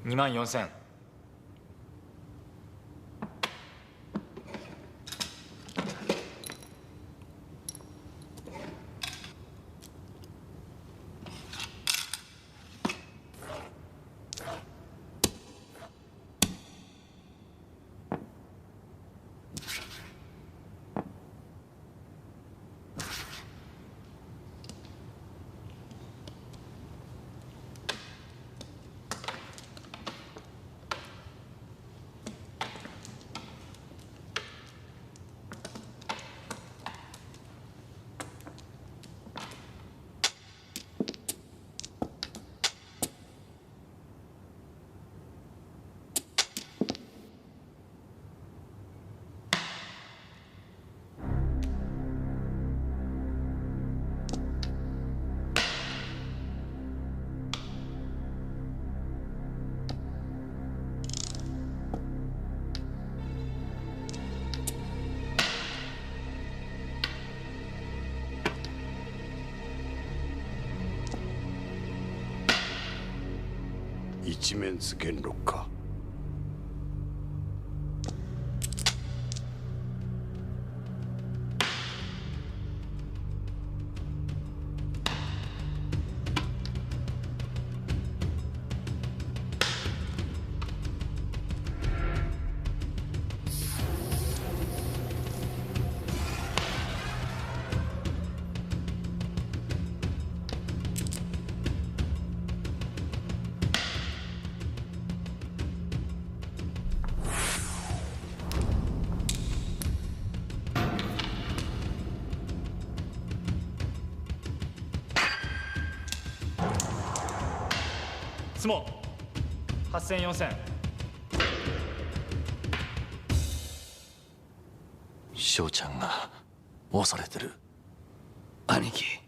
24000。一面図元禄か。質問8000、4000。翔ちゃんが恐れてる。兄貴。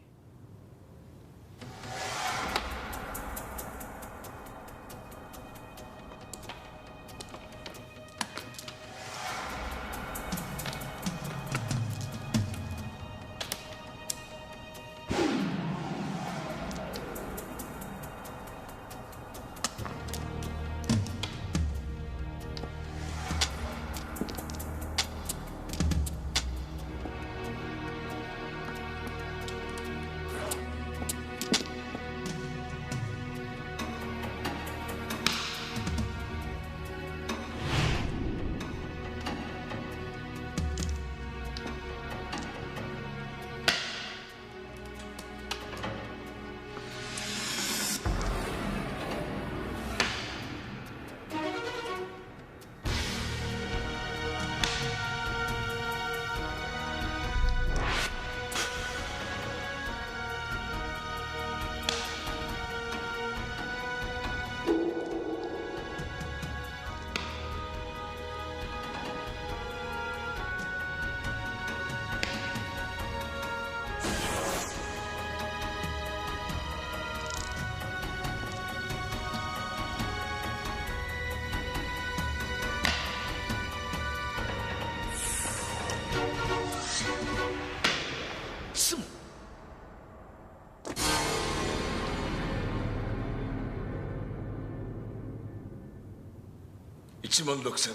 16000、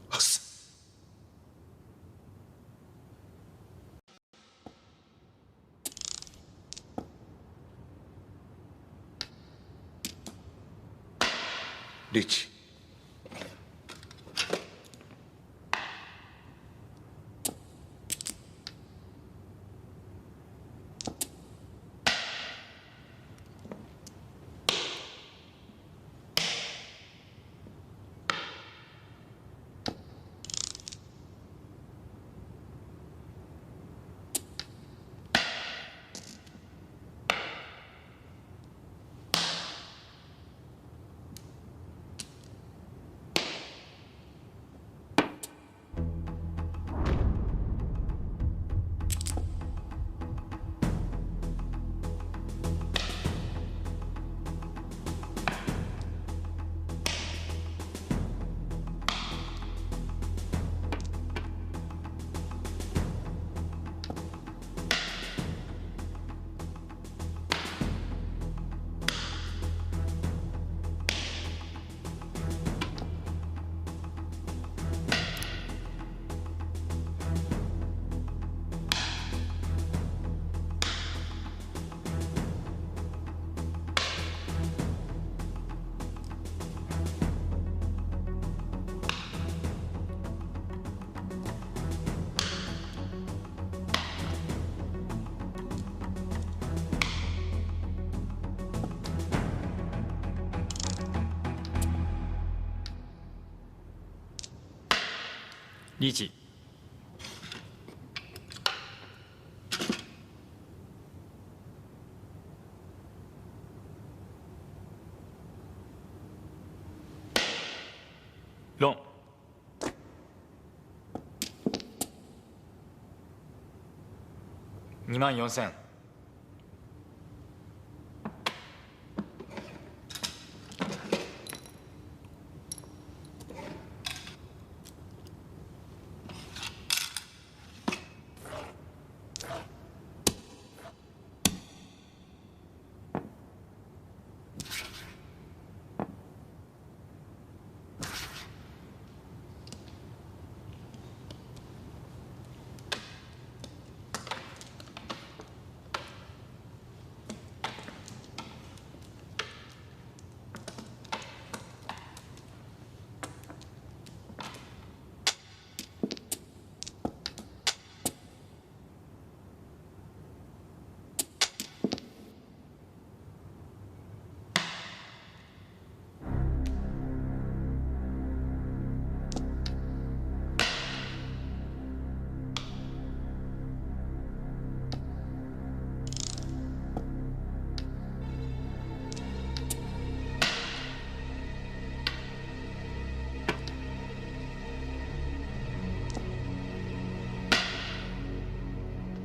8000。リーチ。リーチ。ロン。24000。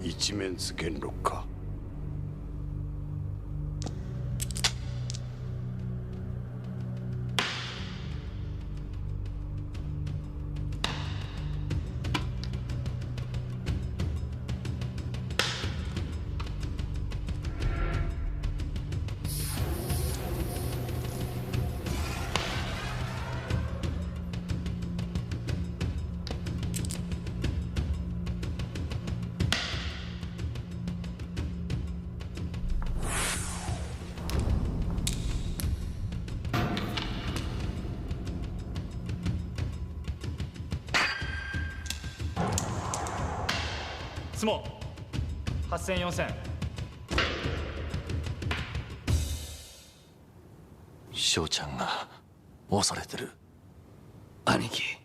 一面図元禄か。相撲8000、4000。翔ちゃんが恐れてる。兄貴。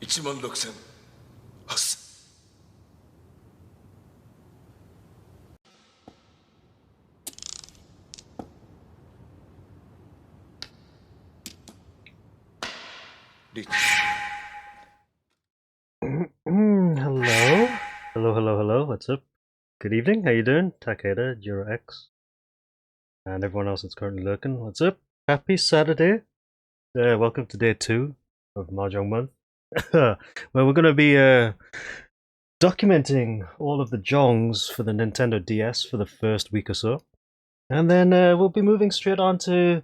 16000、8000。リーチ。Hello. Hello. What's up? Good evening. How you doing? Takeda, Jiro X, and everyone else that's currently lurking. What's up? Happy Saturday. Welcome to day 2 of Mahjong Month. Where we're going to be documenting all of the jongs for the Nintendo DS for the first week or so. And then we'll be moving straight on to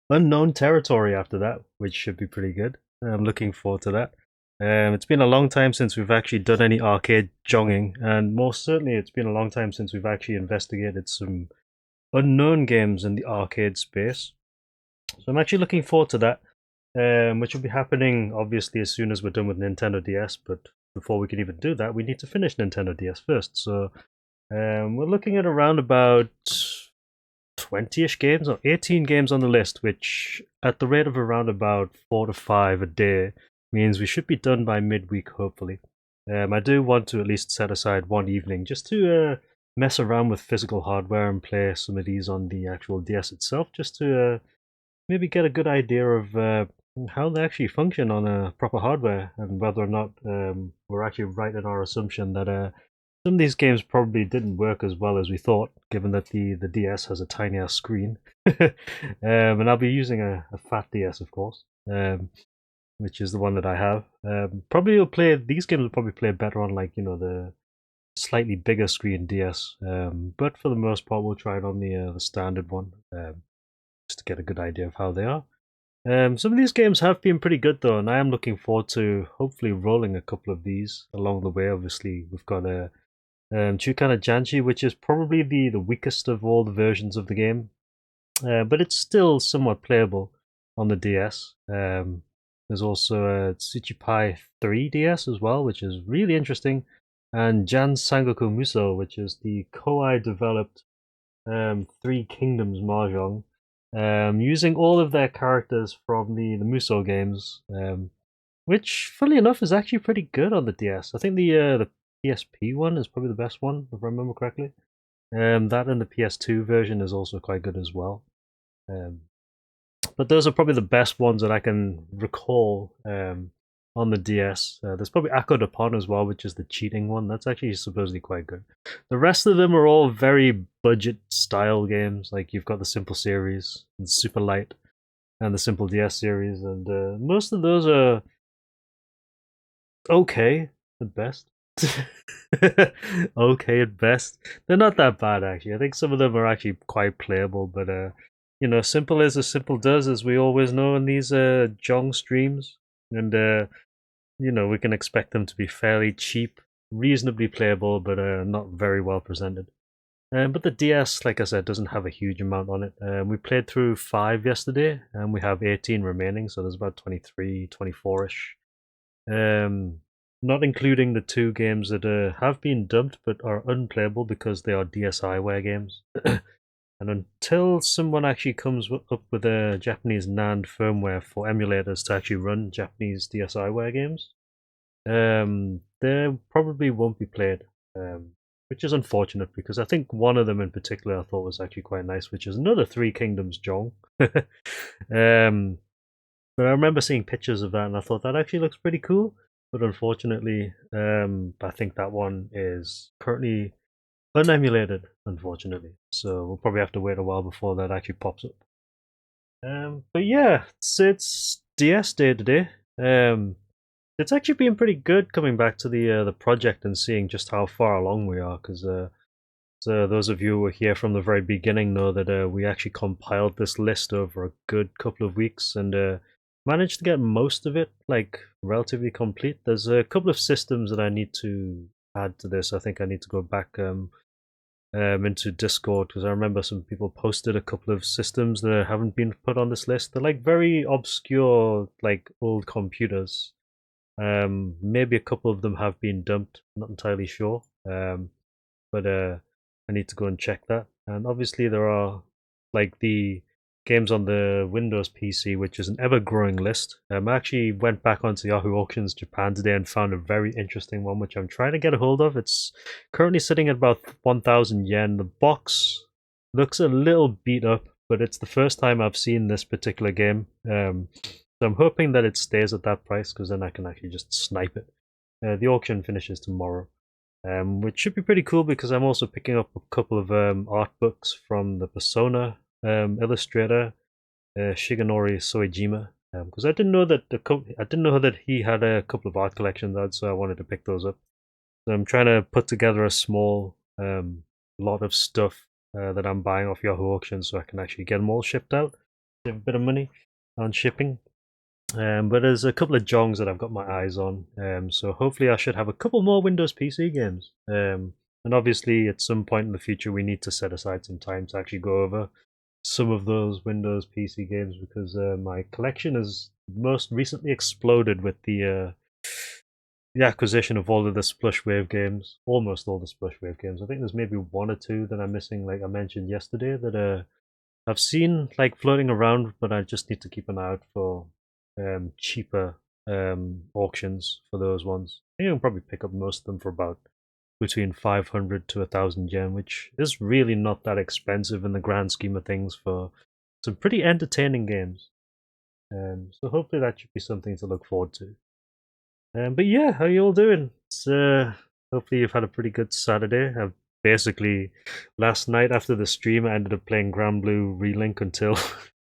unknown territory after that, which should be pretty good. I'm looking forward to that. It's been a long time since we've actually done any arcade jonging, and most certainly it's been a long time since we've actually investigated some unknown games in the arcade space. So I'm actually looking forward to that, which will be happening obviously as soon as we're done with Nintendo DS. But before we can even do that, we need to finish Nintendo DS first. So we're looking at around about 20-ish games or 18 games on the list, which at the rate of around about 4 to 5 a day means we should be done by midweek, hopefully. I do want to at least set aside one evening just to mess around with physical hardware and play some of these on the actual DS itself, just to maybe get a good idea of how they actually function on a proper hardware, and whether or not we're actually right in our assumption that some of these games probably didn't work as well as we thought, given that the DS has a tiny ass screen. And I'll be using a fat DS, of course, which is the one that I have. Probably will play these games will probably play better on, like, the slightly bigger screen DS. But for the most part, we'll try it on the standard one, just to get a good idea of how they are. Some of these games have been pretty good though, and I am looking forward to hopefully rolling a couple of these along the way. Obviously, we've got a Chuu-kana Janshi, which is probably the weakest of all the versions of the game, but it's still somewhat playable on the DS. There's also a Pai 3 DS as well, which is really interesting, and Jan Sangoku Muso, which is the Touhai developed Three Kingdoms mahjong, using all of their characters from the Muso games, which, funnily enough, is actually pretty good on the DS. I think the PSP one is probably the best one, if I remember correctly. That and the PS2 version is also quite good as well. But those are probably the best ones that I can recall on the DS. There's probably Akko Dapon as well, which is the cheating one. That's actually supposedly quite good. The rest of them are all very budget style games. Like, you've got the Simple series, and Super Light, and the Simple DS series, and most of those are okay at best. Okay at best. They're not that bad, actually. I think some of them are actually quite playable, but simple is as simple does, as we always know in these jongs streams, and we can expect them to be fairly cheap, reasonably playable, but not very well presented. But the DS, like I said, doesn't have a huge amount on it. We played through 5 yesterday, and we have 18 remaining, so there's about 23, 24-ish. Not including the 2 games that have been dumped but are unplayable because they are DSiWare games. And until someone actually comes up with a Japanese NAND firmware for emulators to actually run Japanese DSiWare games, they probably won't be played, which is unfortunate, because I think one of them in particular I thought was actually quite nice, which is another Three Kingdoms Jong. But I remember seeing pictures of that and I thought that actually looks pretty cool. But unfortunately, I think that one is currently unemulated, unfortunately. So we'll probably have to wait a while before that actually pops up. But yeah, it's DS Day today. It's actually been pretty good coming back to the project and seeing just how far along we are, because so those of you who were here from the very beginning know that we actually compiled this list over a good couple of weeks and managed to get most of it like relatively complete. There's a couple of systems that I need to add to this. I think I need to go back into Discord, because I remember some people posted a couple of systems that haven't been put on this list. They're like very obscure, like old computers. Maybe a couple of them have been dumped, not entirely sure. But I need to go and check that. And obviously there are like the games on the Windows PC, which is an ever-growing list. I actually went back onto Yahoo Auctions Japan today and found a very interesting one, which I'm trying to get a hold of. It's currently sitting at about 1,000 yen. The box looks a little beat up, but it's the first time I've seen this particular game. So I'm hoping that it stays at that price, because then I can actually just snipe it. The auction finishes tomorrow. Which should be pretty cool, because I'm also picking up a couple of art books from the Persona illustrator Shigenori Soejima, because I didn't know that he had a couple of art collections out, so I wanted to pick those up. So I'm trying to put together a small lot of stuff that I'm buying off Yahoo Auctions, so I can actually get them all shipped out, save a bit of money on shipping. But there's a couple of jongs that I've got my eyes on, so hopefully I should have a couple more Windows PC games. And obviously, at some point in the future, we need to set aside some time to actually go over some of those Windows PC games because my collection has most recently exploded with the acquisition of all of the Splush Wave games, almost all the Splush Wave games. I think there's maybe one or two that I'm missing, like I mentioned yesterday, that I've seen like floating around, but I just need to keep an eye out for cheaper auctions for those ones. I think I can probably pick up most of them for about between 500 to 1,000 yen, which is really not that expensive in the grand scheme of things for some pretty entertaining games. So hopefully that should be something to look forward to. But yeah, how you all doing? Hopefully you've had a pretty good Saturday. I've basically last night after the stream I ended up playing Grand Blue Relink until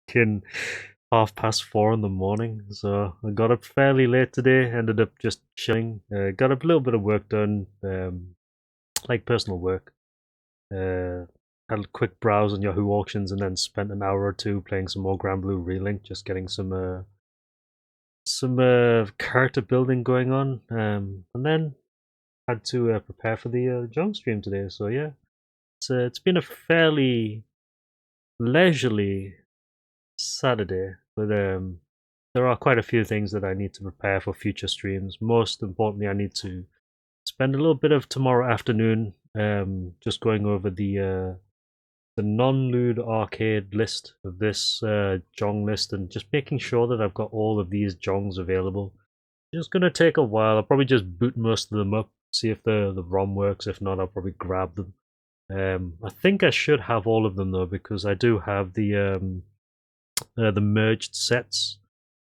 4:30 in the morning. So I got up fairly late today, ended up just chilling. Got a little bit of work done, like personal work. Had a quick browse on Yahoo Auctions and then spent an hour or two playing some more Grand Blue Relink, just getting some character building going on, and then had to prepare for the Jong stream today. So yeah, it's been a fairly leisurely Saturday, but there are quite a few things that I need to prepare for future streams. Most importantly, I need to spend a little bit of tomorrow afternoon just going over the non-lewd arcade list of this Jong list and just making sure that I've got all of these Jongs available. It's gonna take a while. I'll probably just boot most of them up, see if the ROM works. If not, I'll probably grab them. I think I should have all of them though, because I do have the merged sets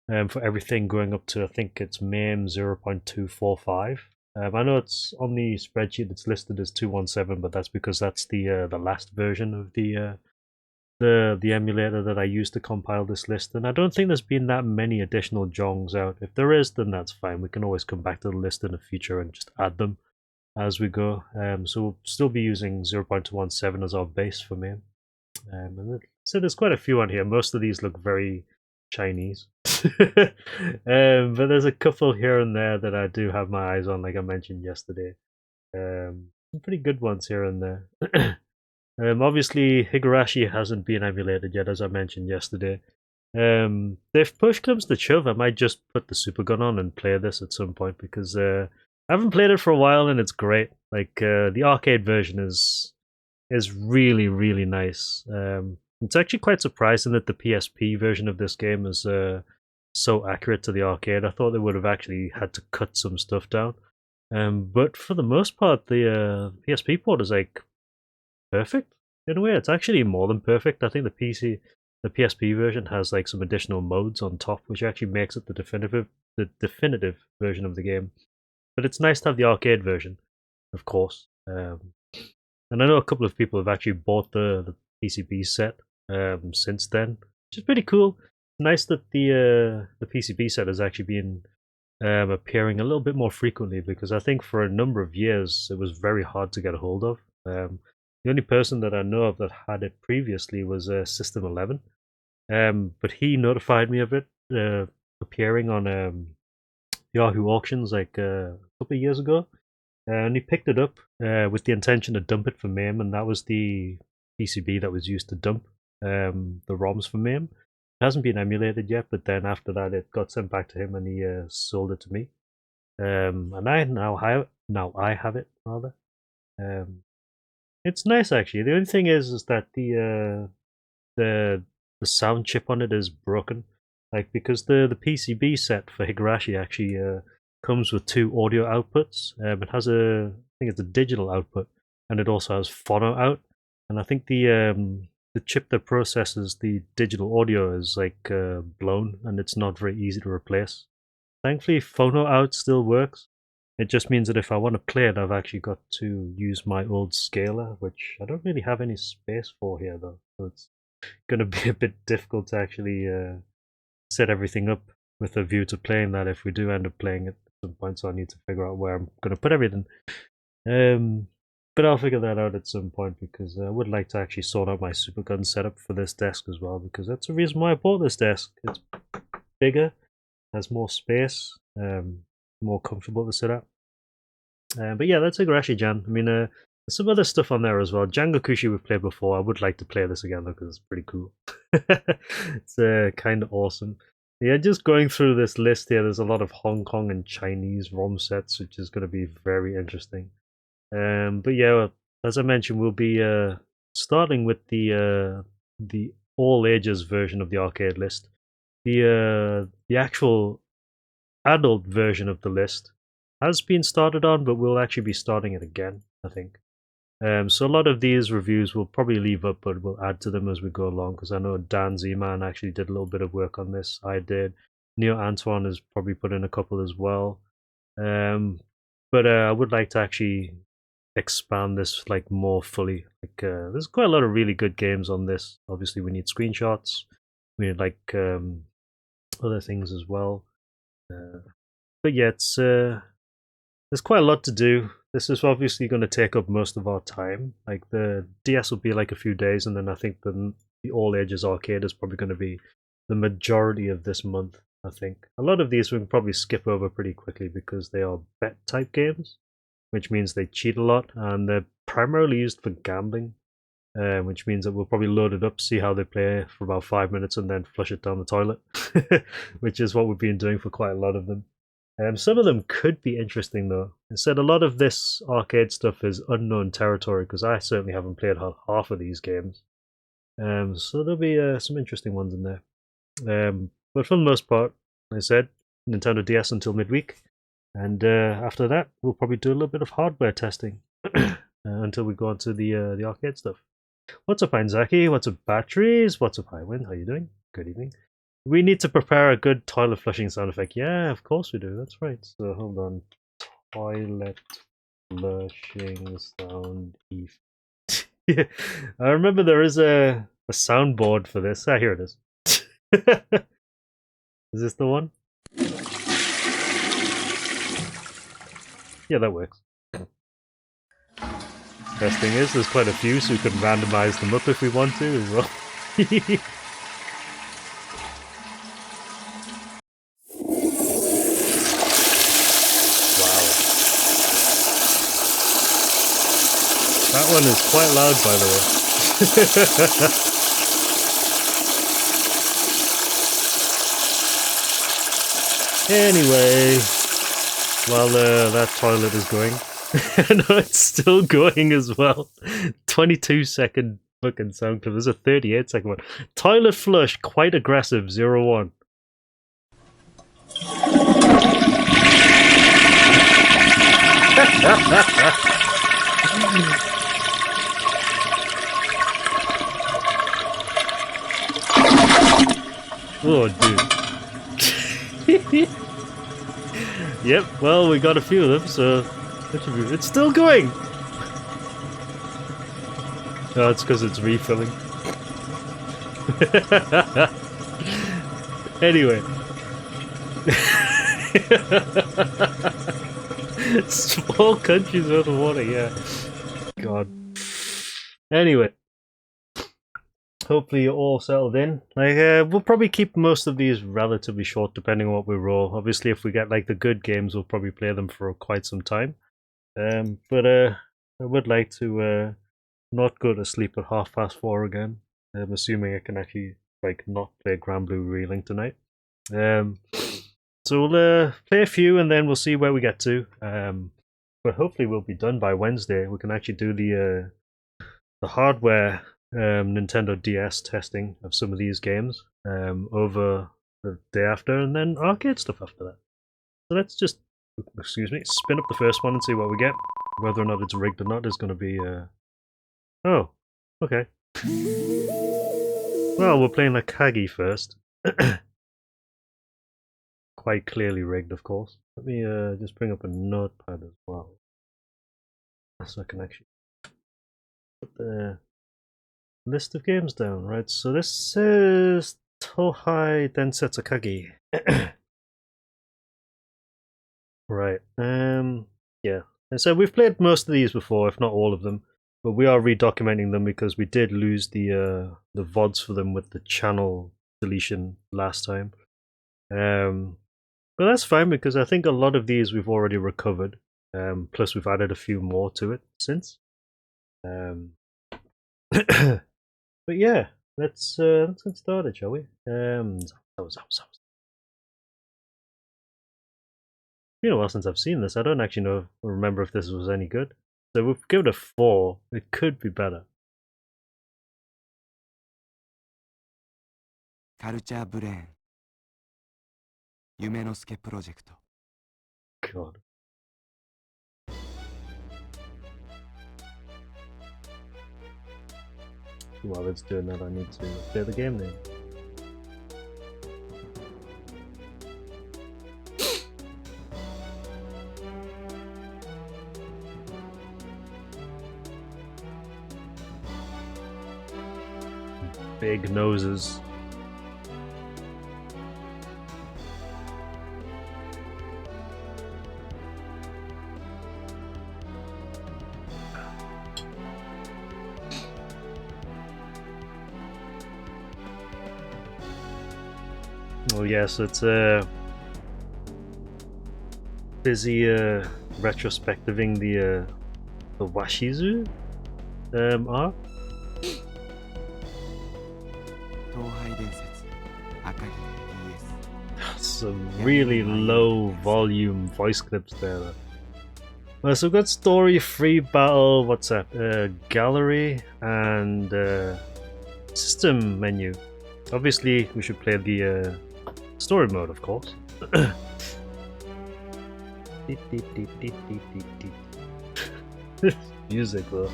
for everything going up to, I think it's MAME 0.245. I know it's on the spreadsheet. It's listed as 217, but that's because that's the last version of the emulator that I used to compile this list. And I don't think there's been that many additional Jongs out. If there is, then that's fine. We can always come back to the list in the future and just add them as we go. So we'll still be using 0.217 as our base for MAME. So there's quite a few on here. Most of these look very Chinese. But there's a couple here and there that I do have my eyes on, like I mentioned yesterday. Some pretty good ones here and there. Obviously, Higurashi hasn't been emulated yet, as I mentioned yesterday. If push comes to shove, I might just put the Super Gun on and play this at some point because I haven't played it for a while and it's great. Like the arcade version is really really nice. It's actually quite surprising that the PSP version of this game is so accurate to the arcade. I thought they would have actually had to cut some stuff down. But for the most part, the PSP port is like perfect in a way. It's actually more than perfect. I think the PSP version has like some additional modes on top, which actually makes it the definitive version of the game. But it's nice to have the arcade version, of course. And I know a couple of people have actually bought the PCB set since then, which is pretty cool. Nice that the PCB set has actually been appearing a little bit more frequently because I think for a number of years it was very hard to get a hold of. The only person that I know of that had it previously was System 11, but he notified me of it appearing on Yahoo Auctions like a couple of years ago, and he picked it up with the intention to dump it for MAME, and that was the PCB that was used to dump the ROMs for MAME. It hasn't been emulated yet, but then after that it got sent back to him and he sold it to me. And I now have it rather. It's nice actually. The only thing is that the sound chip on it is broken. Like because the PCB set for Higurashi actually comes with two audio outputs. It has I think it's a digital output, and it also has phono out. And I think the chip that processes the digital audio is like blown, and it's not very easy to replace. Thankfully, phono out still works. It just means that if I want to play it, I've actually got to use my old scaler, which I don't really have any space for here though. So it's going to be a bit difficult to actually set everything up with a view to playing that if we do end up playing it at some point. So I need to figure out where I'm going to put everything. But I'll figure that out at some point because I would like to actually sort out my Super Gun setup for this desk as well, because that's the reason why I bought this desk. It's bigger, has more space, more comfortable to sit at. But yeah, that's Higurashi-jan. I mean, There's some other stuff on there as well. Jangokushi we've played before. I would like to play this again though because it's pretty cool. It's kind of awesome. Yeah, just going through this list here, there's a lot of Hong Kong and Chinese ROM sets, which is going to be very interesting. But yeah, as I mentioned, we'll be starting with the all ages version of the arcade list. The actual adult version of the list has been started on, but we'll actually be starting it again, I think. So a lot of these reviews we'll probably leave up, but we'll add to them as we go along, because I know Dan Z-Man actually did a little bit of work on this. I did. Neo Antoine has probably put in a couple as well. But I would like to actually expand this like more fully. Like there's quite a lot of really good games on this. Obviously we need screenshots. We need like other things as well. But yeah, it's there's quite a lot to do. This is obviously going to take up most of our time. Like the DS will be like a few days, and then I think the all ages arcade is probably going to be the majority of this month. I think a lot of these we can probably skip over pretty quickly because they are bet type games, which means they cheat a lot, and they're primarily used for gambling, which means that we'll probably load it up, see how they play for about 5 minutes, and then flush it down the toilet, which is what we've been doing for quite a lot of them. Some of them could be interesting though. Instead, a lot of this arcade stuff is unknown territory because I certainly haven't played half of these games. So there'll be some interesting ones in there. But for the most part, like I said, Nintendo DS until midweek, and after that, we'll probably do a little bit of hardware testing until we go on to the arcade stuff. What's up, Einzaki? What's up, Batteries? What's up, Highwind? How you doing? Good evening. We need to prepare a good toilet flushing sound effect. Yeah, of course we do. That's right. So hold on. Toilet flushing sound effect. Yeah. I remember there is a soundboard for this. Ah, here it is. Is this the one? Yeah, that works. Best thing is, there's quite a few, so we can randomize them up if we want to as well. That one is quite loud, by the way. Anyway, while that toilet is going, no, it's still going as well. 22-second fucking sound clip. There's a 38-second one. Toilet flush, quite aggressive, 01. Oh, dude. Yep, well, we got a few of them, so it's still going. Oh, it's because it's refilling. Anyway. Small countries worth of water, yeah. God. Anyway. Hopefully you're all settled in. Like, we'll probably keep most of these relatively short depending on what we roll. Obviously, if we get like the good games, we'll probably play them for quite some time. But I would like to not go to sleep at 4:30 again. I'm assuming I can actually like not play Grand Blue Relink tonight. So we'll play a few and then we'll see where we get to. But hopefully we'll be done by Wednesday. We can actually do the hardware Nintendo DS testing of some of these games over the day after, and then arcade stuff after that. So let's just, excuse me, spin up the first one and see what we get. Whether or not it's rigged or not is going to be... Oh, okay. Well, we're playing Akagi first. Quite clearly rigged, of course. Let me just bring up a notepad as well, so I can actually put the list of games down, right? So this is Touhai Densetsu Akagi. Right. Yeah. And so we've played most of these before, if not all of them, but we are redocumenting them because we did lose the VODs for them with the channel deletion last time. But that's fine because I think a lot of these we've already recovered. Plus we've added a few more to it since. But yeah, let's get started, shall we? It's been a while since I've seen this. I don't actually remember if this was any good. So we've given it a 4. It could be better. カルチャーブレーン夢の助プロジェクト God. While it's doing that, I need to play the game name. Big noses. Oh yes, it's busy retrospectiving the Washizu arc. Touhai Densetsu Akagi DS Some really low volume voice clips there. So we've got story, free battle, what's that? Gallery and system menu. Obviously, we should play the story mode, of course. Music, though.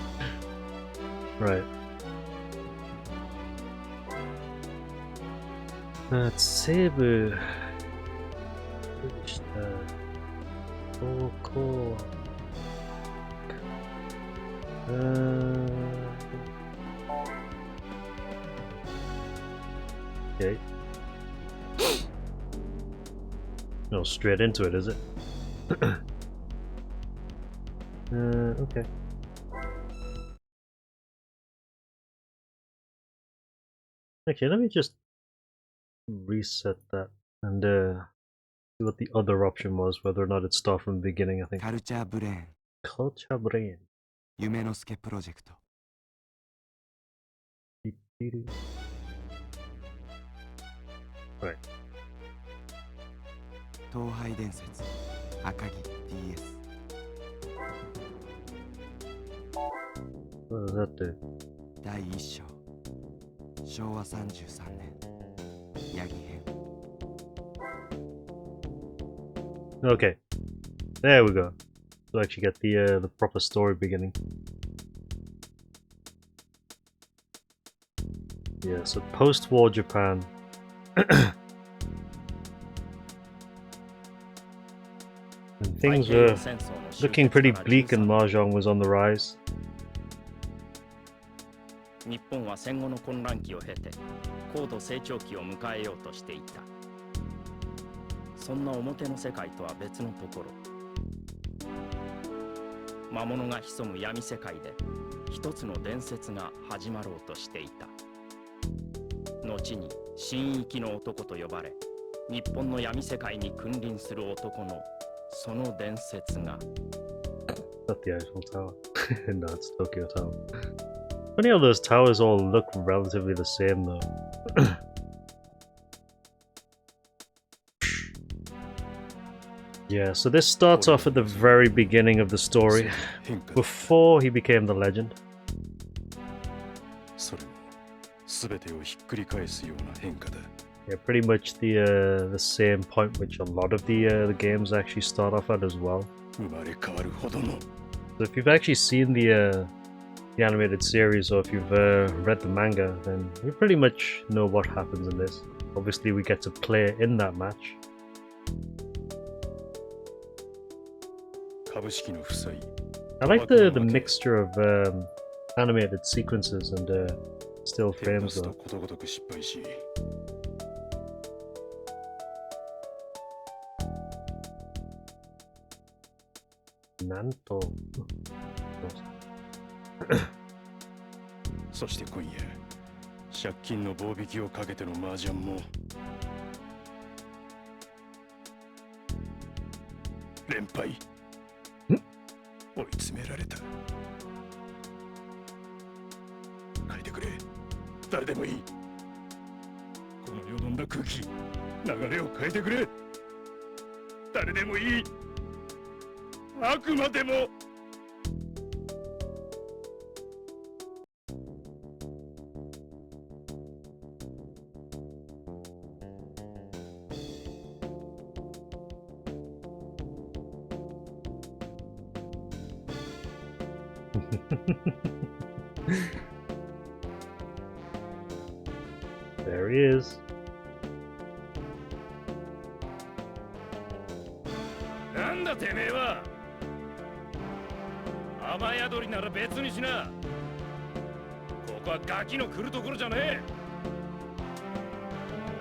Right. Seibu. Cool. Okay. No, straight into it, is it? Okay. Okay, let me just reset that and see what the other option was, whether or not it started from the beginning, I think. カルチャーブレーン Culture Brain. 夢の助プロジェクト Right. 東海伝説赤城 DS What does that do? 第1章昭和33年ヤギ編 Okay. There we go. To actually get the proper story beginning. Yeah, so post-war Japan. And things were looking pretty bleak and Mahjong was on the rise. 日本は戦後の混乱期を経て高度成長期を迎えようとしていた。そんな表の世界とは別のところ、魔物が潜む闇世界で一つの伝説が始まろうとしていた。後に神域の男と呼ばれ、日本の闇世界に君臨する男のその伝説が。Not the Eiffel Tower. No, it's Tokyo Tower. Funny how those towers all look relatively the same though. Yeah, so this starts off at the very beginning of the story, before he became the legend. それも全てをひっくり返すような変化だ。 Yeah, pretty much the same point which a lot of the games actually start off at as well. 生まれ変わるほどの So if you've actually seen the animated series or if you've read the manga, then you pretty much know what happens in this. Obviously, we get to play in that match. 株式の負債 I like the mixture of animated sequences and still 手を出 frames すと though. ことごとく失敗し Nanto. そして今夜借金の棒引きをかけての麻雀も連敗追い詰められたいてくれ。誰でもいい。このよどんだ空気、流れを変えてくれ。誰でもいい。あくまでも。There he is. なんだてめえは。雨宿りなら別にしな。ここはガキの来るところじゃねえ。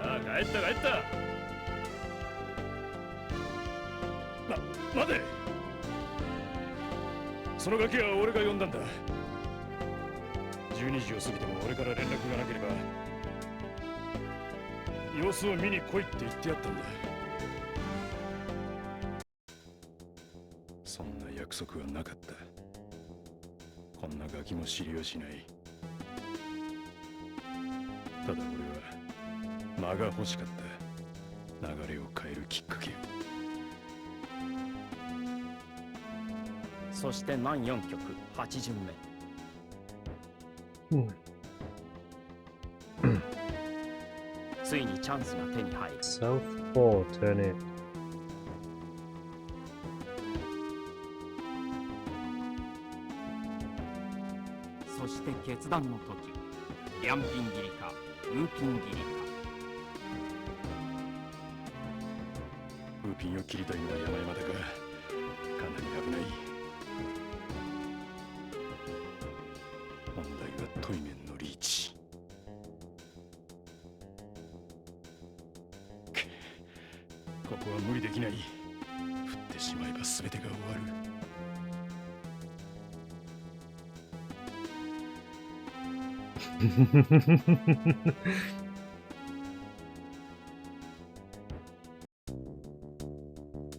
ああ、帰った帰った。待て。そのガキは俺が呼んだんだ。12時を過ぎても俺から連絡がなければ様子を見に来いって言ってやったんだ。そんな約束はなかった。こんなガキも知りはしない。ただ俺は間が欲しかった。流れを変えるきっかけを。そして南4曲8巡目。ついにチャンスが手に入る。 South 4, turn it. そして決断の時、リャンピン切りかウーピン切りか。ウーピンを切りたいのは山々だが、かなり危ない。問題はトイメンのリーチ。ここは無理できない。振ってしまえば全てが終わる。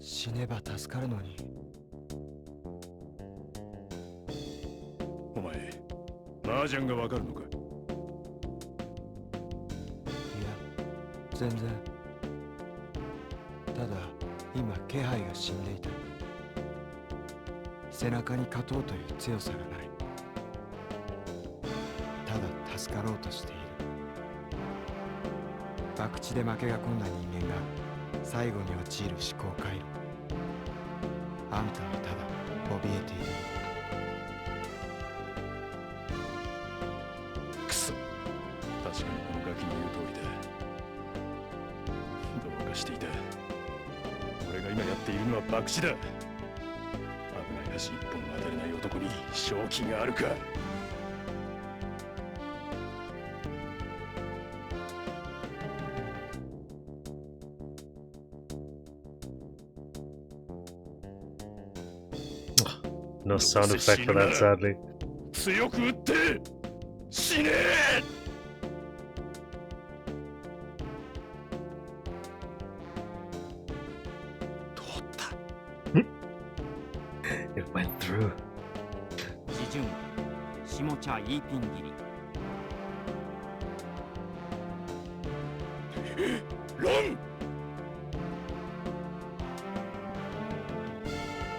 死ねば助かるのに。お前、麻雀がわかるのか？いや、全然。ただ今気配が死んでいた。背中に勝とうという強さがない。ただ助かろうとしている。博打で負けが込んだ人間が最後に陥る思考回路。あんたはただ怯えている。くそ、確かにこのガキの言う通りだ。どうかしていた。俺が今やっているのは博打だ。危ない橋一本渡れない男に正気があるか。No sound effect for that, sadly. 強く打って死ねえ。通った。It went through. 自順下茶イーピン切り。ロン。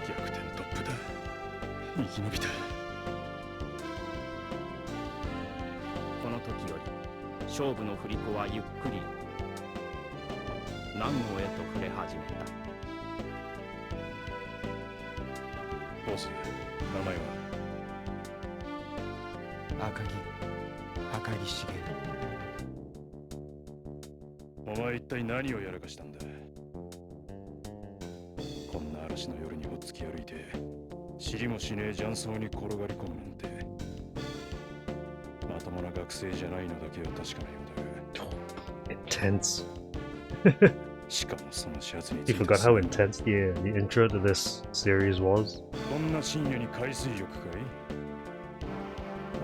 逆転トップだ。生き延びた。この時より勝負の振り子はゆっくり南郷へと触れ始めた。ボス、名前は？赤木茂。お前一体何をやらかしたんだ？こんな嵐の夜にほっつき歩いて知りもしねえ雀荘に転がり込むなんて。まともな学生じゃないのだけは確かなようだが。Intense. しかもそのシャツに You forgot how intense the intro to this series was. こんな深夜に海水浴かい？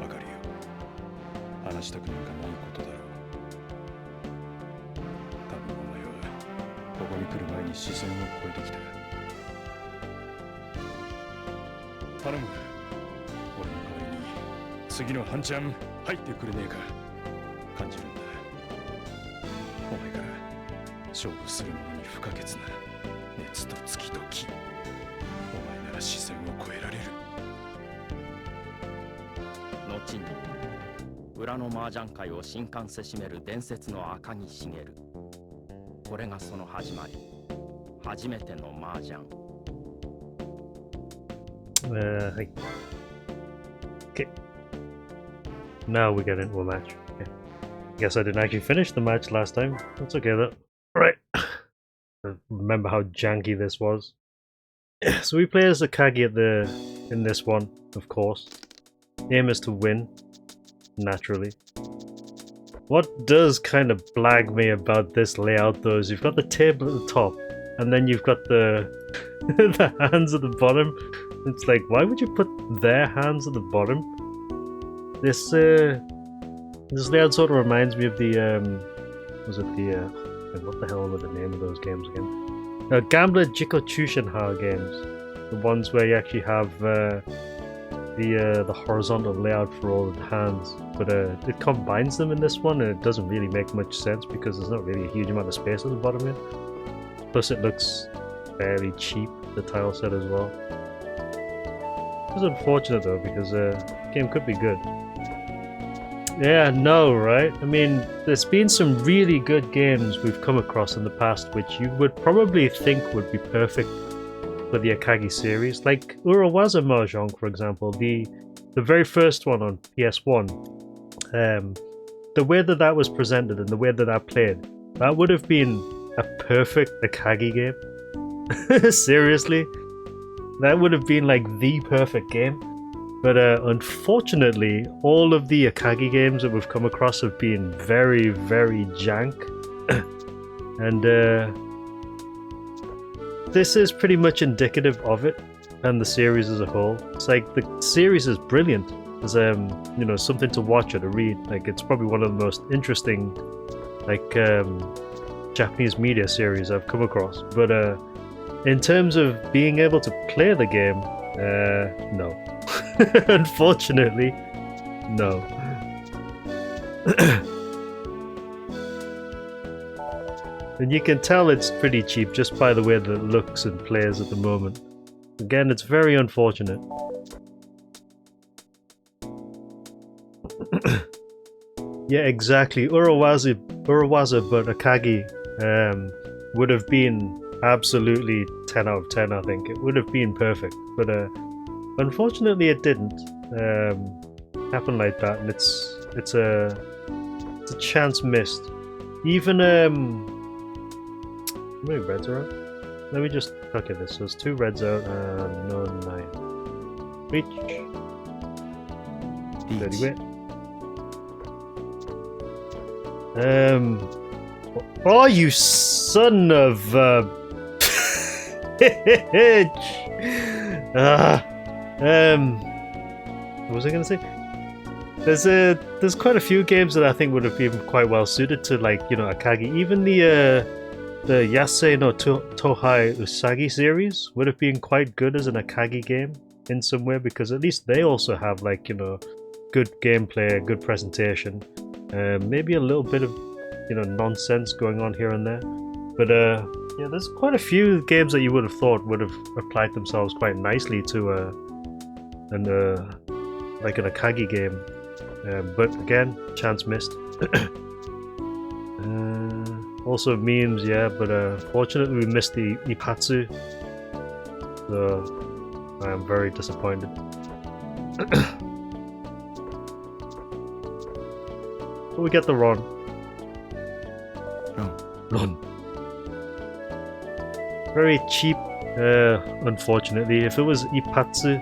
わかるよ。話したくなんかないことだろう。多分お前はここに来る前に視線を越えてきた。頼む。俺の代わりに次の半チャン入ってくれねえか感じるんだ。お前から勝負する者に不可欠な熱と月と木、お前なら視線を超えられる。後に裏の麻雀界を震撼せしめる伝説の赤木茂。これがその始まり、初めての麻雀。はい。Okay. Now we get into a match. Okay. Guess I didn't actually finish the match last time. That's okay though. Right. Remember how janky this was. So we play as Akagi in this one, of course. Aim is to win, naturally. What does kind of blag me about this layout though is you've got the table at the top, and then you've got the the hands at the bottom. It's like, why would you put their hands at the bottom? This layout sort of reminds me of the what the hell were the name of those games again? Gambler Jiko Chuu-kana games. The ones where you actually have the horizontal layout for all of the hands, but it combines them in this one, and it doesn't really make much sense because there's not really a huge amount of space at the bottom here. Plus it looks fairly cheap, the tile set as well. It's unfortunate though, because the game could be good. Yeah, no, right? I mean, there's been some really good games we've come across in the past which you would probably think would be perfect for the Akagi series, like Urawaza Mahjong, for example, the very first one on PS1. The way that was presented and the way that I played, that would have been a perfect Akagi game. Seriously, that would have been like the perfect game. But unfortunately, all of the Akagi games that we've come across have been very, very jank. And this is pretty much indicative of it and the series as a whole. It's like the series is brilliant. There's you know, something to watch or to read. Like, it's probably one of the most interesting like Japanese media series I've come across. But in terms of being able to play the game, no. Unfortunately, no. And you can tell it's pretty cheap just by the way that it looks and plays at the moment. Again, it's very unfortunate. Yeah, exactly. Urawaza but Akagi would have been absolutely 10 out of 10, I think. It would have been perfect. But unfortunately it didn't happen like that, and it's a chance missed. Even how many reds are out? Let me just look at this. So there's 2 reds out and no 9. Reach. 30 wit. Oh, you son of what was I gonna say? There's quite a few games that I think would have been quite well suited to, like, you know, Akagi. Even the Yasei no Touhai Usagi series would have been quite good as an Akagi game in some way, because at least they also have, like, you know, good gameplay, good presentation, maybe a little bit of, you know, nonsense going on here and there. But yeah, there's quite a few games that you would have thought would have applied themselves quite nicely to like an Akagi game. But again, chance missed. Also memes, yeah, but fortunately we missed the Ipatsu, so I am very disappointed. But we get the run. Run. Very cheap, unfortunately. If it was Ipatsu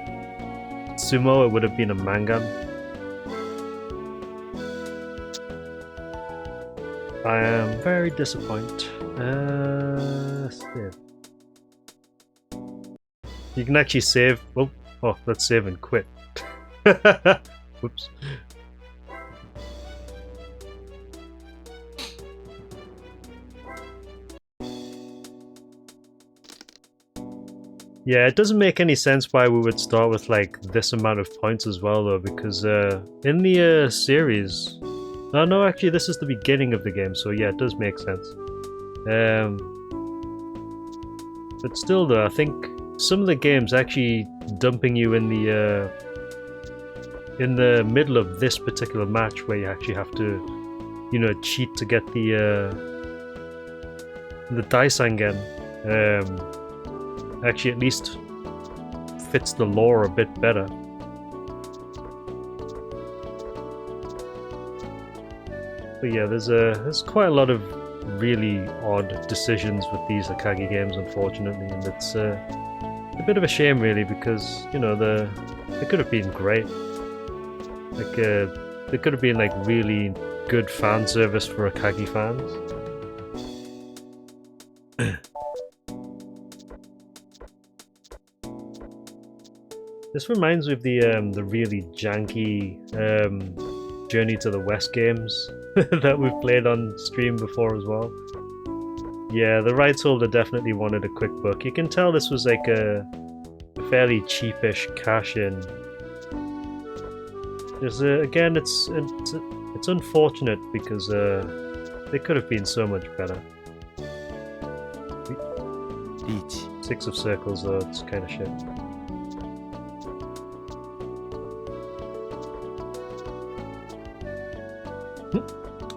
Sumo, it would have been a mangan. I am very disappointed. Save. You can actually save. Oh, let's save and quit. Whoops. Yeah, it doesn't make any sense why we would start with like this amount of points as well, though, because in the series, oh no, actually this is the beginning of the game, so yeah, it does make sense. But still, though, I think some of the games actually dumping you in the middle of this particular match, where you actually have to, you know, cheat to get the Daisangen. Actually at least fits the lore a bit better. But yeah, there's quite a lot of really odd decisions with these Akagi games, unfortunately, and it's a bit of a shame, really, because, you know, they could have been great. Like they could have been like really good fan service for Akagi fans. This reminds me of the really janky Journey to the West games that we've played on stream before as well. Yeah, the rights holder definitely wanted a quick buck. You can tell this was like a fairly cheapish cash-in. Just again, it's unfortunate because they could have been so much better. Reach. 6 of circles though, it's kind of shit.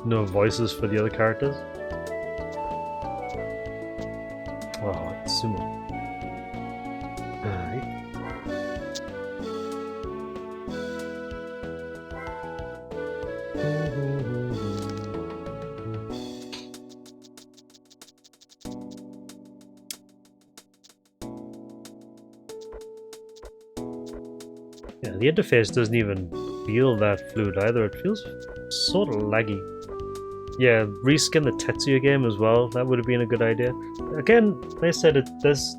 No voices for the other characters. Oh, it's sumo. Alright. Yeah, the interface doesn't even feel that fluid either. It feels sort of laggy. Yeah, reskin the Tetsuya game as well. That would have been a good idea. Again, like I said, there's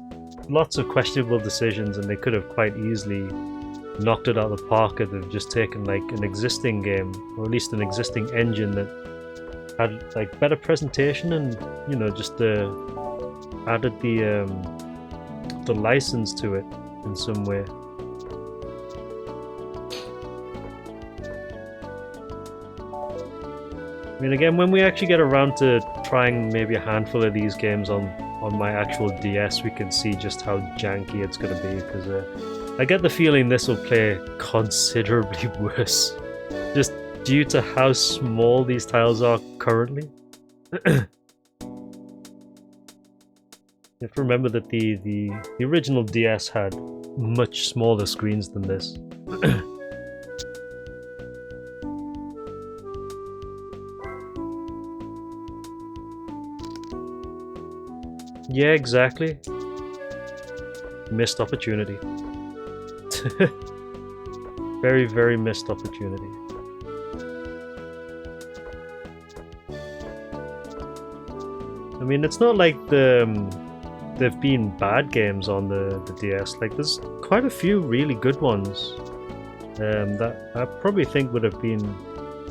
lots of questionable decisions, and they could have quite easily knocked it out of the park if they've just taken like an existing game, or at least an existing engine that had like better presentation, and, you know, just added the license to it in some way. I mean, again, when we actually get around to trying maybe a handful of these games on my actual DS, we can see just how janky it's going to be, because I get the feeling this will play considerably worse, just due to how small these tiles are currently. You have to remember that the original DS had much smaller screens than this. Yeah, exactly. Missed opportunity. Very, very missed opportunity. I mean, it's not like they've been bad games on the DS. Like, there's quite a few really good ones that I probably think would have been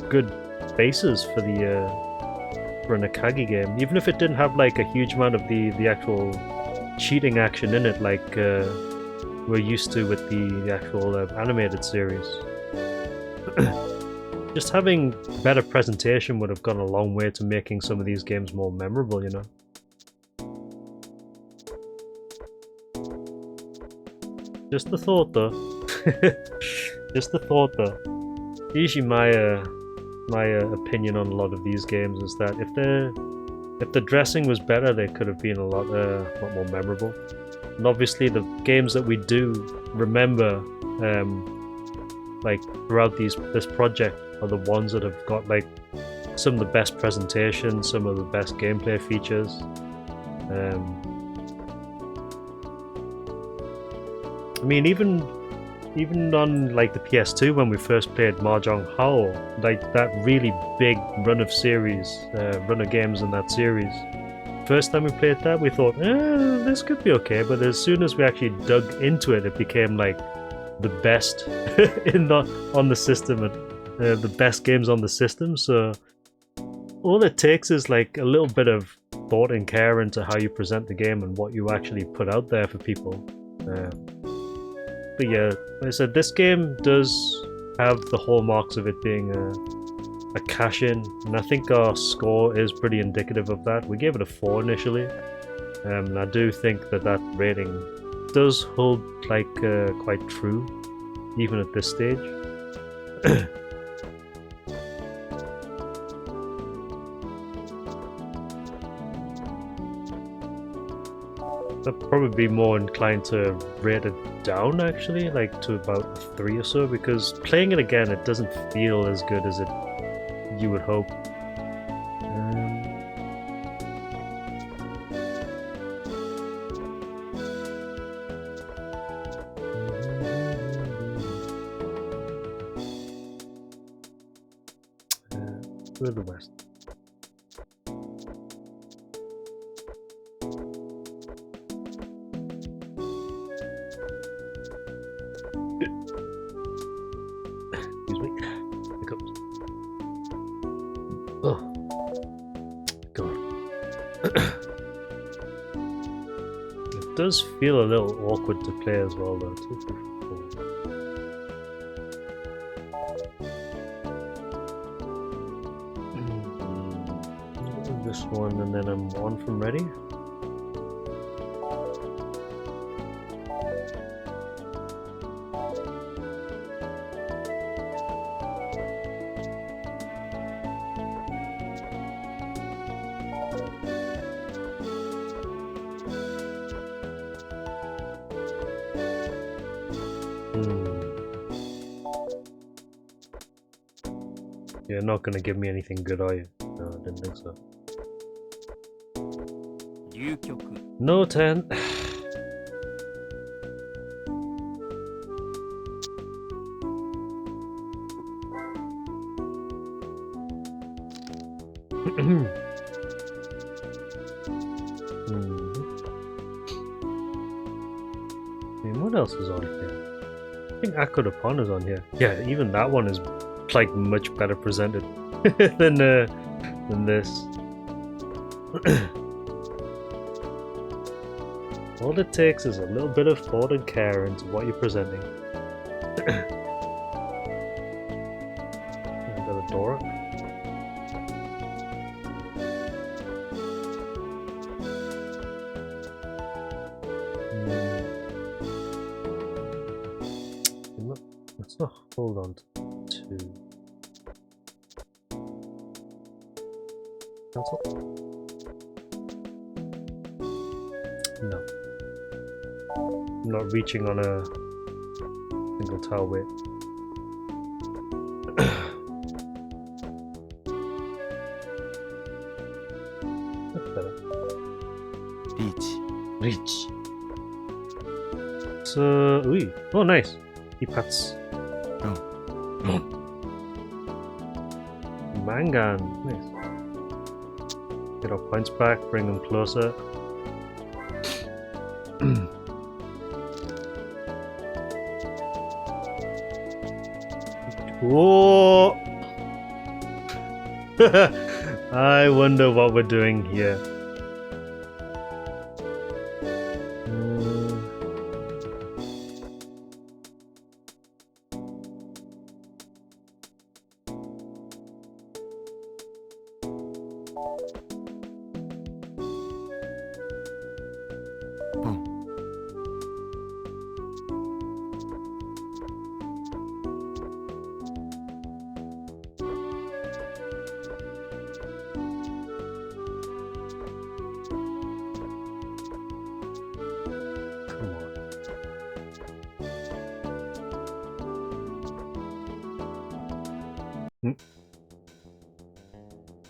good bases for an Akagi game, even if it didn't have like a huge amount of the actual cheating action in it, like we're used to with the actual animated series. Just having better presentation would have gone a long way to making some of these games more memorable, you know. Just the thought, though. Just the thought, though. Usually my opinion on a lot of these games is that if the dressing was better, they could have been a lot more memorable. And obviously, the games that we do remember, like throughout this project, are the ones that have got like some of the best presentation, some of the best gameplay features. I mean, even on like the PS2 when we first played Mahjong Hao, like that really big run of games in that series. First time we played that, we thought, this could be okay, but as soon as we actually dug into it, it became like the best on the system, and the best games on the system. So all it takes is like a little bit of thought and care into how you present the game and what you actually put out there for people. But yeah, like I said, this game does have the hallmarks of it being a cash-in, and I think our score is pretty indicative of that. We gave it a 4 initially, and I do think that that rating does hold like quite true, even at this stage. I'd probably be more inclined to rate it down actually, like to about a 3 or so, because playing it again, it doesn't feel as good as you would hope. Go to the west. Excuse me. Hiccups. Oh. God. It does feel a little awkward to play as well, though. This one, and then I'm on from ready. You're not gonna give me anything good, are you? No, I didn't think so. No 10. I mean, what else is on here? I think Akudapon is on here. Yeah, even that one is like much better presented than this. All it takes is a little bit of thought and care into what you're presenting. I've got a door. Let's not hold on to cancel. No. I'm not reaching on a single tile weight. That's better. Reach. So, ooh. Oh, nice. He pats. Mangan. Nice. Get our points back, bring them closer. Whoa! I wonder what we're doing here.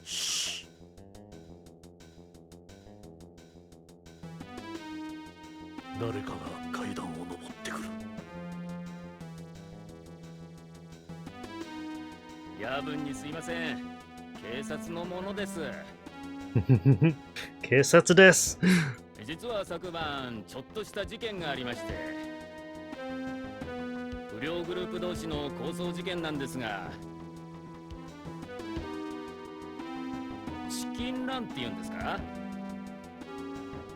Shh. 誰かが階段を登ってくる。夜分にすいません。警察の者です。警察です。実は昨晩ちょっとした事件がありまして、不良グループ同士の抗争事件なんですが、チキンランって言うんですか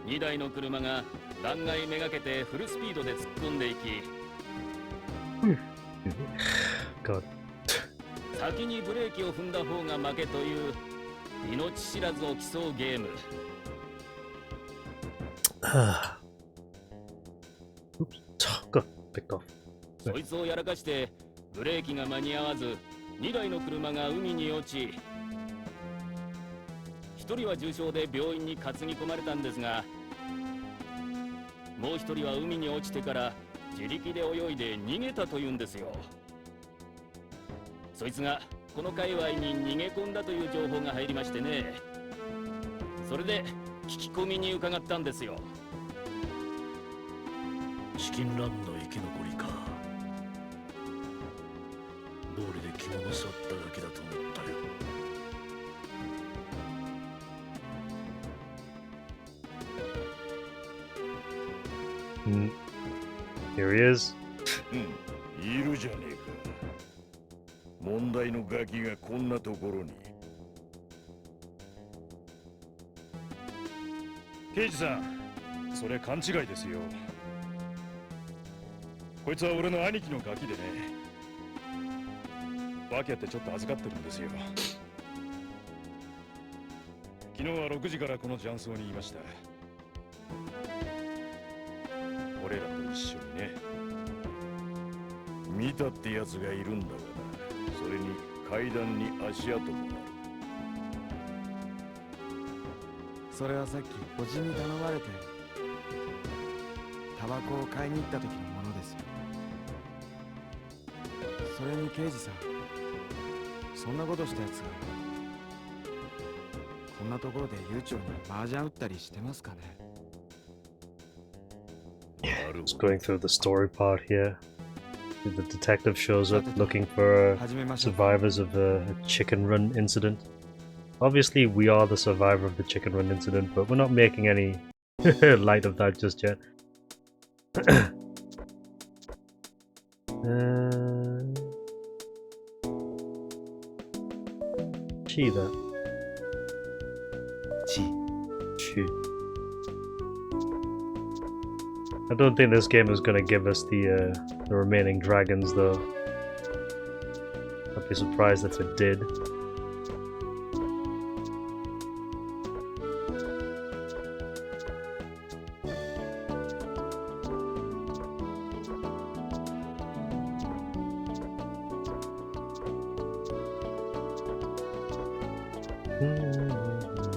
？2台の車が断崖めがけてフルスピードで突っ込んでいき、 God. 先にブレーキを踏んだ方が負けという命知らずを競うゲーム。 Oops. God, picked off. そいつをやらかしてブレーキが間に合わず2台の車が海に落ち、1人は重傷で病院に担ぎ込まれたんですが、もう1人は海に落ちてから自力で泳いで逃げたというんですよ。そいつがこの界隈に逃げ込んだという情報が入りましてね、それで聞き込みに伺ったんですよ。チキンランの生き残りか。道理で着物去っただけだと思ったよ。Here he is. いるじゃねえか。問題のガキがこんなところに。刑事さん、それ勘違いですよ。こいつは俺の兄貴のガキでね。訳あってちょっと預かってるんですよ。昨日は6時からこの雀荘にいました。俺らと一緒にね。見たってやつがいるんだがな。それに階段に足跡もある。それはさっきおじに頼まれてタバコを買いに行った時のものですよ。それに刑事さん、そんなことしたやつがこんなところで悠長に麻雀打ったりしてますかね。 Just going through the story part here. The detective shows up looking for survivors of a chicken run incident. Obviously, we are the survivor of the chicken run incident, but we're not making any light of that just yet. Chi that. Chi. I don't think this game is going to give us the remaining dragons though. I'd be surprised if it did.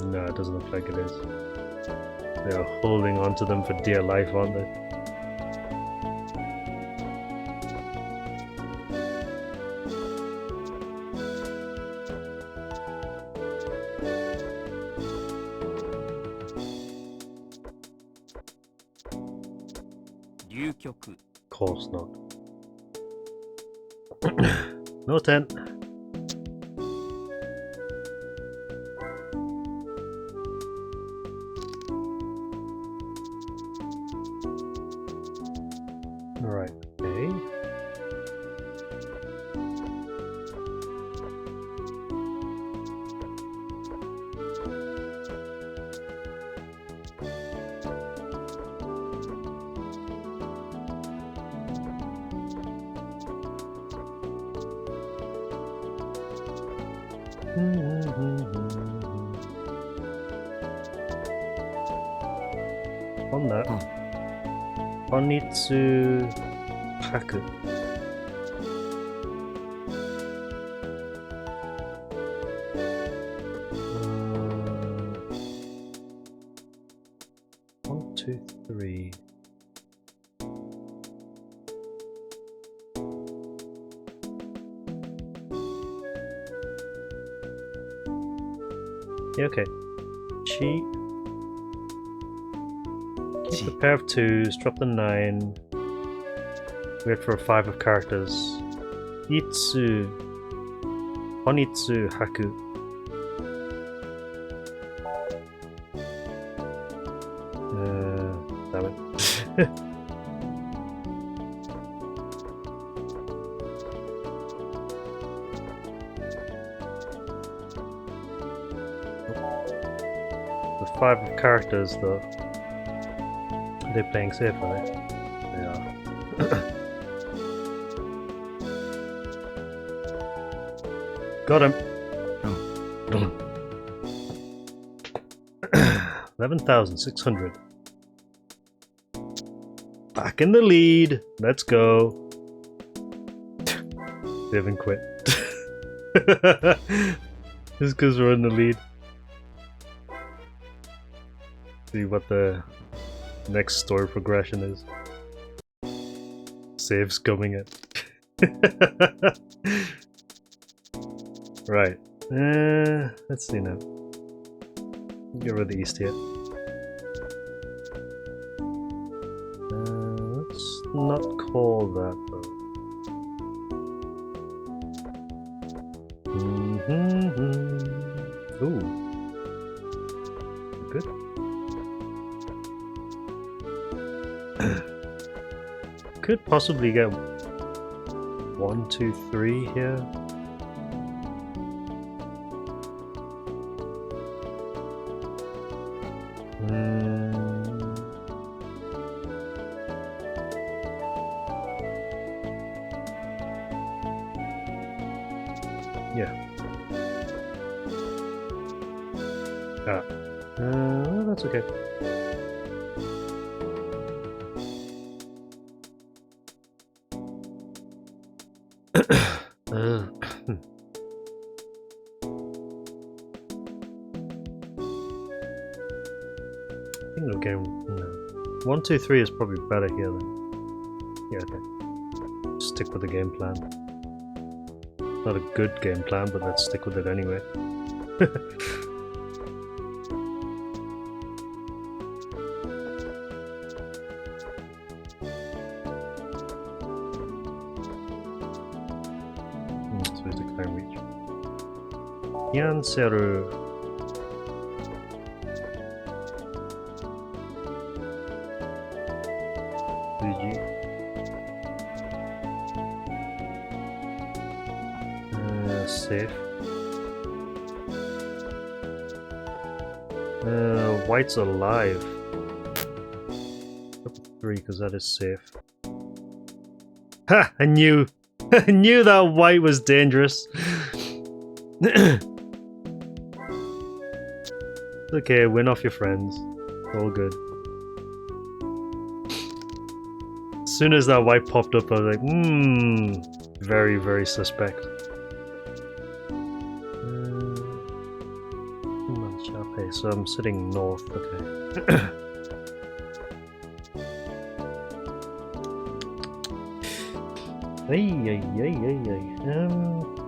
No, it doesn't look like it is. They are holding onto them for dear life, aren't they? Of course not. No tent. Right, okay. On that. Onitsu Haku. One, two, three. Yeah, okay. Chi. Keep the pair of twos, drop the 9. Wait for a 5 of characters. Itsu. Onitsu Haku. Damn it. The 5 of characters though. they playing safe, are they? They are. 'Got him! Oh. 11,600. Back in the lead! Let's go! They haven't quit. Just because we're in the lead. See what the next story progression is. Saves coming in. Right. Let's see now. Get rid of the east here. Let's not call that though. Ooh. Good. Could possibly get 1, 2, 3 here. Yeah. That's okay. I think we're getting 1, 2, 3 is probably better here then. Yeah, okay. Stick with the game plan. Not a good game plan, but let's stick with it anyway. So it's a climb reach. Yanseru. Safe. White's alive. 3 because that is safe. Ha! I knew! I knew that white was dangerous. Okay, win off your friends. All good. As soon as that white popped up, I was like, very, very suspect. Okay, so I'm sitting north, okay. Ay. Blah,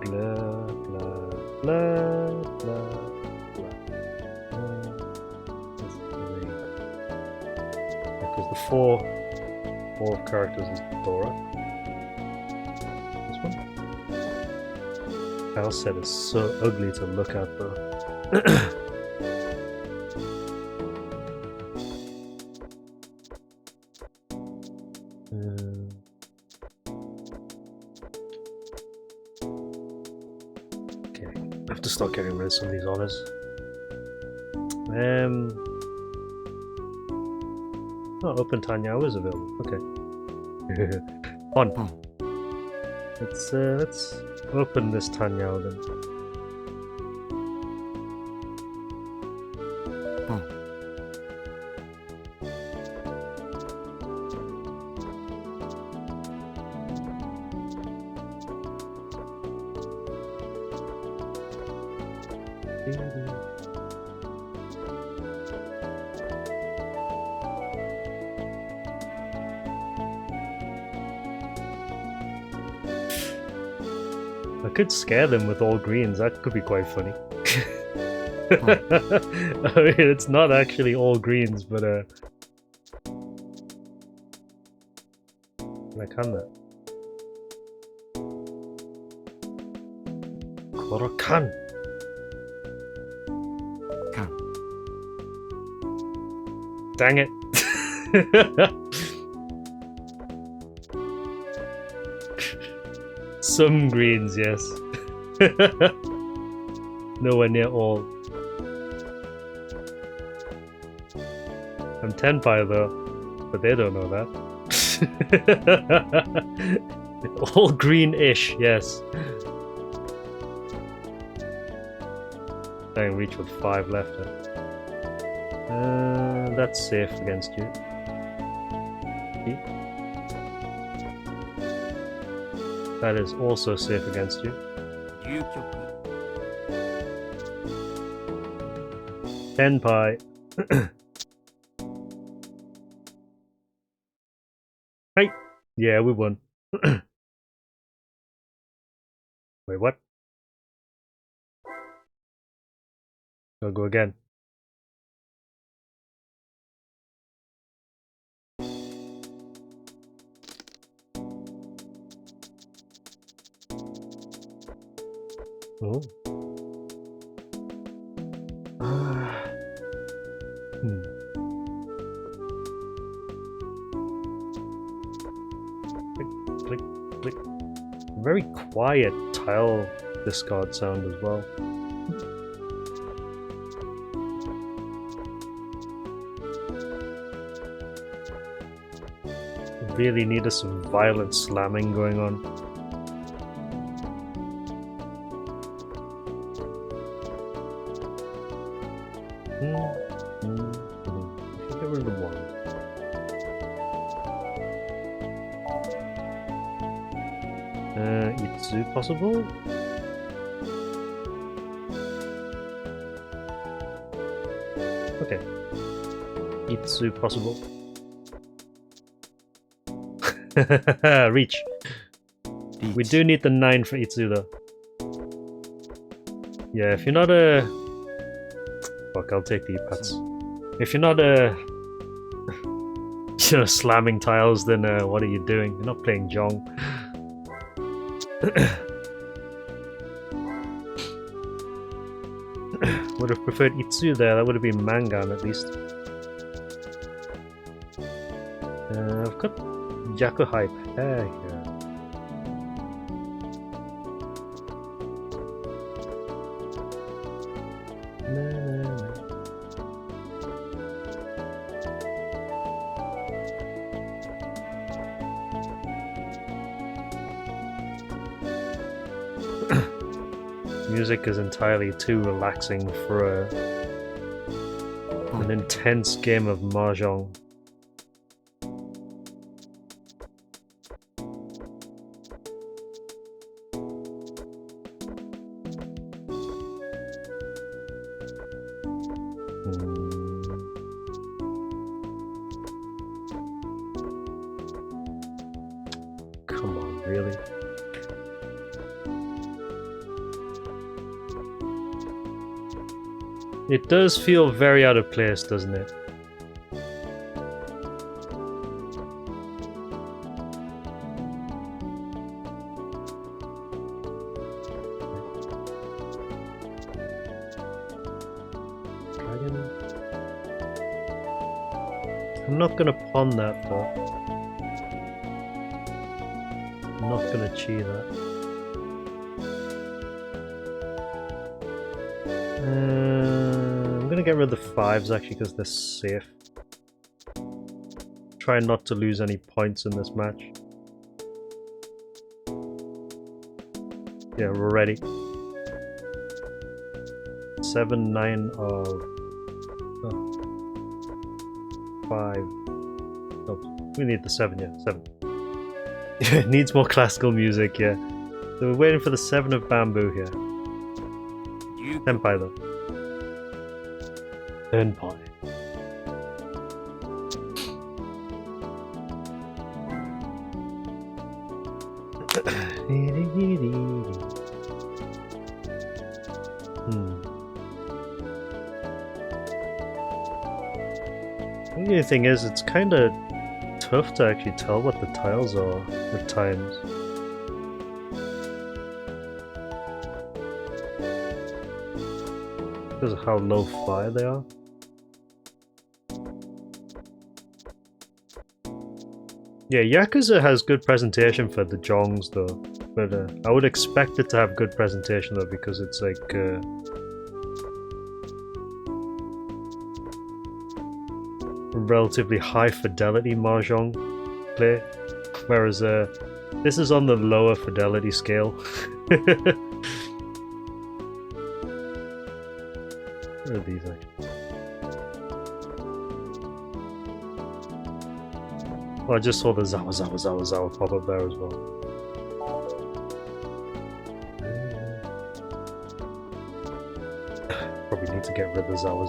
blah, blah, blah, blah. Because the four characters is Dora. This one? House set is so ugly to look at though. Start getting rid of some of these honors. Oh, open Tenhou is available. Okay. On. Let's open this Tenhou then. I could scare them with all greens, that could be quite funny. I mean, it's not actually all greens, but I can that. Korokan! Kan. Dang it! Some greens, yes. Nowhere near all. I'm Tenpai though. but they don't know that. All green-ish, yes. I can reach with 5 left. That's safe against you. See? That is also safe against you. 流局 Tenpai. Right. Yeah, we won. Wait, what? I'll go again. Oh. Click, click. Very quiet tile discard sound as well. Really needed some violent slamming going on. Get rid of the one. Itsu possible? Okay. Itsu possible. Reach. We do need the 9 for Itsu though. Yeah, if you're not a... Fuck, I'll take the pets. If you're not a... you know, slamming tiles, then what are you doing? You're not playing Jong. Would have preferred Itsu there, that would have been Mangan at least. I've got Yakuhai pair here. Music is entirely too relaxing for an intense game of Mahjong. Come on, really? It does feel very out of place, doesn't it? Dragon. I'm not gonna pawn that though. I'm not gonna chi that. I'm gonna get rid of the 5s actually because they're safe. Try not to lose any points in this match. Yeah, we're ready. 7, 9 of 5. Oh, we need the 7, yeah, 7. It needs more classical music, yeah. So we're waiting for the 7 of bamboo here. Tenpai though. Tenpai. The only thing is, it's kind of tough to actually tell what the tiles are at times. Because of how low fire they are. Yeah, Yakuza has good presentation for the jongs though, but I would expect it to have good presentation though because it's like relatively high fidelity mahjong play, whereas this is on the lower fidelity scale. What are these actually? Oh, I just saw the Zawa pop up there as well. Probably need to get rid of the Zawa.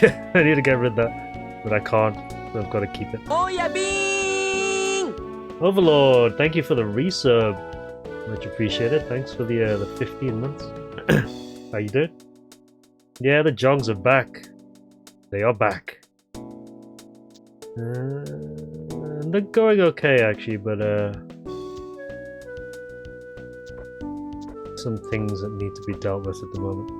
Yeah, I need to get rid of that, but I can't, so I've got to keep it. Oh yeah, Bing! Overlord, thank you for the resub. Much appreciated. Thanks for the 15 months. How you doing? Yeah, the jongs are back. They are back. They're going okay actually, but some things that need to be dealt with at the moment.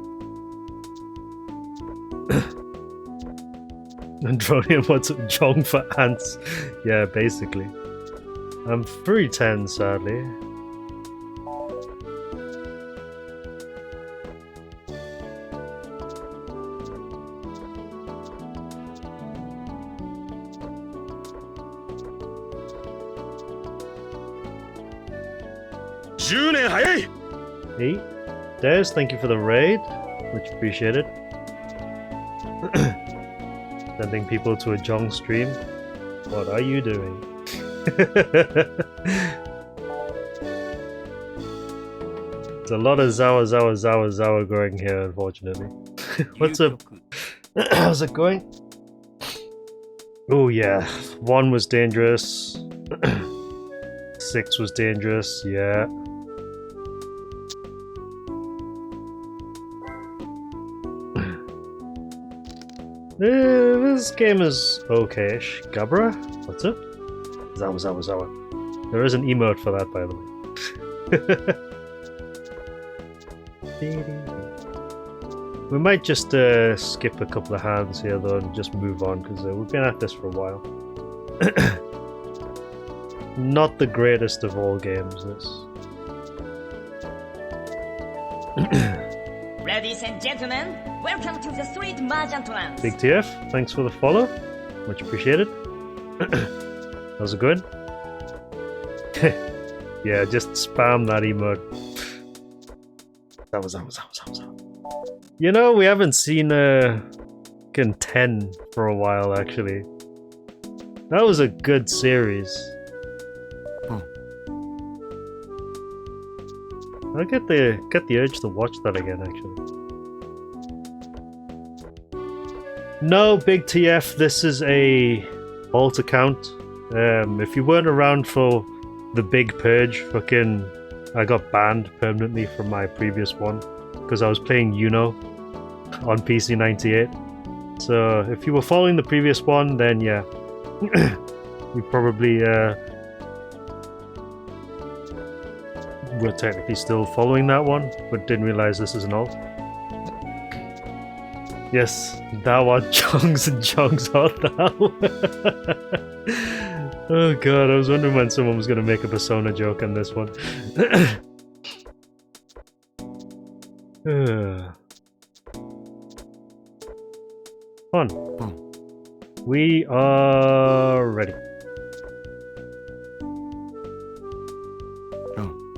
Andronium wants a jong for ants. Yeah, basically. I'm 310 sadly. Hey, Des, thank you for the raid. Much appreciated. Sending people to a Jong stream. What are you doing? There's a lot of Zawa going here, unfortunately. What's up? How's it going? Oh yeah, 1 was dangerous. 6 was dangerous, yeah. This game is okay-ish. Gabra? What's up? Zawa. There is an emote for that, by the way. We might just skip a couple of hands here though and just move on, because we've been at this for a while. Not the greatest of all games, this. Ladies and gentlemen, welcome to the Street Mahjong Trance. Big TF, thanks for the follow. Much appreciated. How's it going? Yeah, just spam that emote. Zawa. You know, we haven't seen 10 for a while, actually. That was a good series. I get the urge to watch that again, actually. No, Big TF, this is a alt account. If you weren't around for the big purge, I got banned permanently from my previous one because I was playing Uno on PC 98. So if you were following the previous one, then yeah, you probably were technically still following that one, but didn't realize this is an alt. Yes, thou art jongs and jongs art thou. Oh god, I was wondering when someone was going to make a Persona joke on this one. On. We are ready.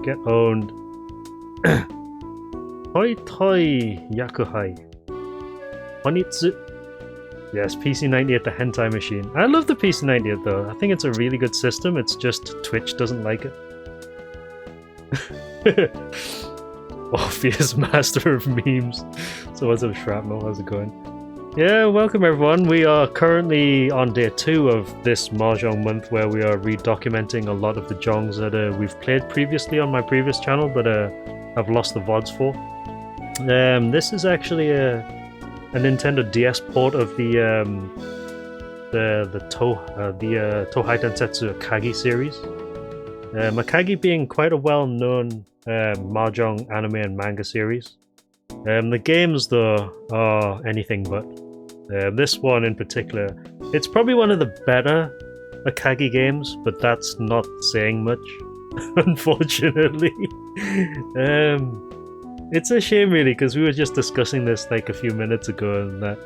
Get owned. Hoi toi yakuhai. Onitsu. Yes, PC98, the hentai machine. I love the PC98 though. I think it's a really good system. It's just Twitch doesn't like it. Orpheus, master of memes. So what's up, Shrapnel? How's it going? Yeah, welcome everyone. We are currently on day 2 of this Mahjong month, where we are redocumenting a lot of the jongs that we've played previously on my previous channel, but I've lost the VODs for. This is actually a Nintendo DS port of the Touhai Densetsu Akagi series. Akagi being quite a well-known Mahjong anime and manga series. The games though are anything but. This one in particular, it's probably one of the better Akagi games, but that's not saying much, unfortunately. It's a shame really, because we were just discussing this like a few minutes ago, and that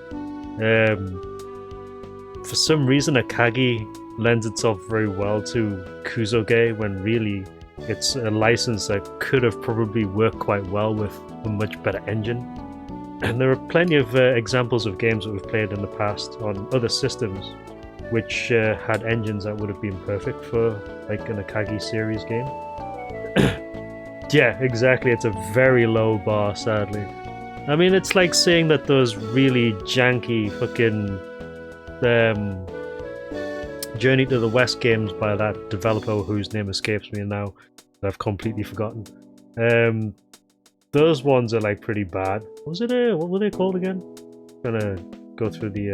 for some reason Akagi lends itself very well to Kuzoge when really it's a license that could have probably worked quite well with a much better engine. And there are plenty of examples of games that we've played in the past on other systems which had engines that would have been perfect for like an Akagi series game. Yeah, exactly, it's a very low bar, sadly. I mean, it's like saying that those really janky fucking Journey to the West games by that developer whose name escapes me now, that I've completely forgotten. Those ones are like pretty bad. Was it what were they called again? I'm gonna go through the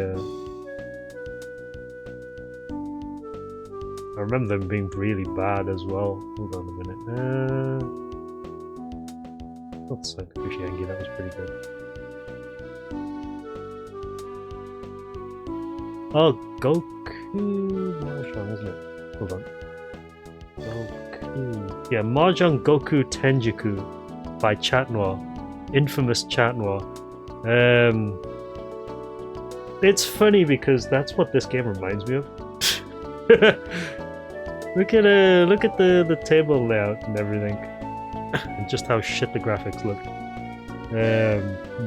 I remember them being really bad as well. Hold on a minute. That's like Kushiangi, that was pretty good. Oh, Goku Mahjong, isn't it? Hold on. Goku. Yeah, Mahjong Goku Tenjiku by Chat Noir. Infamous Chat Noir. It's funny because that's what this game reminds me of. Look at the table layout and everything. And just how shit the graphics look.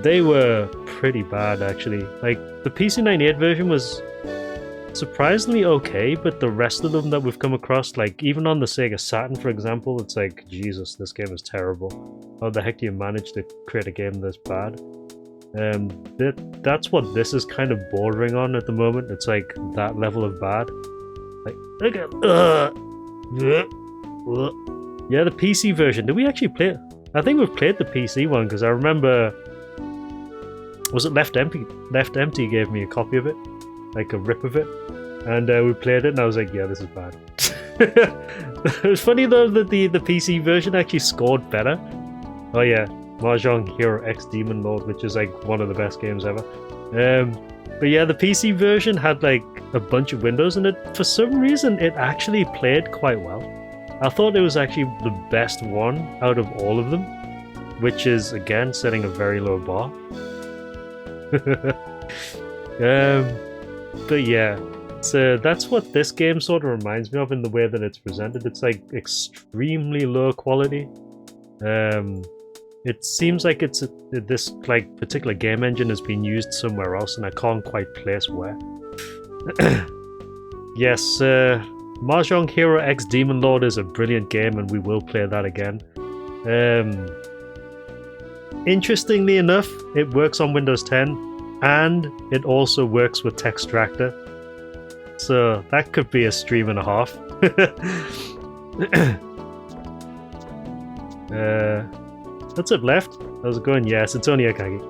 They were pretty bad actually. Like the PC98 version was surprisingly okay, but the rest of them that we've come across, like even on the Sega Saturn for example, it's like, Jesus, this game is terrible. How the heck do you manage to create a game this bad? That's what this is kind of bordering on at the moment. It's like that level of bad. Like, look at yeah, the PC version. Did we actually play it? I think we've played the PC one because I remember. Was it Left Empty? Left Empty gave me a copy of it, like a rip of it, and we played it, and I was like, yeah, this is bad. It was funny though that the PC version actually scored better. Oh yeah, Mahjong Hero X Demon Lord, which is like one of the best games ever. But yeah, the PC version had like a bunch of windows in it. For some reason, it actually played quite well. I thought it was actually the best one out of all of them, which is again setting a very low bar. But yeah, so that's what this game sort of reminds me of in the way that it's presented. It's like extremely low quality. It seems like it's this like particular game engine has been used somewhere else, and I can't quite place where. Yes, Mahjong Hero X Demon Lord is a brilliant game, and we will play that again. Interestingly enough, it works on Windows 10, and it also works with Textractor. So that could be a stream and a half. What's up, left? How's it going? Yes, it's only Akagi.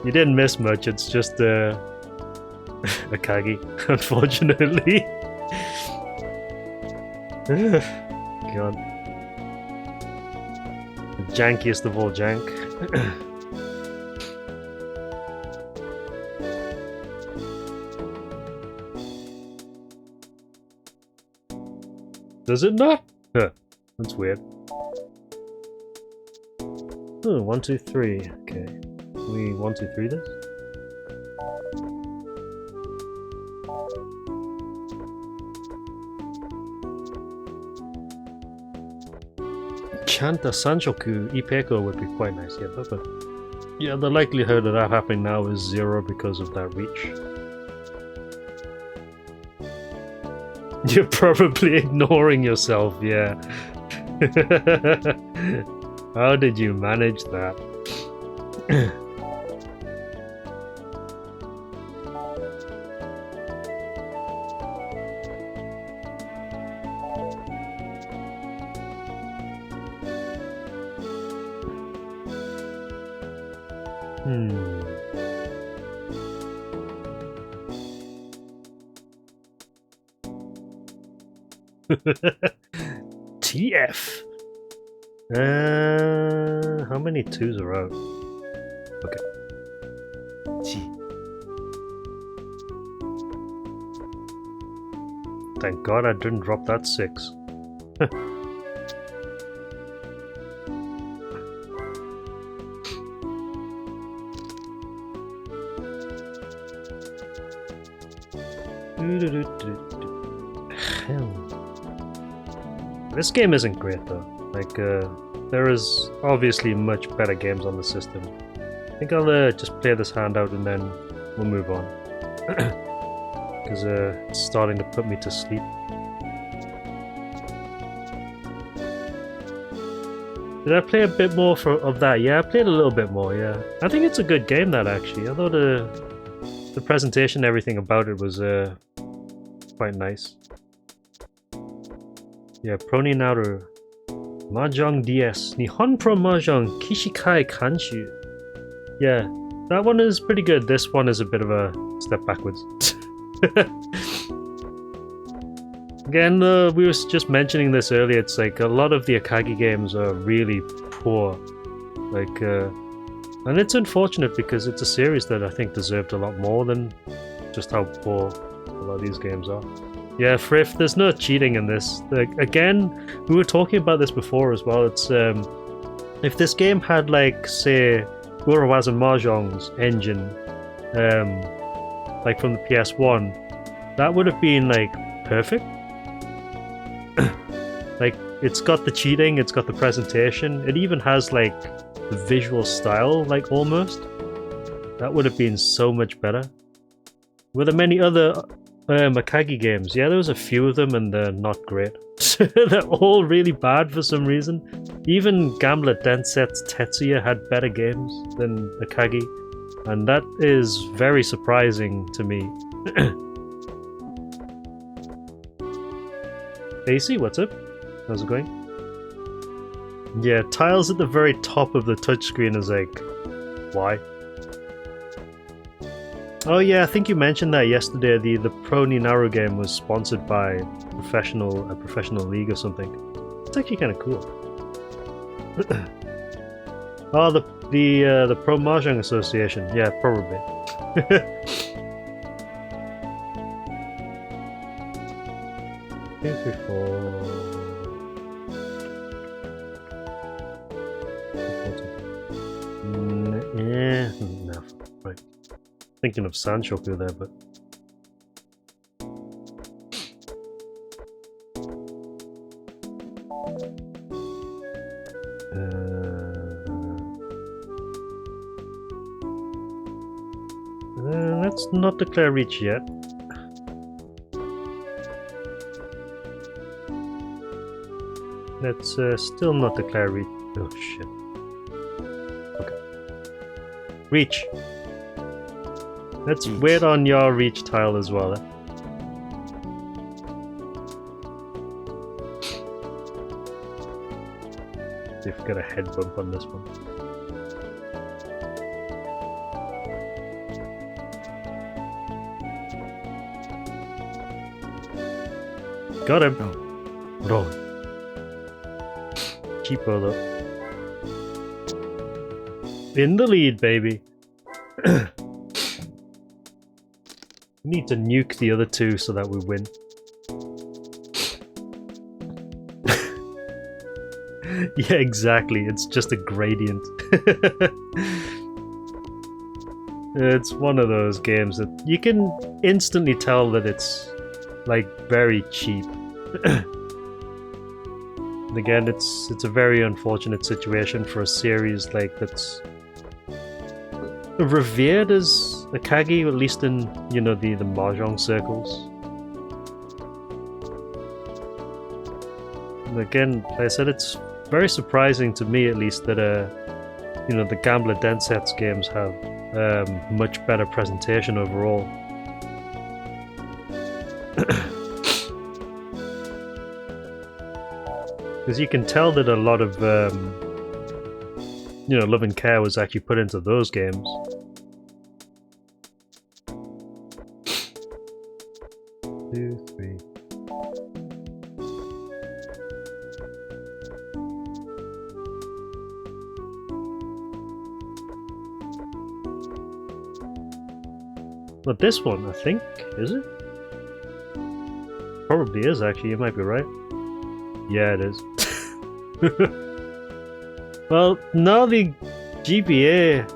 You didn't miss much, it's just Akagi, unfortunately. God. The jankiest of all jank. Does it not? Huh. That's weird. Oh, 1, 2, 3. Okay. Can we 1, 2, 3 this? Chanta Sanshoku Ipeko would be quite nice, yeah, but yeah, the likelihood of that happening now is 0 because of that reach. You're probably ignoring yourself, yeah. How did you manage that? TF. How many 2s are out? Okay. Thank God I didn't drop that 6. This game isn't great though. Like, there is obviously much better games on the system. I think I'll just play this hand out and then we'll move on. Because it's starting to put me to sleep. Did I play a bit more of that? Yeah, I played a little bit more, yeah. I think it's a good game, that, actually. I thought the presentation and everything about it was quite nice. Yeah, Proni Naru. Mahjong DS. Nihon Pro Mahjong Kishikai Kanshu. Yeah, that one is pretty good. This one is a bit of a step backwards. Again, we were just mentioning this earlier, it's like a lot of the Akagi games are really poor. Like, and it's unfortunate because it's a series that I think deserved a lot more than just how poor a lot of these games are. Yeah, Frith, there's no cheating in this. Like, again, we were talking about this before as well. It's if this game had, like, say, Urawaza Mahjong's engine, like from the PS1, that would have been, like, perfect. Like, it's got the cheating, it's got the presentation, it even has, like, the visual style, like, almost. That would have been so much better. Were there many other Akagi games? Yeah, there was a few of them and they're not great. They're all really bad for some reason. Even Gambler Densetsu Tetsuya had better games than Akagi, and that is very surprising to me. AC, what's up? How's it going? Yeah, tiles at the very top of the touchscreen is like, why? Oh yeah, I think you mentioned that yesterday. The Pro Ninaru game was sponsored by a professional league or something. It's actually kind of cool. Oh, the Pro Mahjong Association. Yeah, probably. No, right. Thinking of Sanshoku there, but let's not declare reach yet. Let's still not declare reach. Oh shit. Okay. Reach. Let's wait on your reach tile as well. See if we get a head bump on this one. Got him. Roll. Cheapo though. In the lead, baby. We need to nuke the other two so that we win. Yeah, exactly. It's just a gradient. It's one of those games that you can instantly tell that it's like very cheap. And again, it's a very unfortunate situation for a series like that's revered as Akagi, at least in, you know, the Mahjong circles. And again, like I said, it's very surprising to me, at least, that you know, the Gambler Densetsu games have much better presentation overall. Because you can tell that a lot of you know, love and care was actually put into those games. Two, three. But this one, I think, is it? Probably is, actually, you might be right. Yeah, it is. Well, now the GBA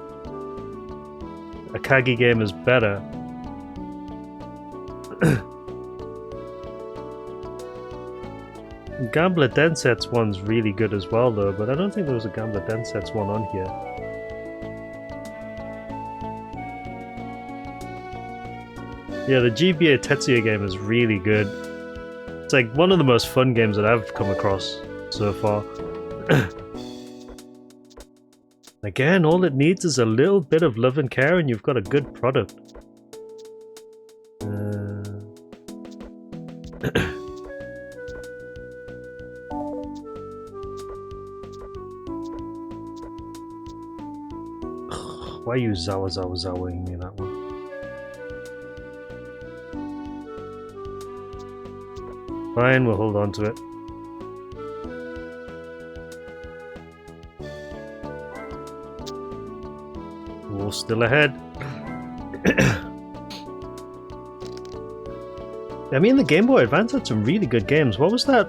Akagi game is better. Gambler Densetsu one's really good as well though, but I don't think there was a Gambler Densetsu one on here. Yeah, the GBA Tetsuya game is really good. It's like one of the most fun games that I've come across so far. Again, all it needs is a little bit of love and care and you've got a good product. Why are you zawaing me that one? Fine, we'll hold on to it. We're still ahead. I mean, the Game Boy Advance had some really good games. What was that?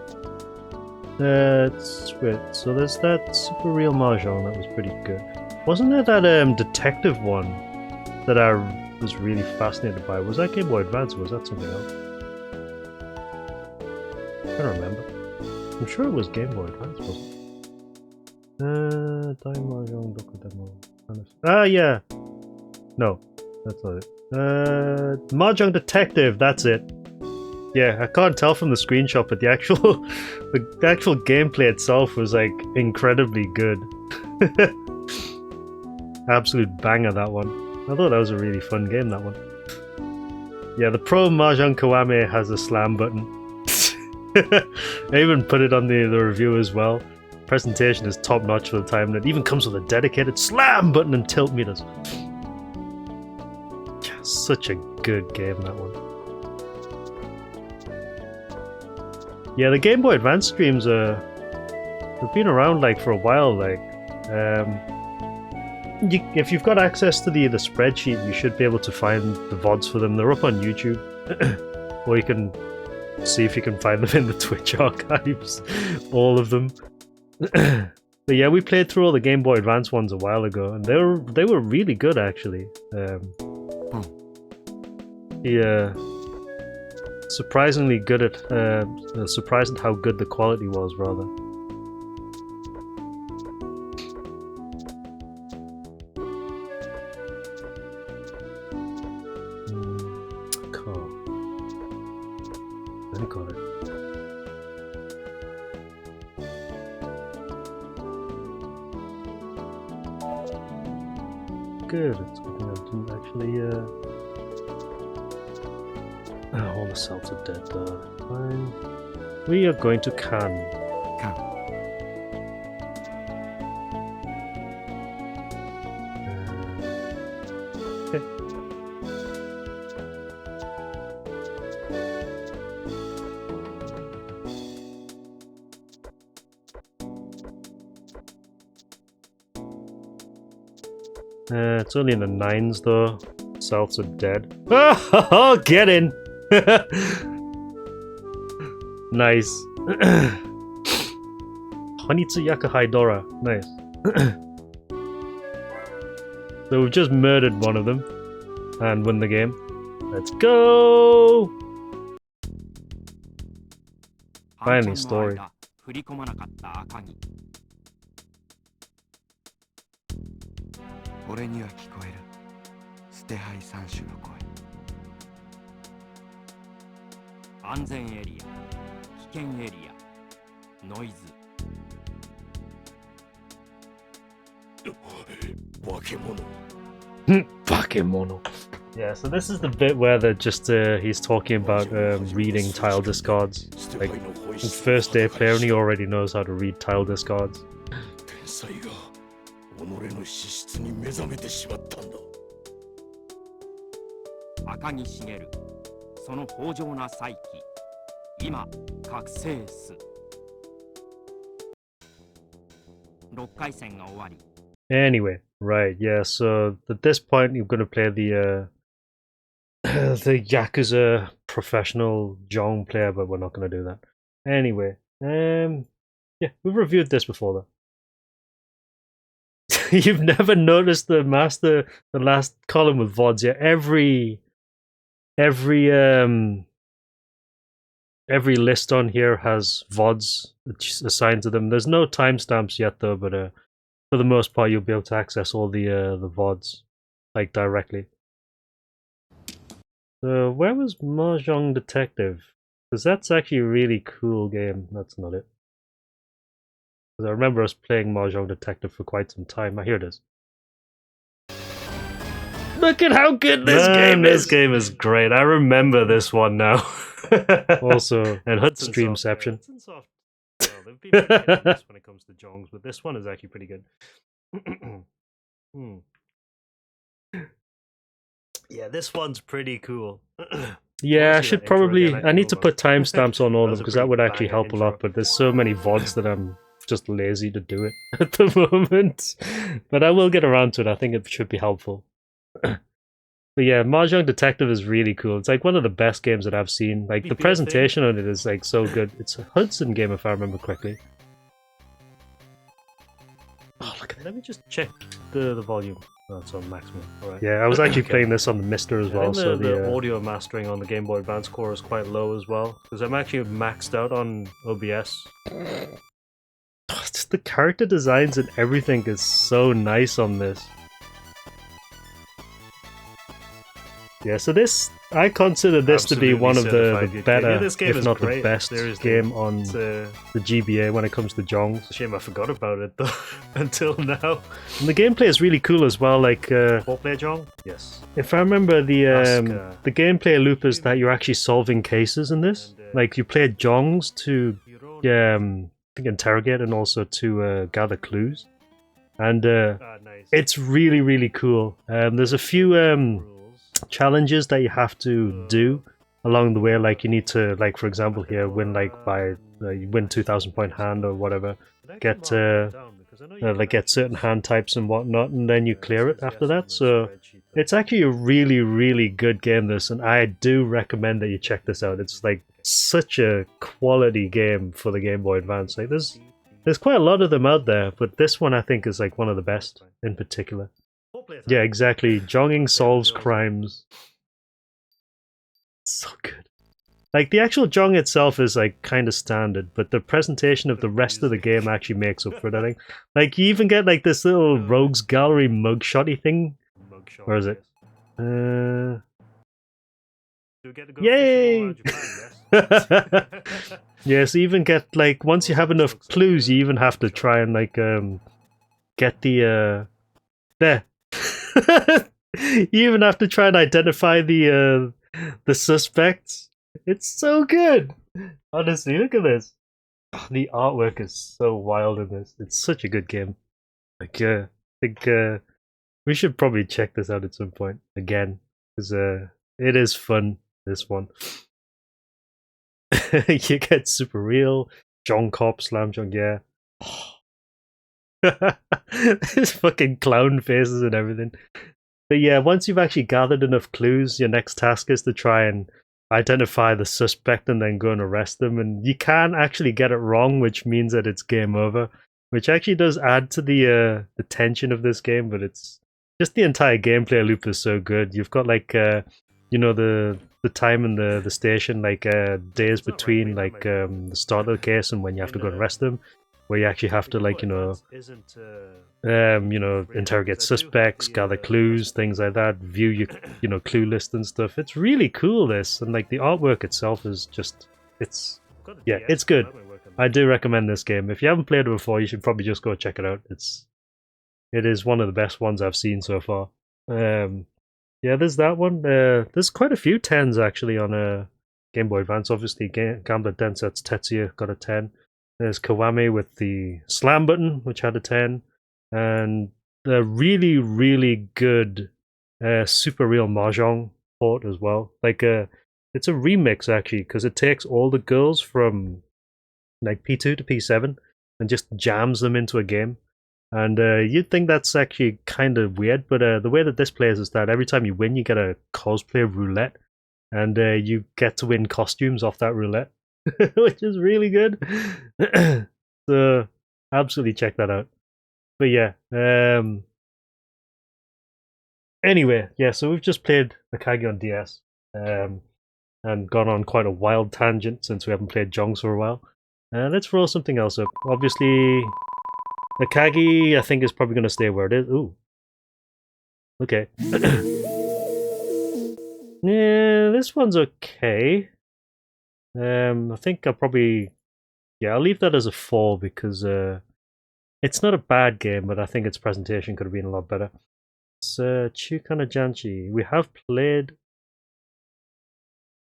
Wait, so there's that Super Real Mahjong that was pretty good. Wasn't there that detective one that I was really fascinated by? Was that Game Boy Advance or was that something else? I don't remember. I'm sure it was Game Boy Advance, wasn't it? Dai Mahjong Doku Demo. Ah, yeah. No, that's not it. Mahjong Detective, that's it. Yeah, I can't tell from the screenshot, but the actual gameplay itself was like incredibly good. Absolute banger, that one. I thought that was a really fun game, that one. Yeah, the Pro Mahjong Kiwame has a slam button. I even put it on the review as well. Presentation is top notch for the time, and it even comes with a dedicated slam button and tilt meters. Yeah, such a good game, that one. Yeah, the Game Boy Advance streams have been around like for a while. Like, if you've got access to the spreadsheet, you should be able to find the VODs for them. They're up on YouTube, or you can see if you can find them in the Twitch archives. All of them. But yeah, we played through all the Game Boy Advance ones a while ago, and they were really good actually. Yeah, surprisingly good at surprised at how good the quality was, rather. Cool. I got it. Good. It's good thing I didn't actually. All the cells are dead though. Fine. We are going to Can. Okay. It's only in the 9s though. Cells are dead. Oh, get in! Nice. Honitsu Yakuhai Dora. Nice. So we've just murdered one of them and won the game. Let's go! Finally, story. 俺には聞こえる捨て牌三種の声安全エリア、危険エリア、ノイズ。Bakemono. Yeah, so this is the bit where they're just he's talking about reading tile discards. Like, first day player and he already knows how to read tile discards. 己の資質に目覚めてしまったんだ。赤木茂、その豊穣な再起、今覚醒す。6回戦が終わり。Anyway, right, yeah, so at this point you're going to play the the Yakuza professional Jong player, but we're not going to do that. Anyway, yeah, we've reviewed this before though. You've never noticed the last column with VODs, yeah? Every every list on here has VODs assigned to them. There's no timestamps yet though, but for the most part, you'll be able to access all the VODs like directly. So where was Mahjong Detective? Because that's actually a really cool game. That's not it. Because I remember us playing Mahjong Detective for quite some time. Here it is. Look at how good this game is! This game is great. I remember this one now. Also, and Hudson Streamception. Well, they've been pretty hit and miss when it comes to jongs, but this one is actually pretty good. Yeah, this one's pretty cool. Yeah, I should probably. I need to put timestamps on all of them because that would actually help a lot. But there's so many VODs that I'm just lazy to do it at the moment. But I will get around to it. I think it should be helpful. But yeah, Mahjong Detective is really cool. It's like one of the best games that I've seen. Like the presentation on it is like so good. It's a Hudson game if I remember correctly. Oh, look at that. Let me just check the volume. Oh, it's on maximum. Alright. Yeah, I was actually playing this on the Mister as well, so the audio mastering on the Game Boy Advance core is quite low as well. Because I'm actually maxed out on OBS. Just the character designs and everything is so nice on this. Yeah, so this, I consider this to be one of the better, if not the best game on the GBA when it comes to jongs. It's a shame I forgot about it though, until now. And the gameplay is really cool as well, like... 4-player jong? Yes. If I remember, the gameplay loop is that you're actually solving cases in this. Like, you play jongs to I think interrogate and also to gather clues. And it's really, really cool. There's a few... challenges that you have to do along the way, like you need to, like for example here, win like by you win 2,000 point hand or whatever, get like get certain hand types and whatnot, and then you clear it after that. So it's actually a really, really good game, this, and I do recommend that you check this out. It's like such a quality game for the Game Boy Advance. Like there's quite a lot of them out there, but this one I think is like one of the best in particular. Yeah, exactly. Jonging solves crimes. So good. Like, the actual jong itself is, like, kind of standard, but the presentation of the rest of the game actually makes up for it, I think. Like, you even get, like, this little Rogues Gallery mugshotty thing. Where is it? Yay! Yeah, so you even get, like, once you have enough clues, you even have to try and, like, get the, there. You even have to try and identify the suspects. It's so good. Honestly, look at this. Oh, the artwork is so wild in this. It's such a good game. Like, I think we should probably check this out at some point again, because it is fun. This one. You get super real. Jong Cop, Slam Jong, yeah. His fucking clown faces and everything. But yeah, once you've actually gathered enough clues, your next task is to try and identify the suspect and then go and arrest them. And you can actually get it wrong, which means that it's game over, which actually does add to the tension of this game. But it's just the entire gameplay loop is so good. You've got like you know, the time in the station, like days between like the start of the case and when you have to go and arrest them, where you actually have to, like, you know, interrogate suspects, gather clues, things like that, view your, you know, clue list and stuff. It's really cool, this, and like the artwork itself is just, it's good. I do recommend this game. If you haven't played it before, you should probably just go check it out. It is one of the best ones I've seen so far. Yeah, there's that one. There's quite a few 10s actually on Game Boy Advance. Obviously, Gambler Densetsu Tetsuya got a 10. There's Kiwami with the slam button, which had a 10. And the really, really good Super Real Mahjong port as well. Like, it's a remix, actually, because it takes all the girls from like P2 to P7 and just jams them into a game. And you'd think that's actually kind of weird, but the way that this plays is that every time you win, you get a cosplay roulette. And you get to win costumes off that roulette. Which is really good. So absolutely check that out. But yeah, anyway, yeah, so we've just played Akagi on DS. and gone on quite a wild tangent since we haven't played jongs for a while. Let's roll something else up. Obviously, Akagi I think is probably going to stay where it is. Ooh. Okay. Yeah, this one's okay. I think I'll probably... Yeah, I'll leave that as a 4 because it's not a bad game, but I think its presentation could have been a lot better. It's Chuu-kana Janshi. We have played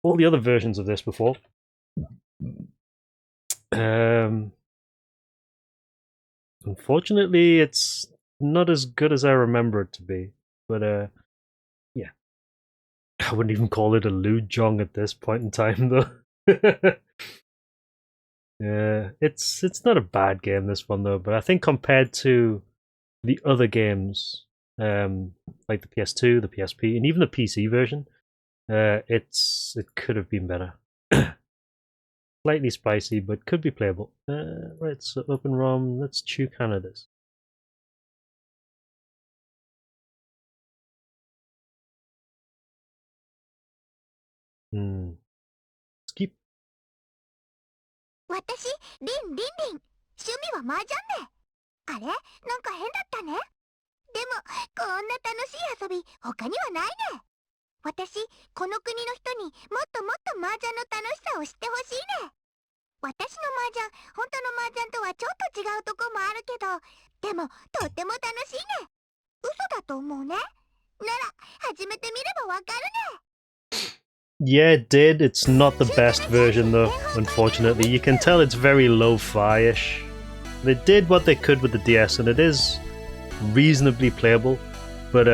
all the other versions of this before. Unfortunately, it's not as good as I remember it to be. But yeah. I wouldn't even call it a lewd jong at this point in time, though. Yeah, it's not a bad game, this one, though. But I think compared to the other games, like the PS2, the PSP, and even the PC version, it could have been better. Slightly spicy, but could be playable. Right, so open ROM. Let's Chuu-kana this. Skip. 私、リン。趣味は麻雀ね。あれ？なんか変だったね。でも、こんな楽しい遊び、他にはないね。私、この国の人にもっと麻雀の楽しさを知ってほしいね。私の麻雀、本当の麻雀とはちょっと違うとこもあるけど、でも、とっても楽しいね。嘘だと思うね。なら、始めてみればわかるね。Yeah, it did. It's not the best version though, unfortunately. You can tell it's very lo-fi-ish. They did what they could with the DS and it is reasonably playable. But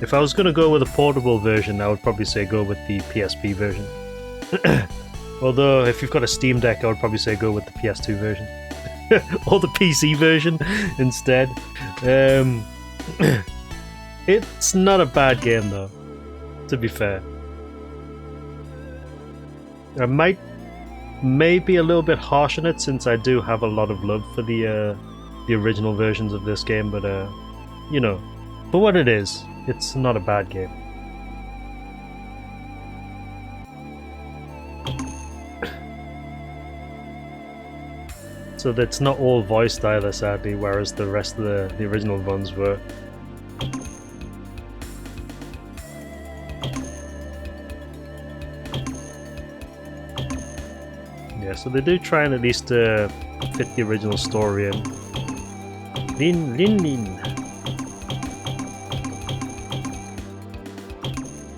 if I was going to go with a portable version, I would probably say go with the PSP version. Although, if you've got a Steam Deck, I would probably say go with the PS2 version. Or the PC version instead. It's not a bad game though, to be fair. I might be a little bit harsh on it since I do have a lot of love for the original versions of this game, but you know, for what it is, it's not a bad game. So that's not all voiced either, sadly, whereas the rest of the original ones were. Yeah, so they do try and at least fit the original story in. Lin.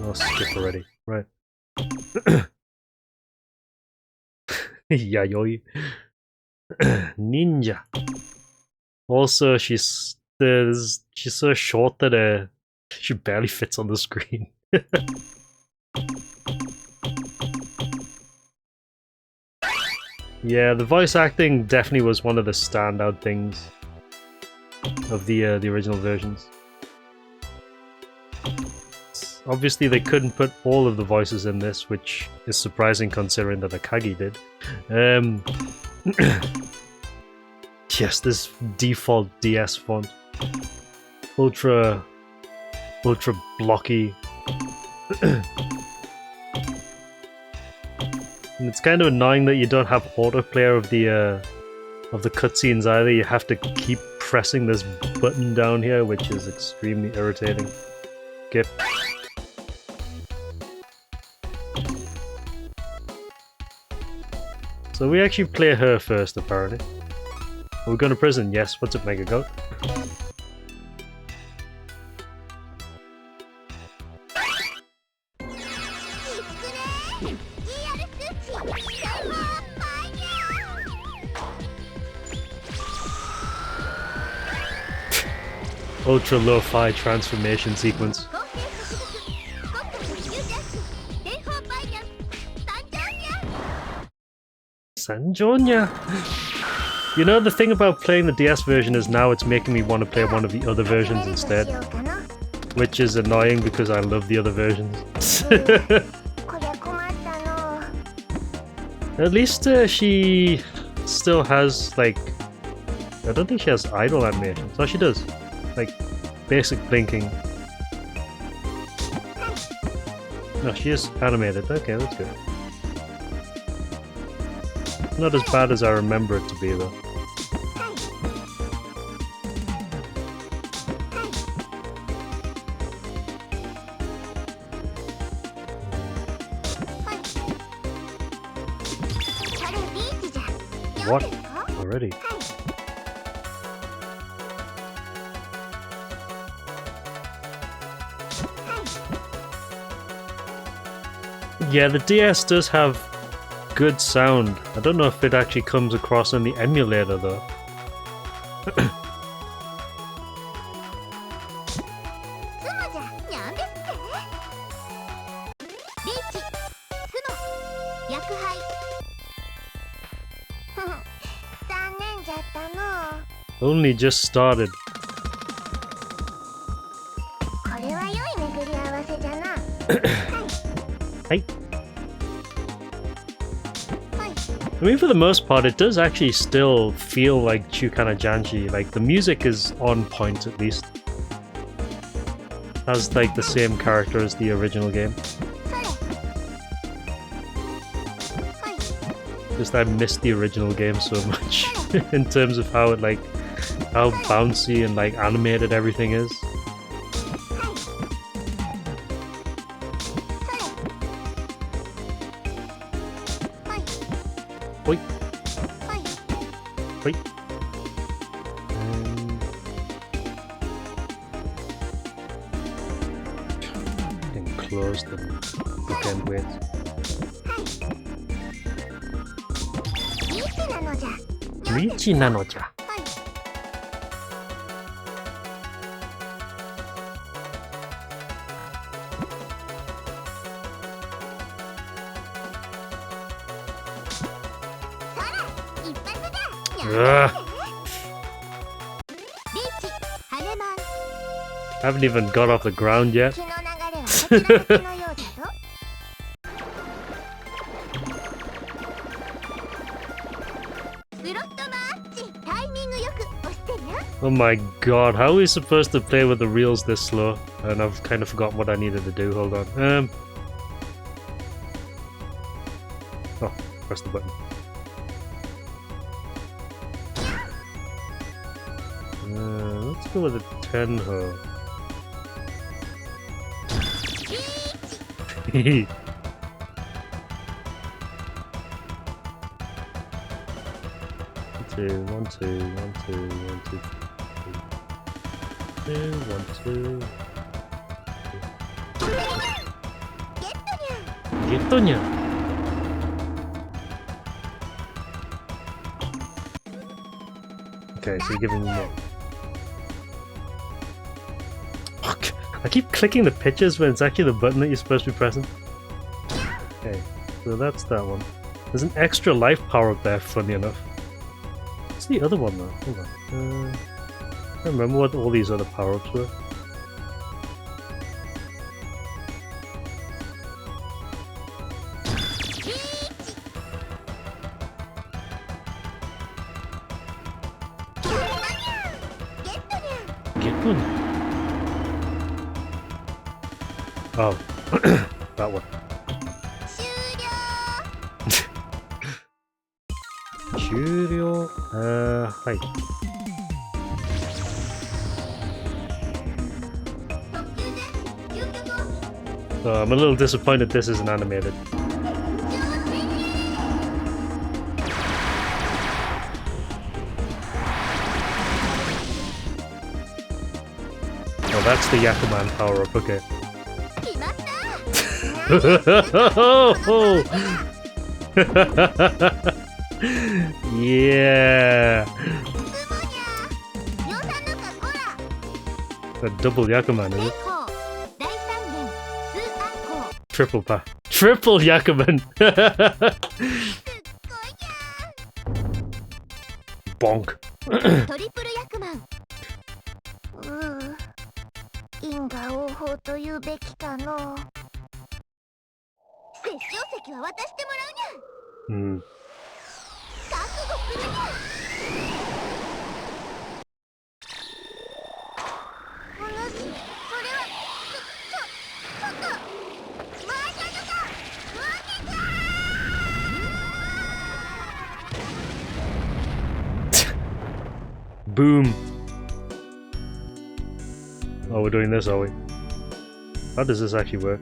I'll skip already. Right. Yayoi. Ninja. Also, she's so short that she barely fits on the screen. Yeah, the voice acting definitely was one of the standout things of the original versions. Obviously, they couldn't put all of the voices in this, which is surprising considering that Akagi did. Yes, this default DS font, ultra blocky. And it's kind of annoying that you don't have autoplay of the cutscenes either. You have to keep pressing this button down here, which is extremely irritating. Skip. So we actually play her first, apparently. Are we going to prison? Yes. What's up, Mega Goat? Ultra lo-fi transformation sequence. Sanjonya! You know, the thing about playing the DS version is now it's making me want to play one of the other versions instead. Which is annoying because I love the other versions. At least she still has, like... I don't think she has idle animations. Oh, she does. Like, basic blinking. No, she is animated. Okay, that's good. Not as bad as I remember it to be, though. What? Already? Yeah, the DS does have good sound. I don't know if it actually comes across on the emulator though. Only just started. Hey. I mean, for the most part, it does actually still feel like Chuu-kana Janshi. Like, the music is on point, at least. Has, like, the same character as the original game. Just I miss the original game so much, in terms of how it, like, how bouncy and, like, animated everything is. Wait. Wait. Getting close to bookend weights. Richi nanoja. Haven't even got off the ground yet. Oh my god, how are we supposed to play with the reels this slow? And I've kind of forgotten what I needed to do, hold on. Oh, press the button. Let's go with the Tenhou. One, two. Gettonya. Okay, so you're giving me more. Fuck! I keep clicking the pictures when it's actually the button that you're supposed to be pressing. Okay, so that's that one. There's an extra life power up there, funny enough. What's the other one though? Hold on. I don't remember what all these other power-ups were. Oh, that one. Churyo. Hi. So I'm a little disappointed this isn't animated. Oh, that's the Yakuman power-up, okay. Yeah. A double Yakuman, is it? Triple Yakuman. Bonk. Boom. Oh, we're doing this, are we? How does this actually work?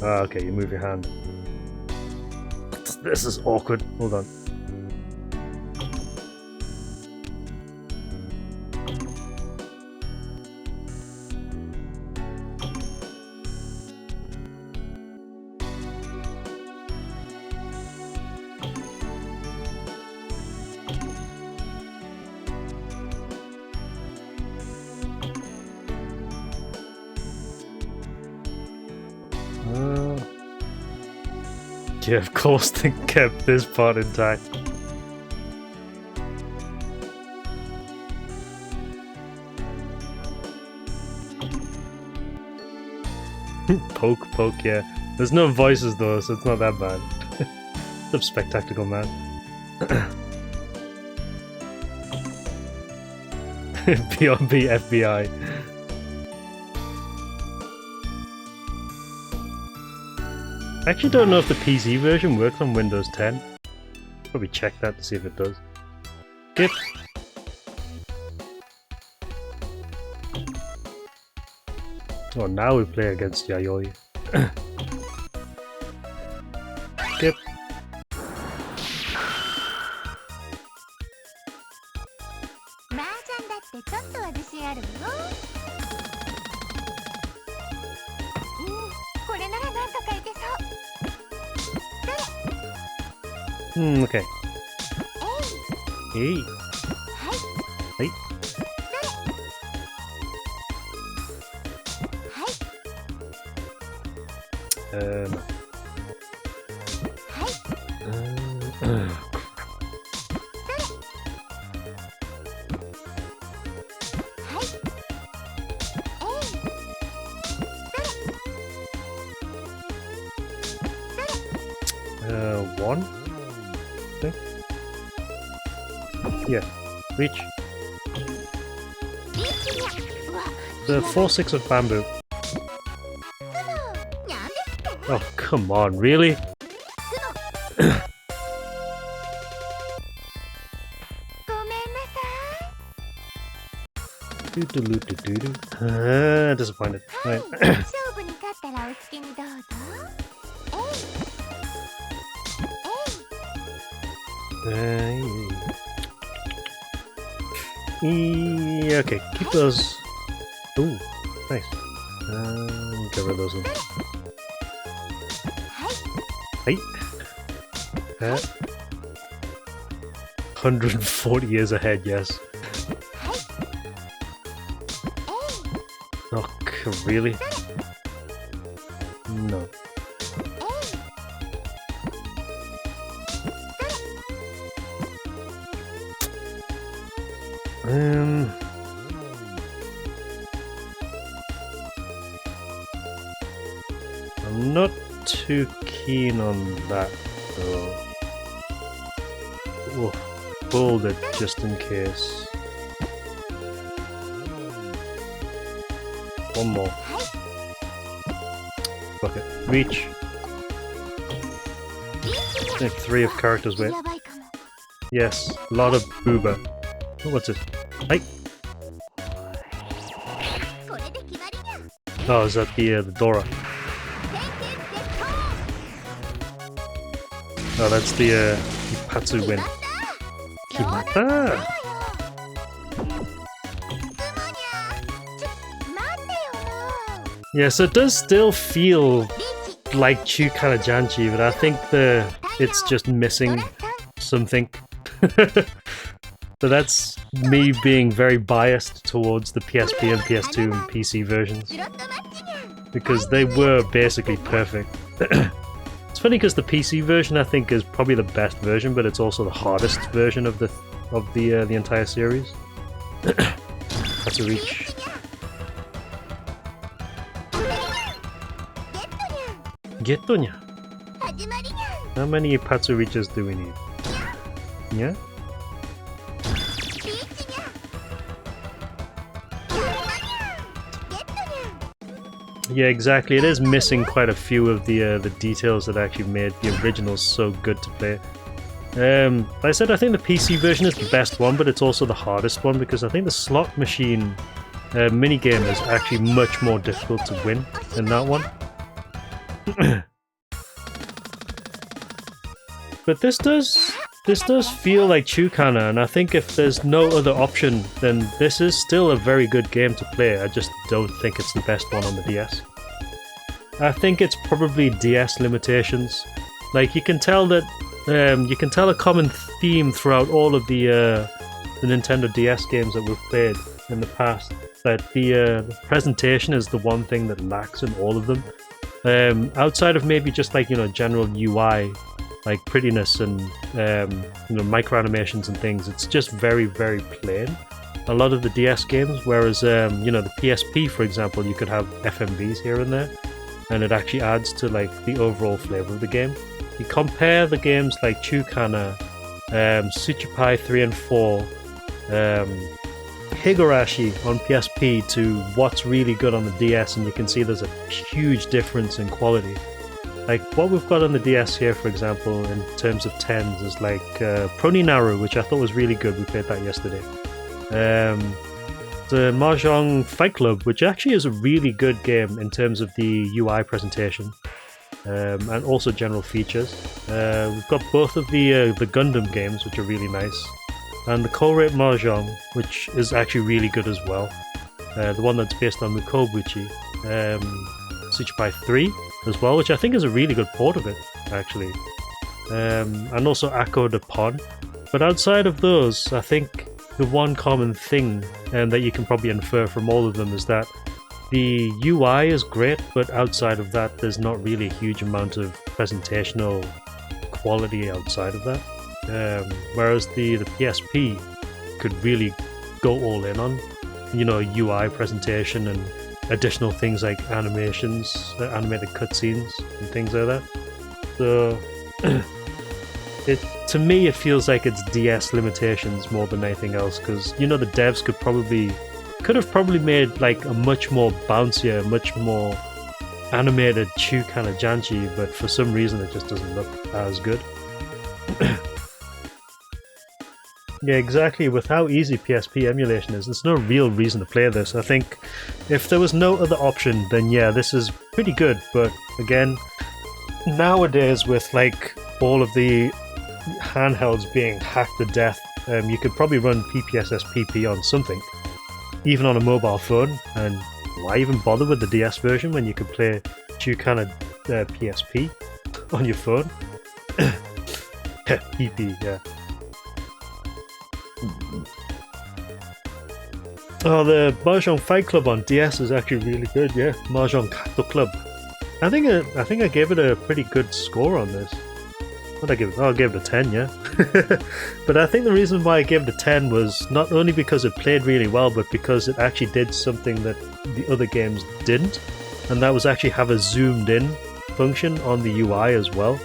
Ah, okay, you move your hand. This is awkward. Hold on. Yeah, of course they kept this part intact. Poke, poke, yeah. There's no voices though, so it's not that bad. The spectacle, man. Beyond the FBI. I actually don't know if the PC version works on Windows 10. Probably check that to see if it does. Skip. Oh, now we play against Yayoi. Skip. Okay. Hey. Hey. One. Yeah, reach. The 4-6 of bamboo. Oh, come on, really? Disappointed. Right. Okay, keep those. Ooh, nice. Get rid of those ones. Hey. 140 years ahead, yes. Oh, really? No. I'm not too keen on that though. We'll hold it just in case. One more. Fuck it. Reach. Like 3 of characters with. Yes, a lot of booba. Oh, what's it? Hey. Oh, is that the Dora? Oh, that's the Ipatsu win. Kimata! Yeah, so it does still feel like Chuu-kana Janshi, but I think it's just missing something. So that's me being very biased towards the PSP and PS2 and PC versions, because they were basically perfect. It's funny because the PC version I think is probably the best version, but it's also the hardest version of the entire series. That's a reach. Gettonya. How many Ipatsu reaches do we need? Yeah? Yeah, exactly. It is missing quite a few of the details that actually made the originals so good to play. Like I said, I think the PC version is the best one, but it's also the hardest one because I think the slot machine minigame is actually much more difficult to win than that one. But this does feel like Chuu-kana, and I think if there's no other option, then this is still a very good game to play. I just don't think it's the best one on the DS. I think it's probably DS limitations. Like, you can tell that you can tell a common theme throughout all of the Nintendo DS games that we've played in the past, that the presentation is the one thing that lacks in all of them. Outside of maybe just like, you know, general UI, like prettiness and you know, micro animations and things, it's just very, very plain. A lot of the DS games, whereas you know, the PSP, for example, you could have FMVs here and there, and it actually adds to like the overall flavor of the game. You compare the games like Chuu-kana, Touhai 3 and 4, Higurashi on PSP to what's really good on the DS, and you can see there's a huge difference in quality. Like what we've got on the DS here, for example, in terms of 10s is like Proninaru, which I thought was really good. We played that yesterday. The Mahjong Fight Club, which actually is a really good game in terms of the UI presentation. And also general features. We've got both of the Gundam games, which are really nice, and the Kourei Mahjong, which is actually really good as well. The one that's based on Mukobuchi. Touhai 3 as well, which I think is a really good port of it, actually. And also Akko de Pon. But outside of those, I think the one common thing that you can probably infer from all of them is that the UI is great, but outside of that, there's not really a huge amount of presentational quality outside of that. Whereas the PSP could really go all in on, you know, UI presentation and additional things like animations, animated cutscenes, and things like that. So, to me, it feels like it's DS limitations more than anything else, because, you know, the devs could have probably made like a much more bouncier, much more animated Chuu-kana Janshi, but for some reason it just doesn't look as good. Yeah, exactly. With how easy PSP emulation is, there's no real reason to play this. I think if there was no other option, then yeah, this is pretty good. But again, nowadays with like all of the handhelds being hacked to death, you could probably run PPSSPP on something, even on a mobile phone. And why even bother with the DS version when you could play Chuu-kana PSP on your phone? PP, yeah. Oh, the Mahjong Fight Club on DS is actually really good, yeah. Mahjong Kato Club. I think I gave it a pretty good score on this. What did I give it? Oh, I gave it a 10, yeah. But I think the reason why I gave it a 10 was not only because it played really well, but because it actually did something that the other games didn't, and that was actually have a zoomed in function on the UI as well.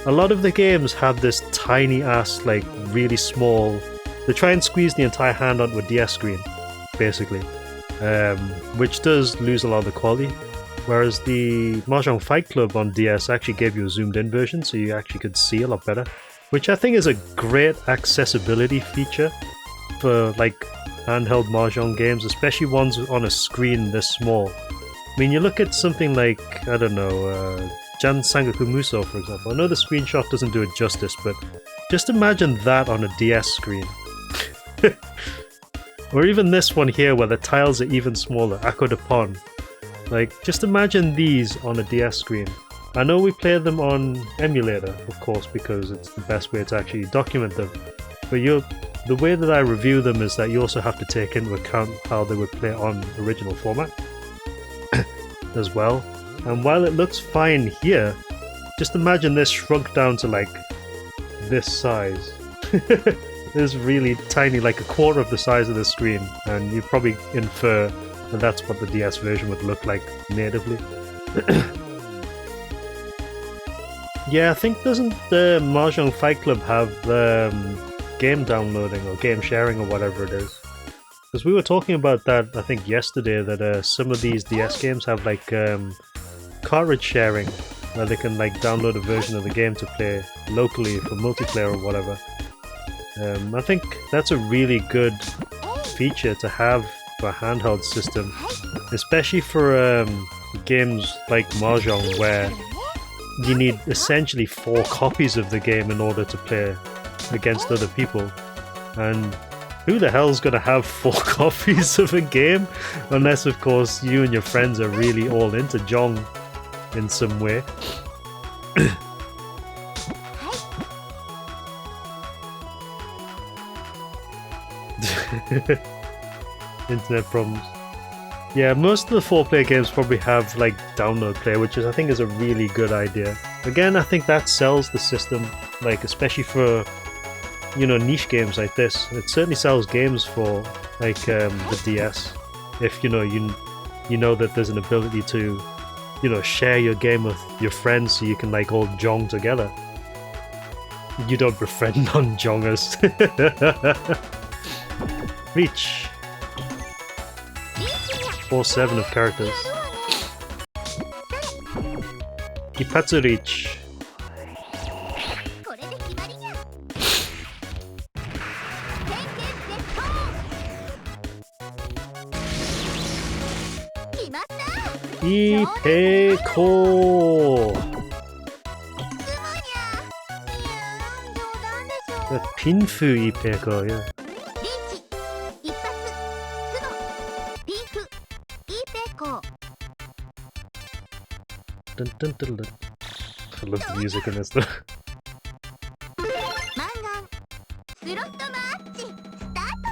A lot of the games have this tiny ass, like really small. They try and squeeze the entire hand onto a DS screen, basically, which does lose a lot of the quality. Whereas the Mahjong Fight Club on DS actually gave you a zoomed-in version, so you actually could see a lot better, which I think is a great accessibility feature for like handheld Mahjong games, especially ones on a screen this small. I mean, you look at something like, I don't know, Jan Sangaku Muso, for example. I know the screenshot doesn't do it justice, but just imagine that on a DS screen. Or even this one here where the tiles are even smaller, Akko de Pon. Like, just imagine these on a DS screen. I know we play them on emulator, of course, because it's the best way to actually document them. But the way that I review them is that you also have to take into account how they would play on original format as well. And while it looks fine here, just imagine this shrunk down to like this size. It's really tiny, like a quarter of the size of the screen, and you probably infer that that's what the DS version would look like natively. Yeah, I think doesn't the Mahjong Fight Club have game downloading or game sharing or whatever it is? Because we were talking about that, I think, yesterday, that some of these DS games have like cartridge sharing, where they can like download a version of the game to play locally for multiplayer or whatever. I think that's a really good feature to have for a handheld system, especially for games like Mahjong, where you need essentially 4 copies of the game in order to play against other people. And who the hell's gonna have 4 copies of a game? Unless, of course, you and your friends are really all into Jong in some way. Internet problems. Yeah, most of the 4-player games probably have like download player, which is, I think, is a really good idea. Again, I think that sells the system, like especially for, you know, niche games like this. It certainly sells games for like the DS, if you know that there's an ability to, you know, share your game with your friends so you can like all Jong together. You don't befriend non-Jongers. Reach. 4/7 of characters. Ipatsu reach. Ipeko. The Pinfu Ipeko, yeah. Dun, dun, dun, dun. I love the music in this though.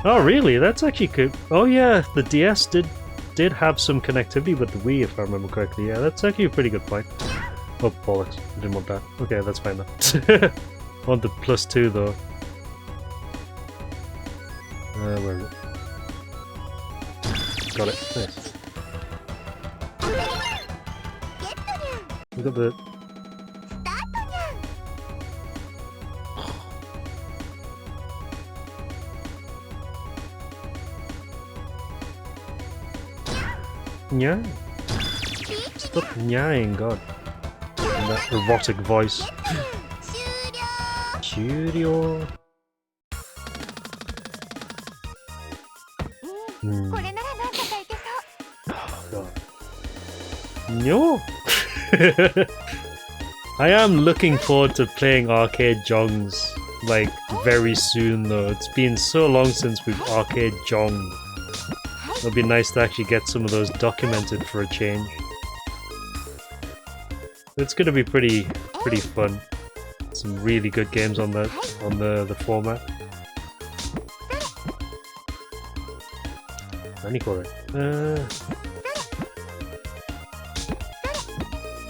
Oh really? That's actually good. Oh yeah, the DS did have some connectivity with the Wii, if I remember correctly. Yeah, that's actually a pretty good point. Oh bollocks, I didn't want that. Okay, that's fine though. I want the +2 though. Where is it? Got it. Nice. We got the... Yeah. Stop nyaying, God. And that erotic voice. Churio. Oh, God. No. I am looking forward to playing arcade jongs like very soon though. It's been so long since we've arcade jonged. It'll be nice to actually get some of those documented for a change. It's gonna be pretty fun. Some really good games on the format.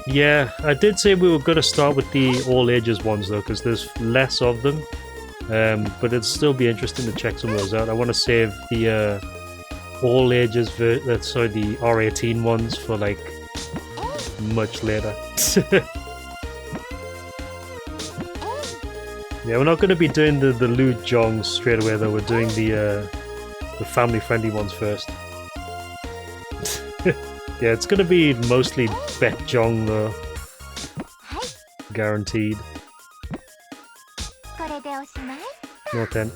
Yeah, I did say we were going to start with the all ages ones though, because there's less of them. But it'd still be interesting to check some of those out. I want to save the all ages, the R18 ones for like much later. Yeah, we're not going to be doing the lewd jongs straight away though. We're doing the family friendly ones first. Yeah, it's gonna be mostly Bet Jong though. Guaranteed. No 10.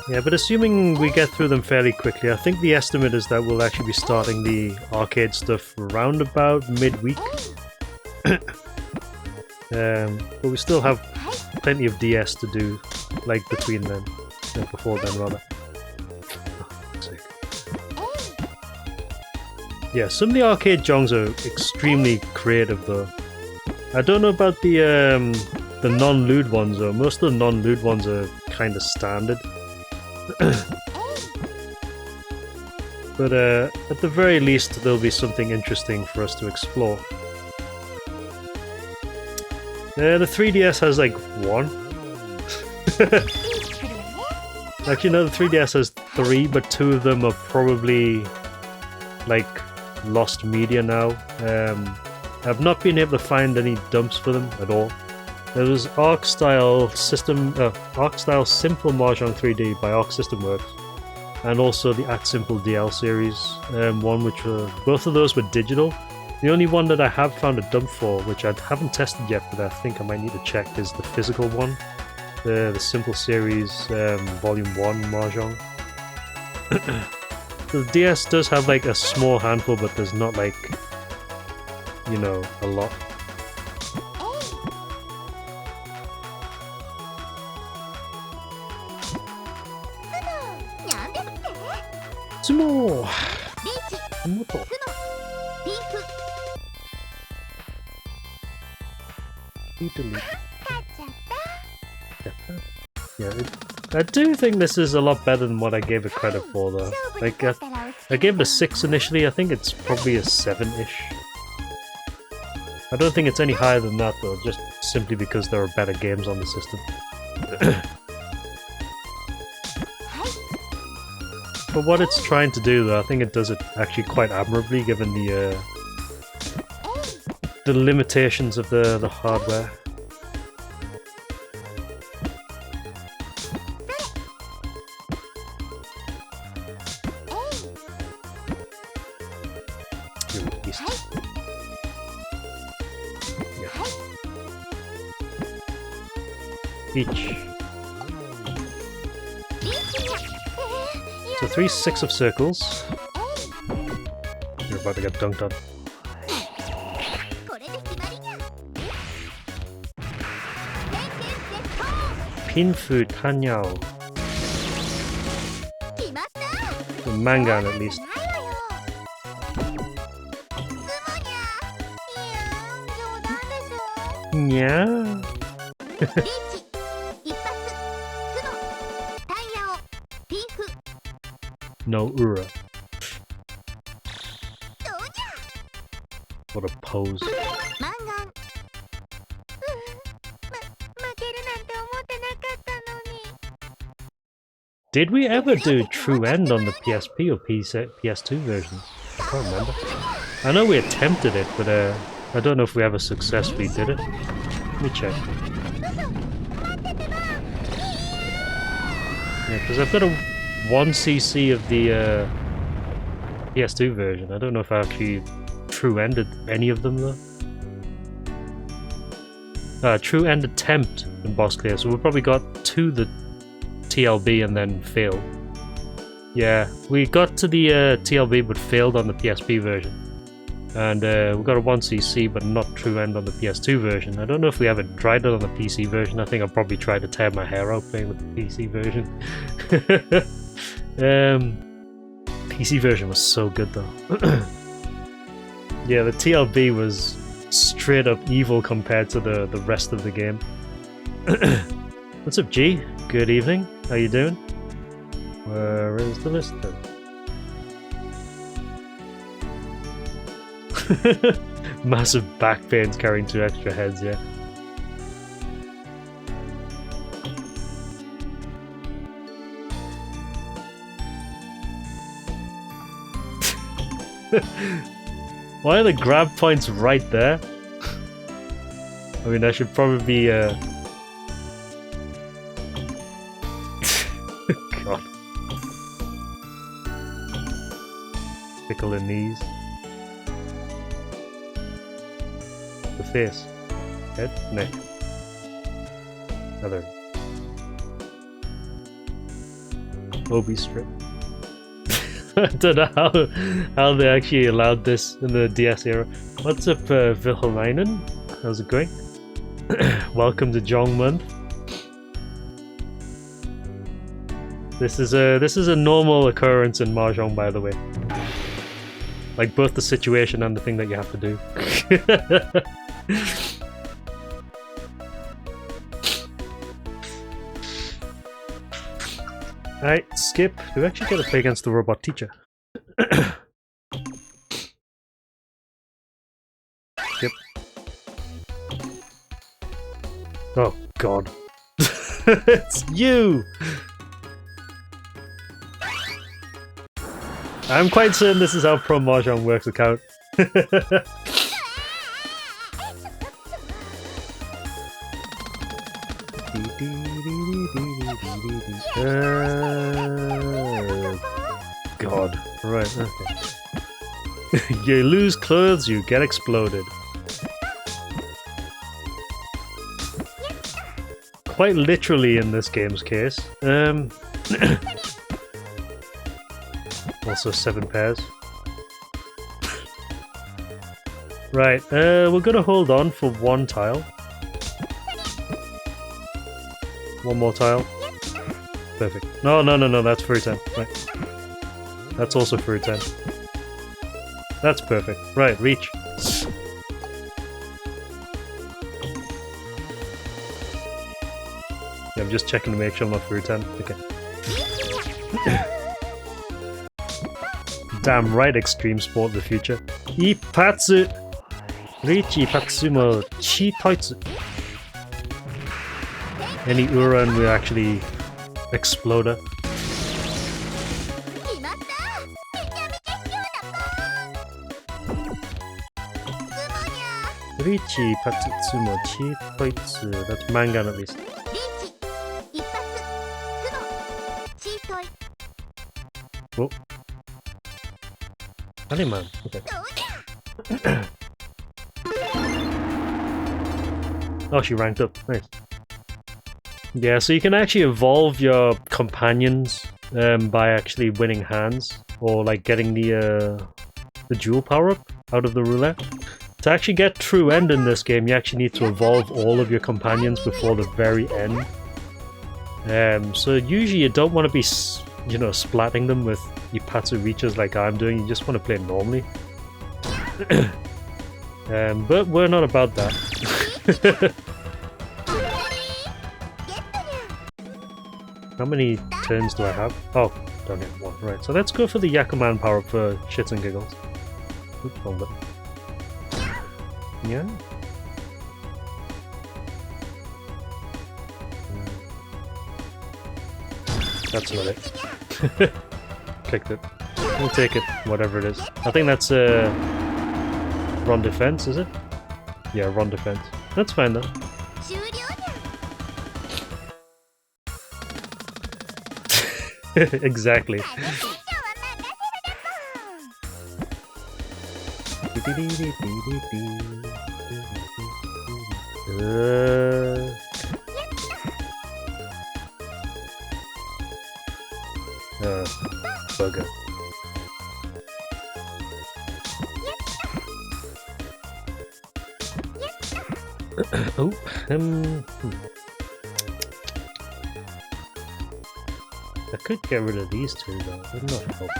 Yeah, but assuming we get through them fairly quickly, I think the estimate is that we'll actually be starting the arcade stuff around about midweek. But we still have plenty of DS to do, like between then, before then rather. Oh, yeah, some of the arcade jongs are extremely creative though. I don't know about the non-lewd ones though. Most of the non-lewd ones are kind of standard. But at the very least, there'll be something interesting for us to explore. The 3DS has like 1. Actually, no, the 3DS has 3, but 2 of them are probably like lost media now. I've not been able to find any dumps for them at all. There was Arc Style Simple Mahjong 3D by Arc System Works, and also the At Simple DL series, one which both of those were digital. The only one that I have found a dump for, which I haven't tested yet, but I think I might need to check, is the physical one, the Simple Series Volume 1 Mahjong. The DS does have like a small handful, but there's not like, you know, a lot. Sumo! Sumoto. Yeah, I do think this is a lot better than what I gave it credit for, though. Like, I gave it a 6 initially. I think it's probably a 7-ish. I don't think it's any higher than that, though, just simply because there are better games on the system. For what it's trying to do, though, I think it does it actually quite admirably, given the limitations of the hardware. Each. So 3 6 of circles. You're about to get dunked on. Pinfu Tanyao. The Mangan at least. Yeah. No Ura. What a pose. Did we ever do True End on the PSP or PS2 version? I can't remember. I know we attempted it, but I don't know if we ever successfully did it. Let me check. Yeah, because I've got a 1cc of the PS2 version. I don't know if I actually True Ended any of them though. True End attempt in boss clear, so we probably got to the TLB and then failed. Yeah, we got to the TLB but failed on the PSP version. And we got a 1cc but not True End on the PS2 version. I don't know if we ever tried it on the PC version. I think I probably tried to tear my hair out playing with the PC version. PC version was so good though. Yeah, the TLB was straight up evil compared to the rest of the game. What's up, G? Good evening. How you doing? Where is the list then? Massive back pains carrying 2 extra heads, yeah. Why are the grab points right there? I mean, I should probably be God. Tickle the knees. The face. Head, neck. Other. Obi strip. I don't know how they actually allowed this in the DS era. What's up, Vilhelminen? How's it going? Welcome to Jong Month. This is a normal occurrence in Mahjong, by the way. Like both the situation and the thing that you have to do. Alright, skip. Do we actually get to play against the robot teacher? Skip. Oh god. It's you! I'm quite certain this is how Pro Mahjong works account. God. Right, okay. You lose clothes, you get exploded. Quite literally in this game's case. Also 7 pairs. Right, we're gonna hold on for 1 tile. 1 more tile. Perfect. No, that's free 10. Right. That's also free 10. That's perfect. Right, reach. Yeah, I'm just checking to make sure I'm not free 10. Okay. Damn right, extreme sport of the future. Ipatsu! Reach Ipatsumo Chi Toitsu. Any Ura and we actually explode her. Richi Patsumo Chi Toitsu. That's Mangan at least. Oh. Honeyman. Okay. Oh, she ranked up. Nice. Yeah, so you can actually evolve your companions by actually winning hands or like getting the jewel power up out of the roulette. To actually get true end in this game, you actually need to evolve all of your companions before the very end. So usually you don't want to be, you know, splatting them with Ipatsu reaches like I'm doing. You just want to play normally. But we're not about that. How many turns do I have? Oh, don't have 1. Right, so let's go for the Yakuman power up for shits and giggles. Oops, wrong button. Yeah. That's not it. Clicked it. We'll take it, whatever it is. I think that's Ron defense, is it? Yeah, Ron defense. That's fine though. Exactly. Bugger. Oh, I could get rid of these two though, would not help.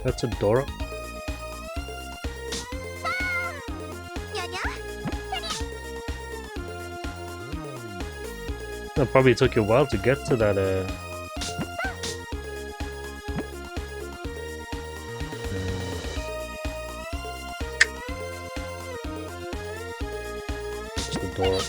That's a Dora. That probably took you a while to get to that it's the Dora.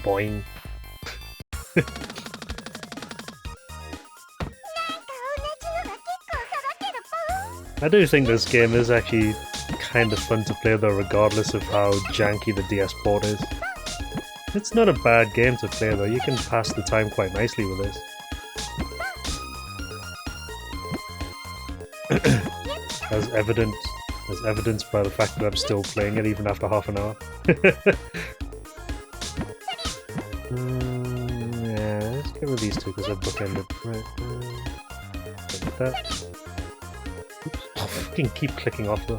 Boing. I do think this game is actually kind of fun to play though, regardless of how janky the DS port is. It's not a bad game to play though, you can pass the time quite nicely with this. As evidenced by the fact that I'm still playing it even after half an hour. Yeah, let's get rid of these two because they're bookended. Right, like that. Oops. Oh, fucking keep clicking off though.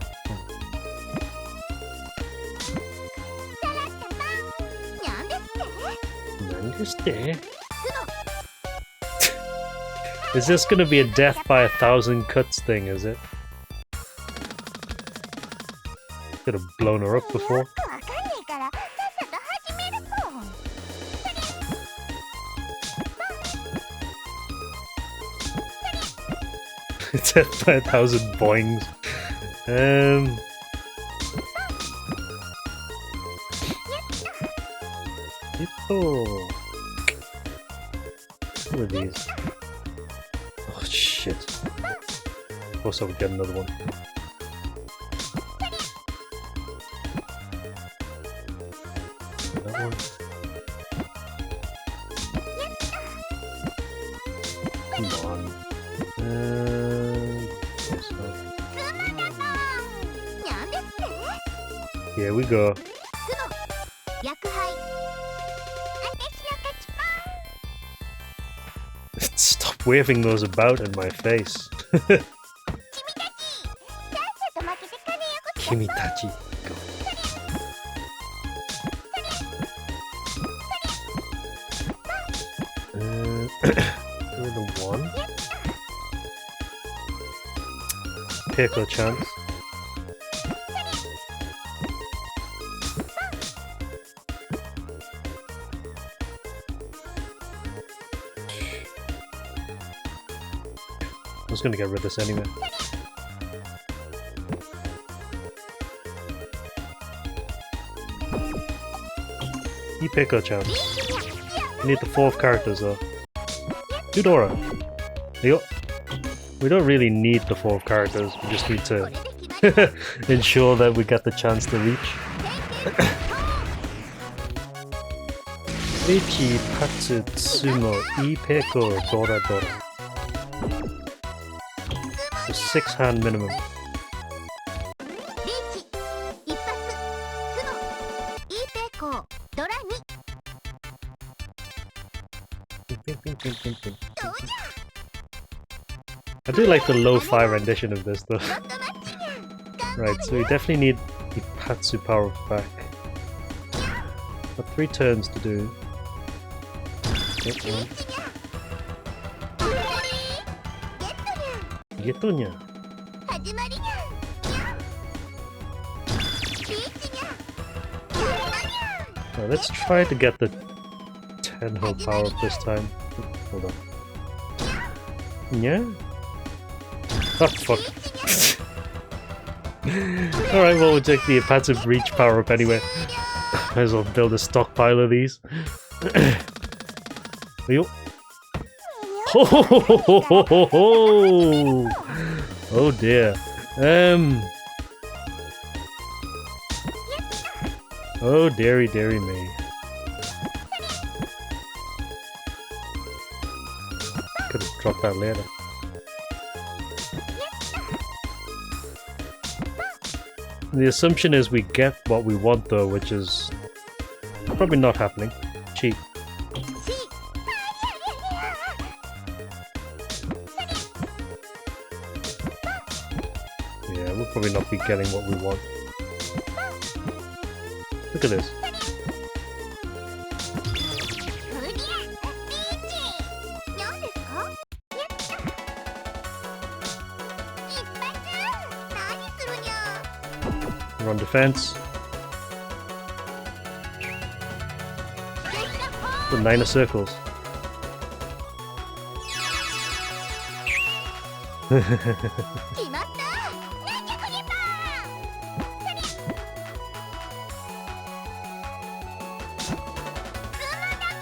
Is this gonna be a death by 1,000 cuts thing, is it? Could have blown her up before. Death by 1,000 boings. What are these? Oh shit. Of course I would get another one. That one. Come on. Here we go. Stop waving those about in my face. Kimitachi. Go. The one. Pickle chance. I was gonna get rid of this anyway. Pickle chance. We need the 4th characters though. Eudora. Yo. We don't really need the 4th characters, we just need to ensure that we get the chance to reach. Ichi Patsu Tsumo Ipeko Dora Dora. So 6 hand minimum. I do like the lo-fi rendition of this though. Right, so we definitely need the Patsu power back. Got 3 turns to do. Get one. Getonya. Now let's try to get the Tenhou power up this time. Hold on. Yeah? Oh fuck. Alright, well we'll take the Patsu Reach power up anyway. Might as well build a stockpile of these. Yo. Oh dear. Oh dearie dearie me. Could have dropped that later. The assumption is we get what we want though, which is probably not happening. Cheap. Yeah, we'll probably not be getting what we want. Look at this. We're on defense. The 9 of circles.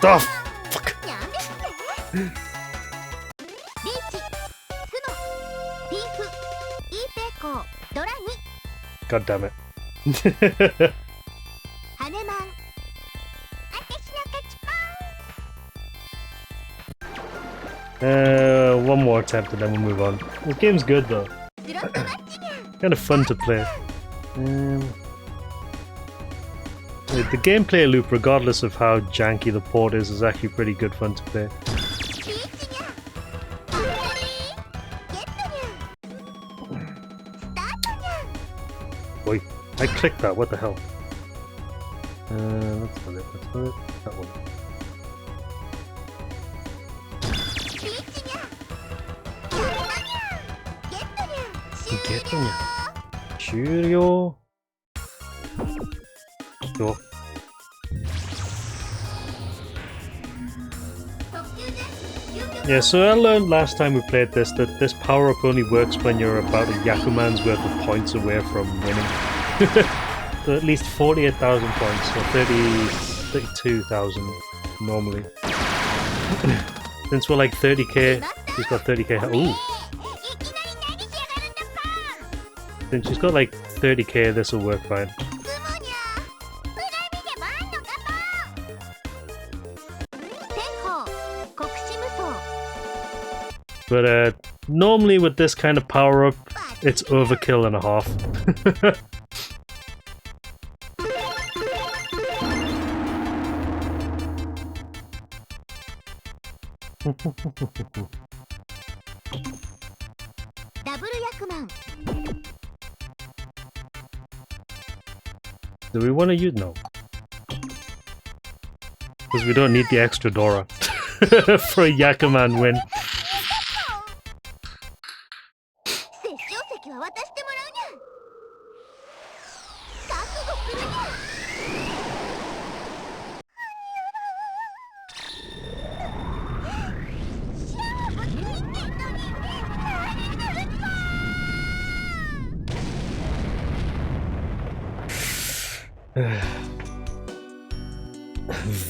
Oh, fuck. God damn it. One more attempt and then we'll move on. This game's good though. Kind of fun to play. The gameplay loop, regardless of how janky the port is actually pretty good fun to play. Wait, I clicked that, what the hell? Let's put it, that one. Get on ya. Shuryo. Sure. Yeah, so I learned last time we played this that this power-up only works when you're about a Yakuman's worth of points away from winning. So at least 48,000 points, or 32,000 normally. Since we're like 30k, she's got 30k. Ooh! Since she's got like 30k, this will work fine. But normally with this kind of power-up, it's overkill and a half. Do we want to use no? Because we don't need the extra Dora for a Yakuman win.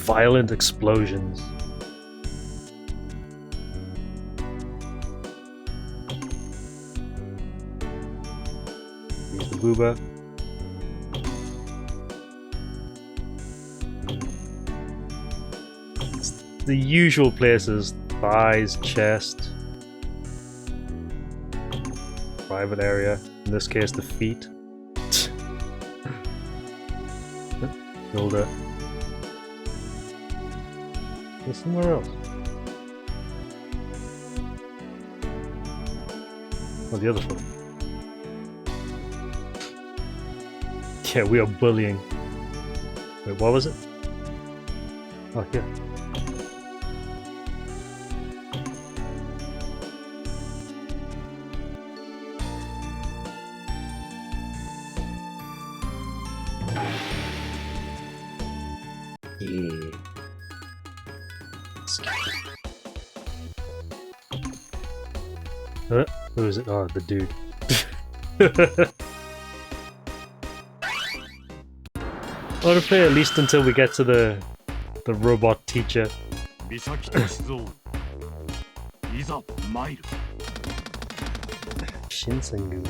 Violent explosions. Use the booba. It's the usual places: thighs, chest, private area. In this case, the feet. Shoulder. There's somewhere else. Oh, the other foot. Yeah, we are bullying. Wait, what was it? Oh, here. Who is it? Oh, the dude. I want to play at least until we get to the robot teacher. Shinsengu.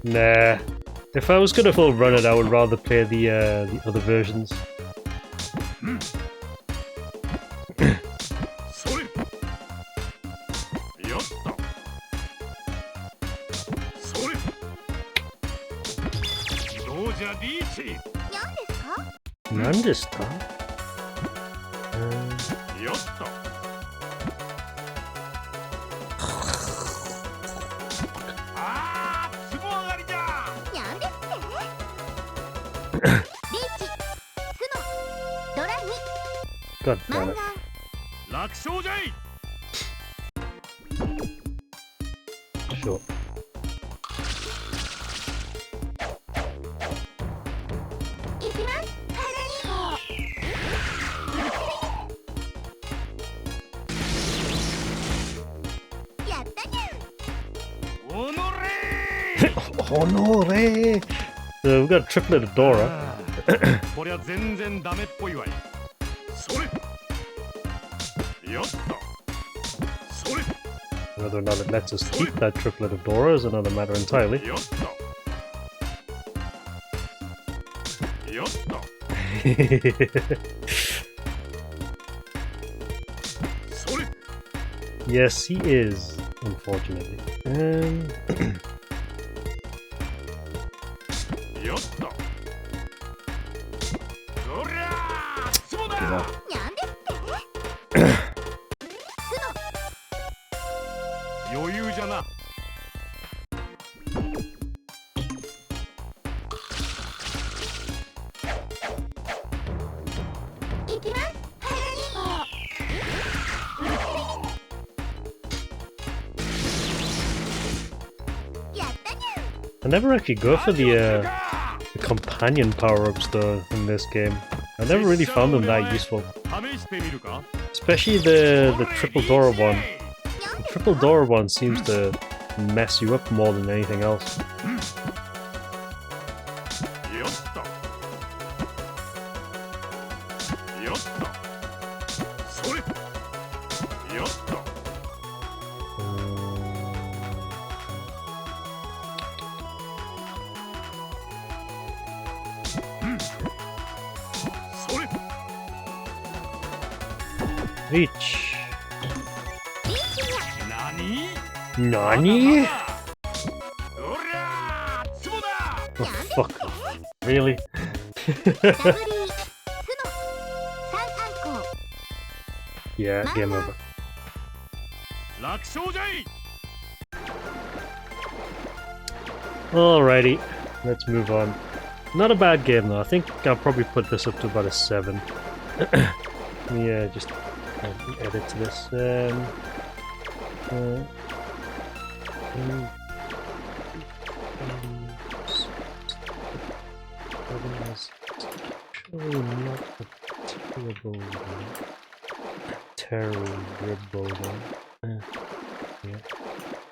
Nah. If I was gonna full run it, I would rather play the other versions. God damn it. Sure. Honore! So we've got a triplet of Dora. Whether or not it lets us keep that triplet of Dora is another matter entirely. Yes, he is, unfortunately. I never actually go for the companion power-ups though in this game. I never really found them that useful. Especially the triple door one. The triple door one seems to mess you up more than anything else. Reach. Nani? Oh, fuck off. Really? Yeah, game over. Alrighty, let's move on. Not a bad game though. I think I'll probably put this up to about a 7. Yeah, just edit to this. Surely not a terrible one.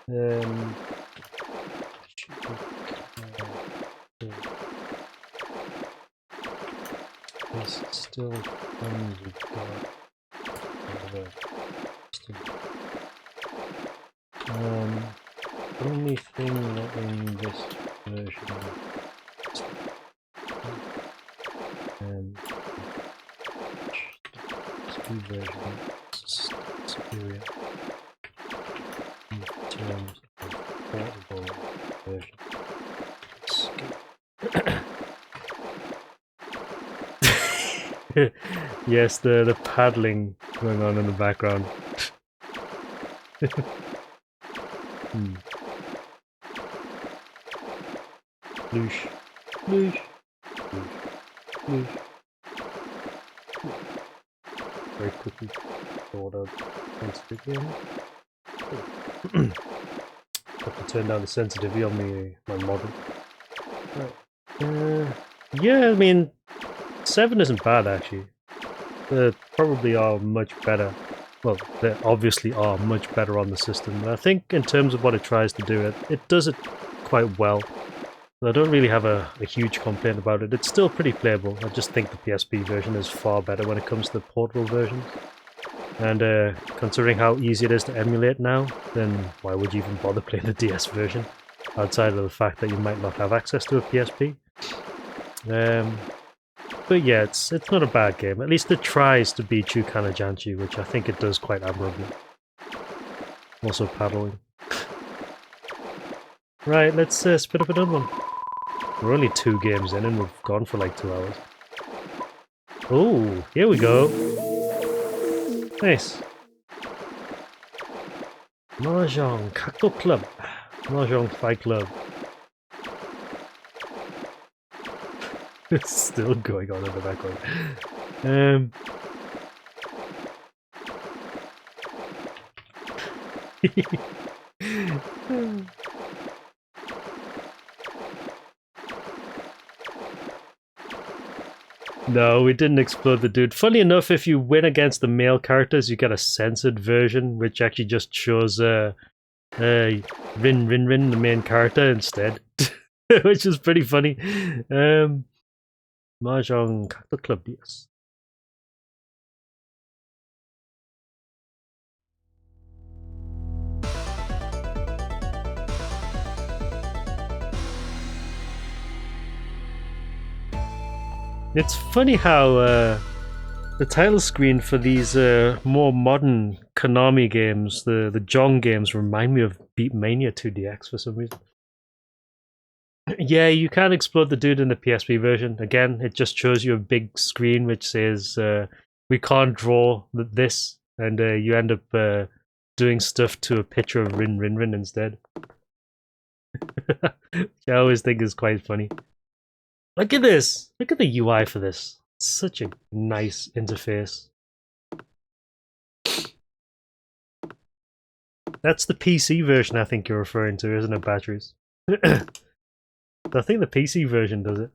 Yeah. There's still only got only thing that in this version speed version is superior in terms of portable version. Yes, the paddling going on in the background. Loosh. Loosh. Loosh. Very quickly thought out once again. Have to turn down the sensitivity on my model. Right. Yeah, I mean 7 isn't bad actually. They probably are much better. Well, they obviously are much better on the system. But I think in terms of what it tries to do, it does it quite well. I don't really have a huge complaint about it. It's still pretty playable. I just think the PSP version is far better when it comes to the portable versions. And considering how easy it is to emulate now, then why would you even bother playing the DS version? Outside of the fact that you might not have access to a PSP. But yeah, it's not a bad game. At least it tries to be Chuu-kana Janshi, which I think it does quite admirably. Also paddling. Right, let's spit up another one. We're only 2 games in and we've gone for like 2 hours. Oh, here we go. Nice. Mahjong Kakto Club. Mahjong Fight Club. It's still going on in the background. No, we didn't explode the dude. Funny enough, if you win against the male characters, you get a censored version, which actually just shows Rin, the main character, instead. Which is pretty funny. Mahjong Kakto Club, yes. It's funny how the title screen for these more modern Konami games, the Jong games, remind me of Beatmania 2DX for some reason. Yeah, you can explode the dude in the PSP version. Again, it just shows you a big screen which says we can't draw this, and you end up doing stuff to a picture of Rin instead. Which I always think is quite funny. Look at this! Look at the UI for this. It's such a nice interface. That's the PC version I think you're referring to, isn't it, Batteries? I think the PC version does it.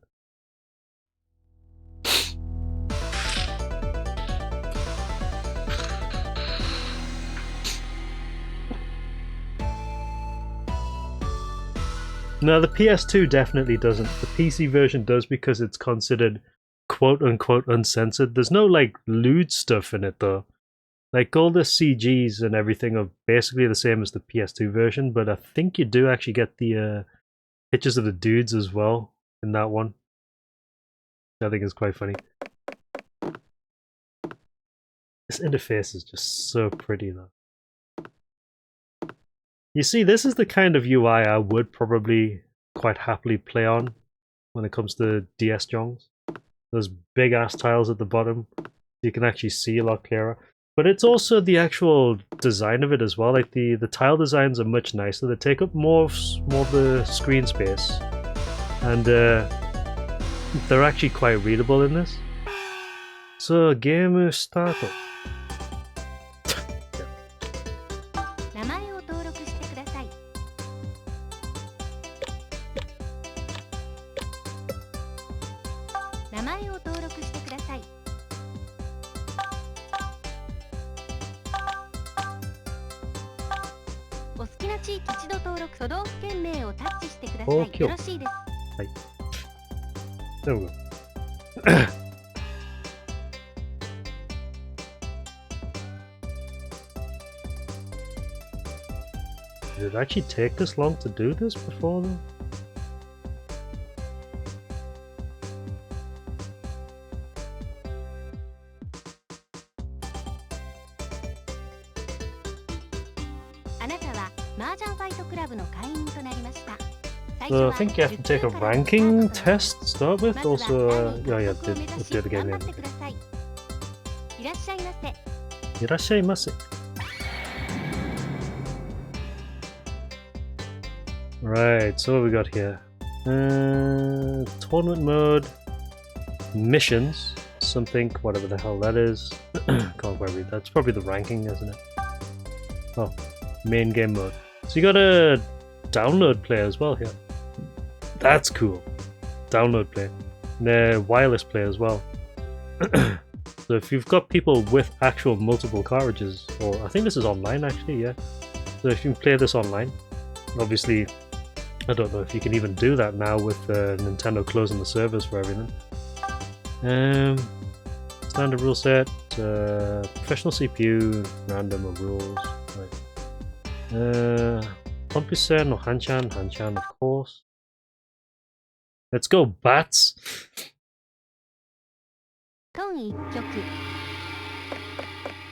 No, the PS2 definitely doesn't. The PC version does because it's considered quote-unquote uncensored. There's no, like, lewd stuff in it, though. Like, all the CGs and everything are basically the same as the PS2 version, but I think you do actually get the pictures of the dudes as well in that one. I think is quite funny. This interface is just so pretty, though. You see, this is the kind of UI I would probably quite happily play on when it comes to DS jongs. Those big ass tiles at the bottom, you can actually see a lot clearer. But it's also the actual design of it as well. Like the tile designs are much nicer. They take up more of the screen space, and they're actually quite readable in this. So game start. 名前を登録してください。名前を登録してください。お好きな地域一度登録、都道府県名をタッチしてください。よろしいです。はい。There we go. Did it actually take this long to do this before though? So I think you have to take a ranking test to start with. Also, yeah, you have to update the game name. いらっしゃいませ。いらっしゃいませ。Right, so what we got here? Tournament mode, missions, something, whatever the hell that is. Can't quite read that. It's probably the ranking, isn't it? Oh, main game mode. So you got a download player as well here. That's cool. Download player. And a wireless player as well. So if you've got people with actual multiple cartridges, or I think this is online actually, yeah. So if you can play this online, obviously, I don't know if you can even do that now with Nintendo closing the servers for everything. Standard rule set, professional CPU, random of rules. Right. Compusen no Hanchan, Hanchan of course. Let's go, bats! トン一曲。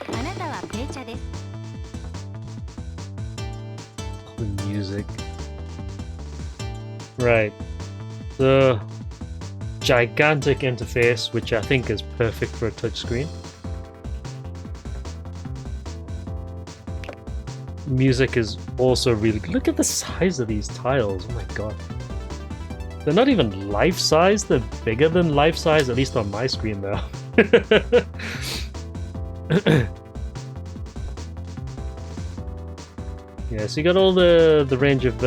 あなたはペイチャです。The music. Right. The gigantic interface, which I think is perfect for a touchscreen. Music is also really good. Look at the size of these tiles. Oh my god. They're not even life-size, they're bigger than life-size, at least on my screen though. Yeah, so you got all the range of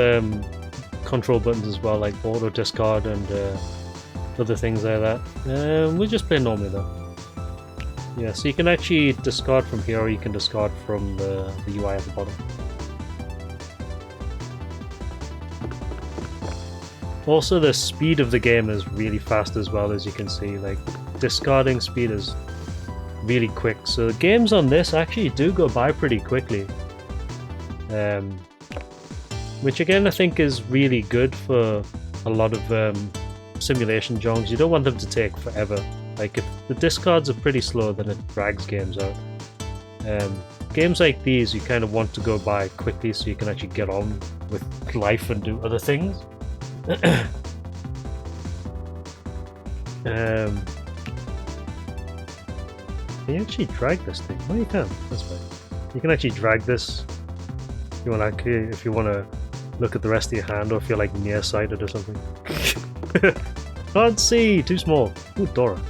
control buttons as well, like auto discard and other things like that. We'll just play normally though. Yeah, so you can actually discard from here, or you can discard from the UI at the bottom. Also, the speed of the game is really fast as well, as you can see. Like, discarding speed is really quick. So games on this actually do go by pretty quickly. Which again I think is really good for a lot of simulation jongs. You don't want them to take forever. Like if the discards are pretty slow, then it drags games out. Games like these you kind of want to go by quickly so you can actually get on with life and do other things. Can you actually drag this thing? Oh, you can. That's fine. You can actually drag this if you want to look at the rest of your hand, or if you're like nearsighted or something. Can't see! Too small. Ooh, Dora.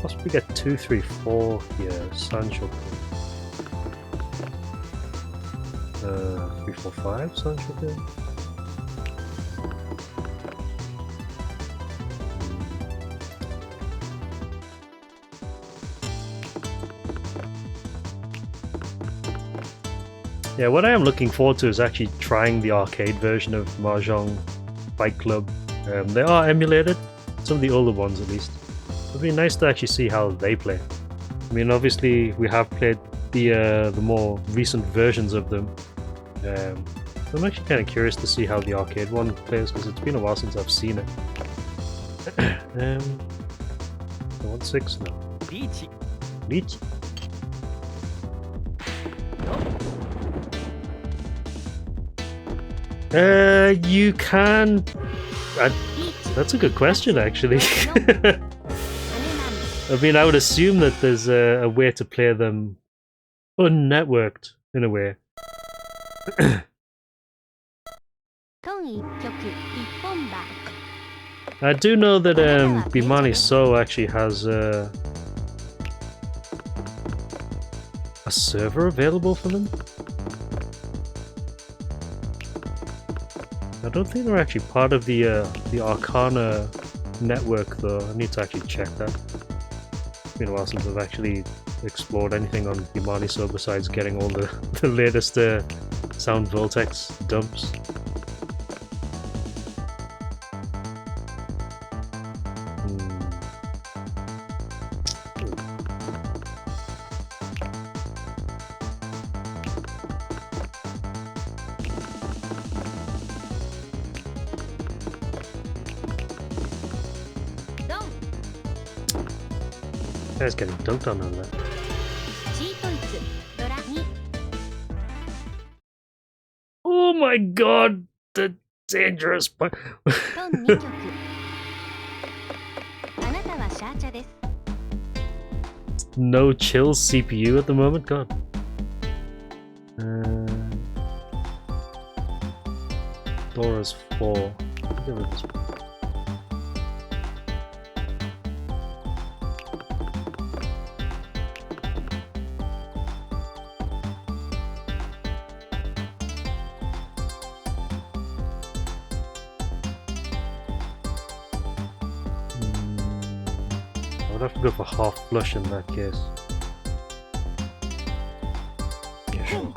Possibly get 2, 3, 4 here. Sancho. 3, 4, 5 Sancho here. Yeah, what I am looking forward to is actually trying the arcade version of Mahjong Fight Club. They are emulated, some of the older ones at least. It'd be nice to actually see how they play. I mean, obviously we have played the more recent versions of them. I'm actually kind of curious to see how the arcade one plays because it's been a while since I've seen it. 1-6 now. Leech. You can. That's a good question, actually. I mean, I would assume that there's a way to play them unnetworked in a way. I do know that Bimani So actually has a server available for them. I don't think they're actually part of the Arcana network though. I need to actually check that. It's been a while since I've actually explored anything on Bimani So besides getting all the latest Sound Vortex dumps. Guy's getting dunked on that. Oh my god, the dangerous part. No chill CPU at the moment, god. Dora's 4. Get rid of this one. I'd have to go for half flush in that case. Yeah, sure.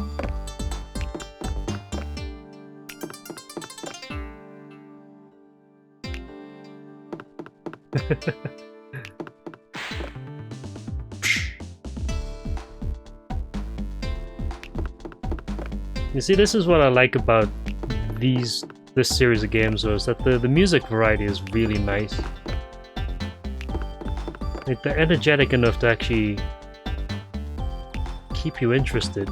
You see, this is what I like about this series of games, though, is that the music variety is really nice. Like, they're energetic enough to actually keep you interested.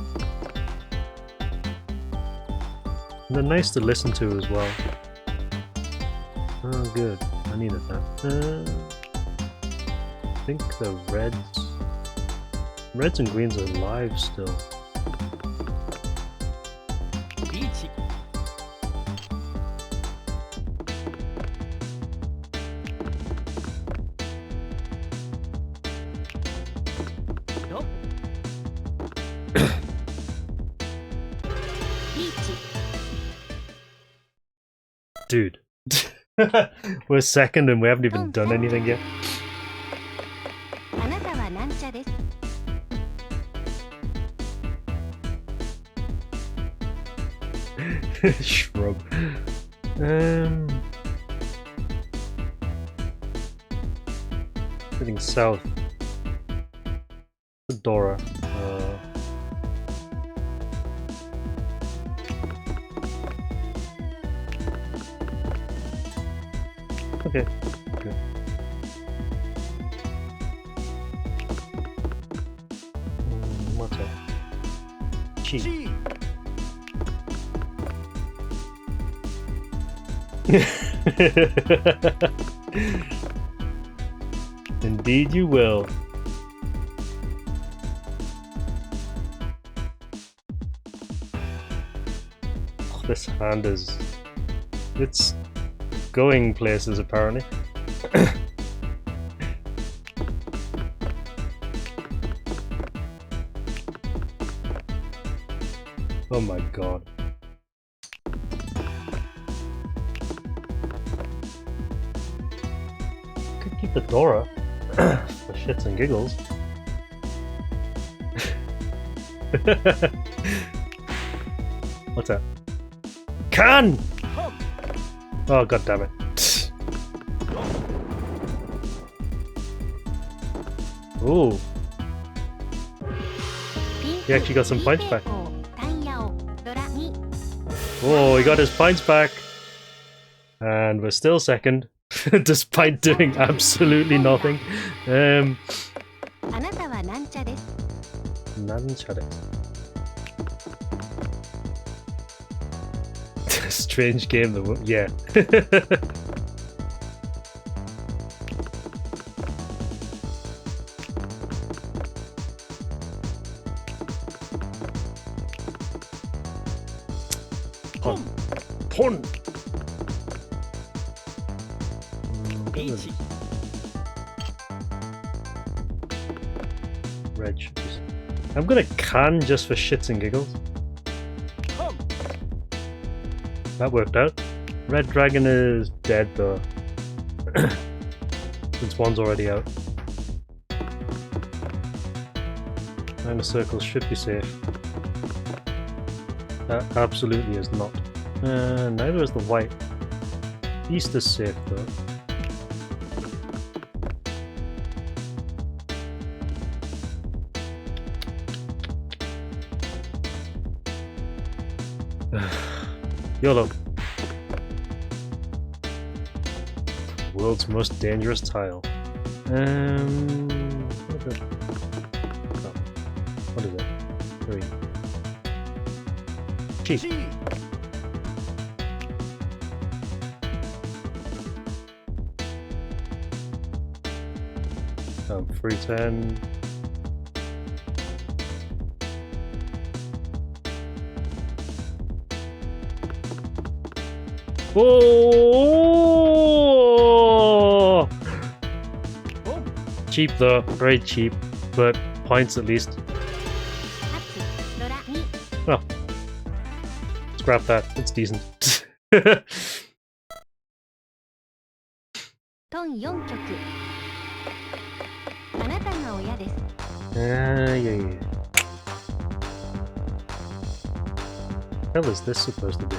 And they're nice to listen to as well. Oh, good. I needed that. I think the reds and greens are live still. Dude, we're second and we haven't even done anything yet. Shrub. Heading south. Dora. Okay, good. What's that? Chi. Indeed you will. Oh, this hand is... it's going places apparently. Oh my god. Could keep the door up for shits and giggles. What's that? Can! Oh god damn it. Ooh. He actually got some points back. Oh, he got his points back. And we're still second, despite doing absolutely nothing. Nancha. Strange game, though. Yeah. Pon. Red shoes. I'm gonna can just for shits and giggles. That worked out. Red Dragon is dead though. Since one's already out. Minor circles should be safe. That absolutely is not. Neither is the white. East is safe though. YOLO. World's most dangerous tile. What is it? 3. Cheap. 310. Oh! Cheap though, very cheap, but points at least. Well, scrap that, it's decent. Yeah. Hell is this supposed to be?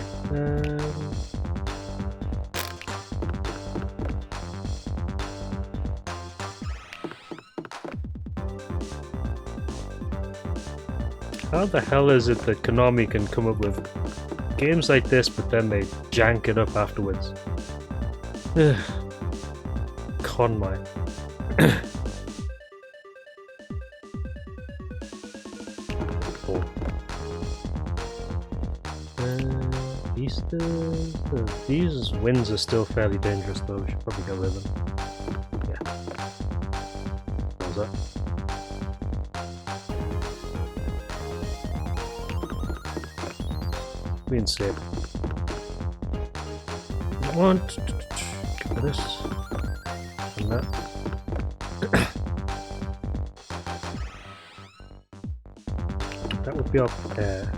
How the hell is it that Konami can come up with games like this, but then they jank it up afterwards? Konmi. These wins are still fairly dangerous though, we should probably get rid of them. Yeah. What was that? Being safe. Want this and that. That would be up there.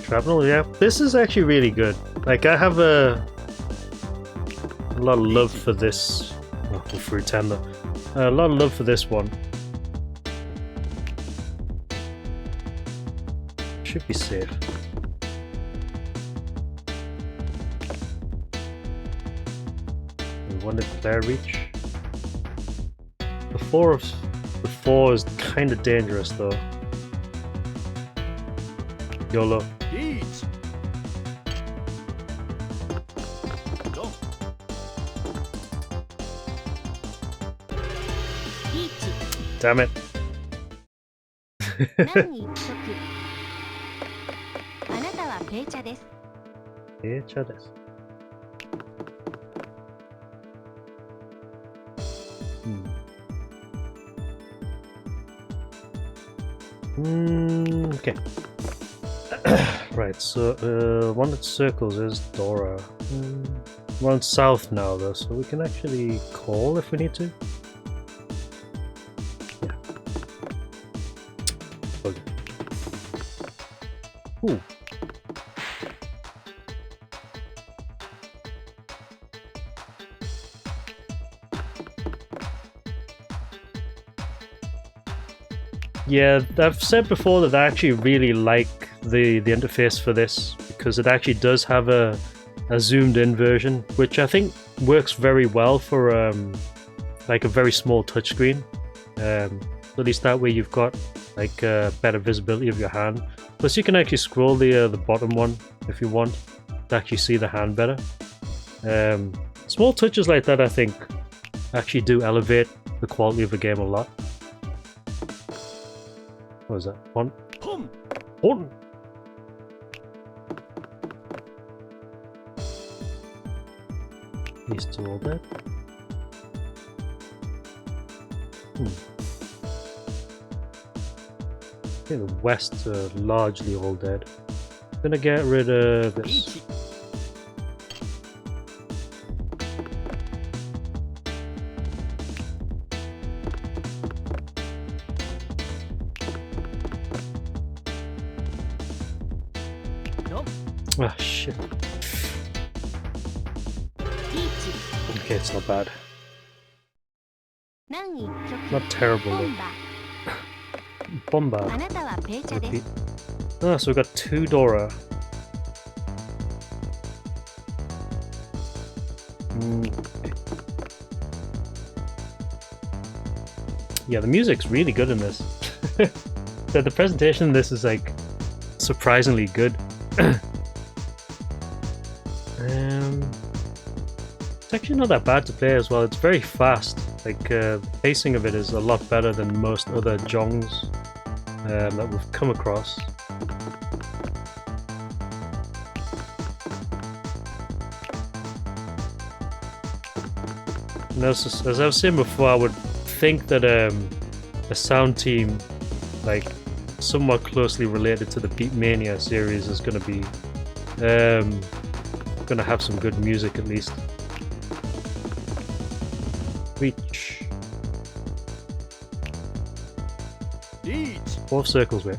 Shrapnel, yeah. This is actually really good. Like, I have a lot of love for this. Oh, the fruit tender. A lot of love for this one. Should be safe. We wanted player reach. The 4 is kind of dangerous though. YOLO. Damn it. Okay. Right, so one that circles is Dora. We're on south now though, so we can actually call if we need to. Yeah. Okay. Ooh. Yeah, I've said before that I actually really like the interface for this because it actually does have a zoomed in version, which I think works very well for like a very small touchscreen. At least that way you've got like better visibility of your hand. Plus you can actually scroll the bottom one if you want to actually see the hand better. Small touches like that I think actually do elevate the quality of the game a lot. What was that? One. One. These two all dead. I think the West are largely all dead. Gonna get rid of this. Ah, shit. Okay, it's not bad. Not terrible though. Bomba. Repeat. Ah, so we got 2 Dora. Yeah, the music's really good in this. The presentation in this is like surprisingly good. It's actually not that bad to play as well. It's very fast. Like the pacing of it is a lot better than most other jongs that we've come across. And as I was saying before, I would think that a sound team like somewhat closely related to the Beatmania series is going to be going to have some good music at least. Reach. 4 circles, wait.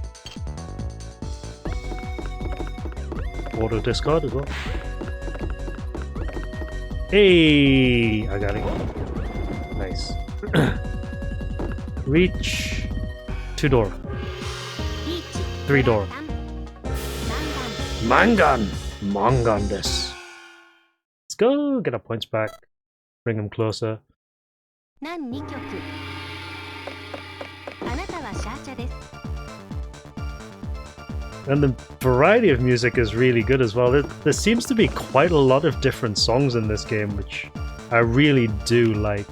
Auto discard as well. Hey, I got it. Nice. Reach. 2 door. 3 door. Mangan. Mangan this. Let's go. Get our points back. Bring them closer. And the variety of music is really good as well. There seems to be quite a lot of different songs in this game, which I really do like.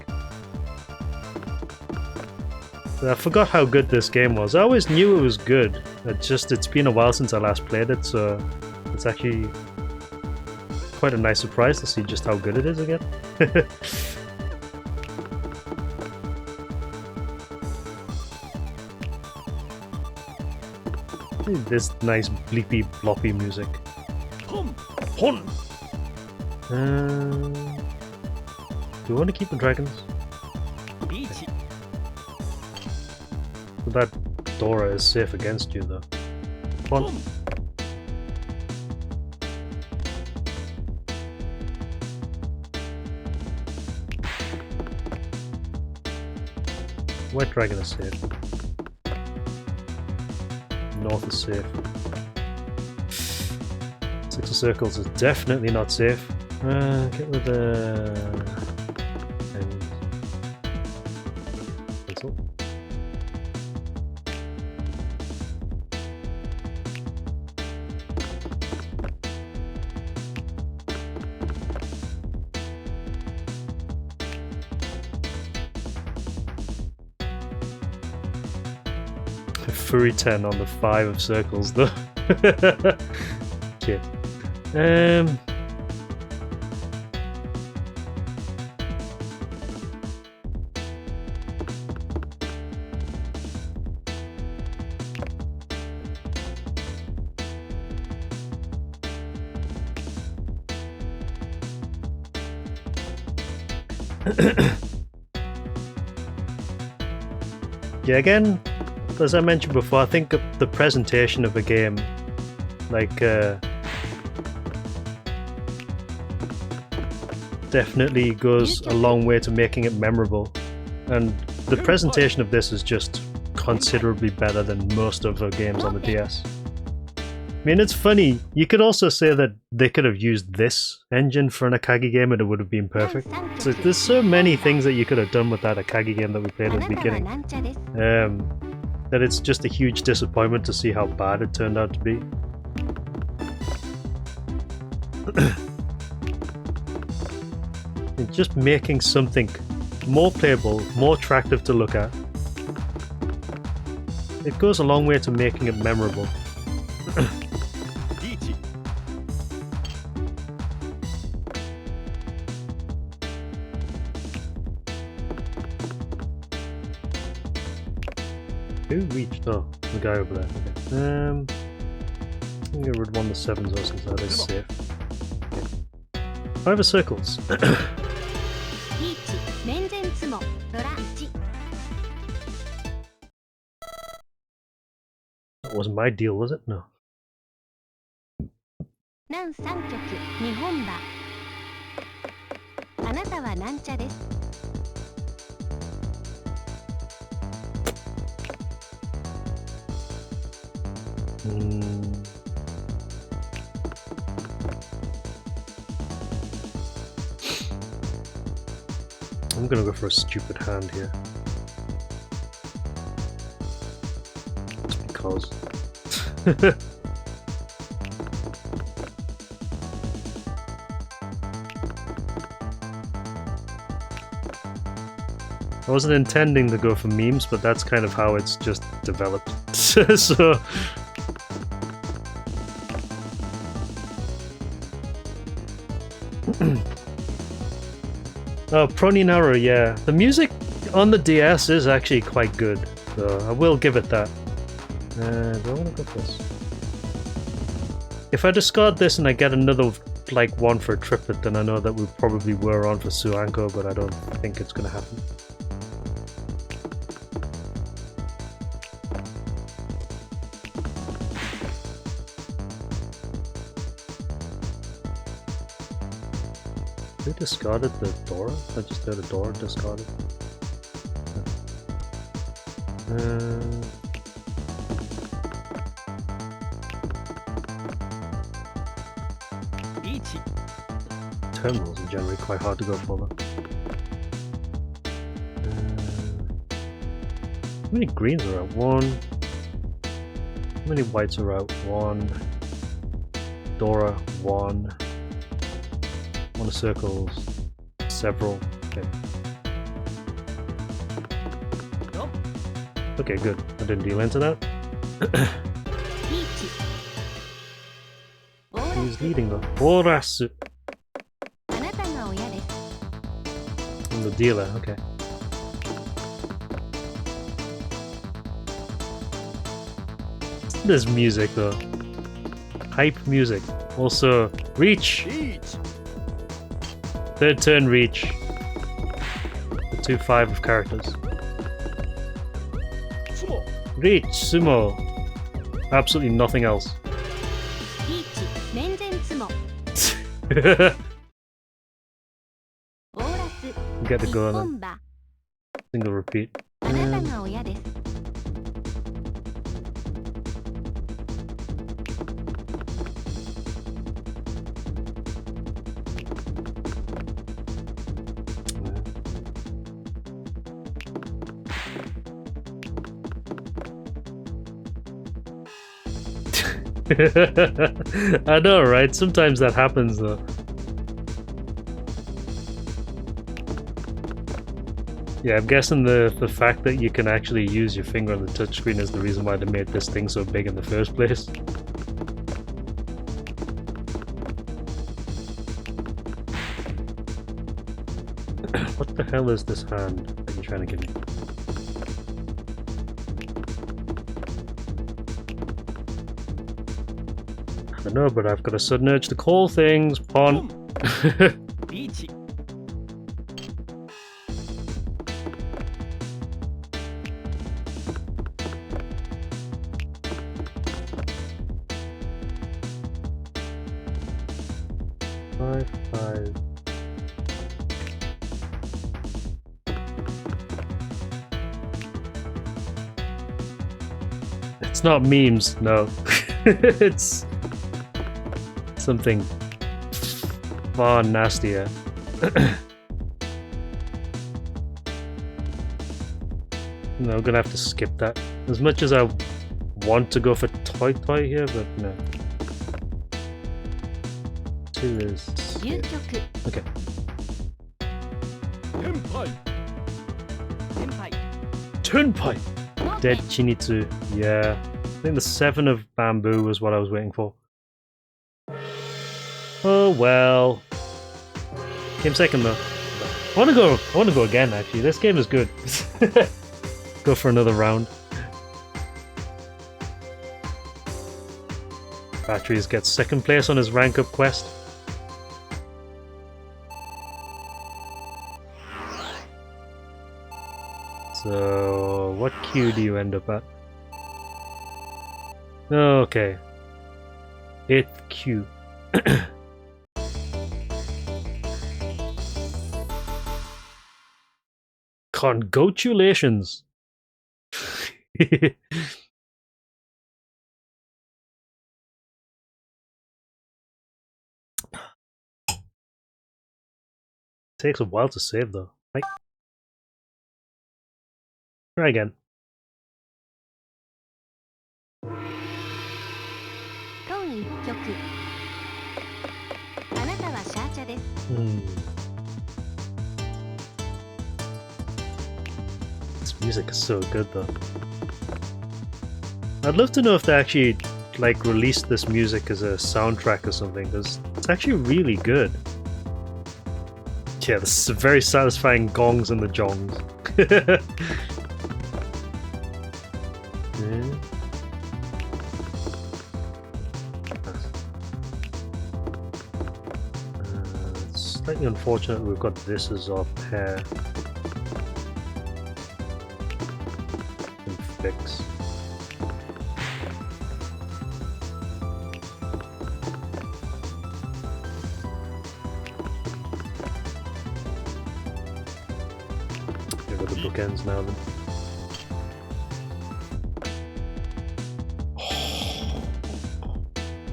I forgot how good this game was. I always knew it was good. It's been a while since I last played it, so it's actually quite a nice surprise to see just how good it is again. This nice bleepy bloppy music. Do you want to keep the dragons? So that Dora is safe against you though. Come on. White dragon is safe. North is safe. 6 of circles is definitely not safe. Get rid of and pencil. Furry 10 on the 5 of circles though. Shit. Yeah, again, as I mentioned before, I think the presentation of a game, like, definitely goes a long way to making it memorable. And the presentation of this is just considerably better than most other games on the DS. I mean, it's funny, you could also say that they could have used this engine for an Akagi game and it would have been perfect. So there's so many things that you could have done with that Akagi game that we played at the beginning. That it's just a huge disappointment to see how bad it turned out to be. It's just making something more playable, more attractive to look at. It goes a long way to making it memorable. Who reached? Oh, the guy over there. Okay. I'm gonna get rid of one of the 7s though, since that is safe. Okay. 5 circles. That wasn't my deal, was it? No. I'm gonna go for a stupid hand here. Just because. I wasn't intending to go for memes, but that's kind of how it's just developed. So... Oh, Proninaro, yeah. The music on the DS is actually quite good, so I will give it that. Do I want to go for this? If I discard this and I get another, like, one for a triplet, then I know that we probably were on for Suanko, but I don't think it's going to happen. Who discarded the Dora? I just heard a Dora discarded. Terminals are generally quite hard to go for though. How many greens are out? 1. How many whites are out? 1. Dora, 1. 1 of circles, several. Okay. Okay, good. I didn't deal into that. He's leading though. Borasu. I'm the dealer, okay. There's music though. Hype music. Also, reach! Third turn reach. The 2-5 of characters. Reach, sumo. Absolutely nothing else. Get the go then. Single repeat. I know, right? Sometimes that happens though. Yeah, I'm guessing the fact that you can actually use your finger on the touchscreen is the reason why they made this thing so big in the first place. What the hell is this hand that you're trying to give me? I don't know, but I've got a sudden urge to call things. Pawn. 5. It's not memes, no. It's something far nastier. No, I'm gonna have to skip that. As much as I want to go for Touhai here, but no. 2 is... Okay. Tenpai! Dead Chinitsu. Yeah. I think the 7 of bamboo was what I was waiting for. Oh well. Came second though. I wanna go again actually. This game is good. Go for another round. Batteries gets second place on his rank up quest. So what queue do you end up at? Okay. 8th queue. Congratulations! Takes a while to save though. Right? Try again. This music is so good though. I'd love to know if they actually like released this music as a soundtrack or something, because it's actually really good. Yeah, this is very satisfying gongs and the jongs. It's slightly unfortunate we've got this as our pair. Can fix. Here are the bookends now then.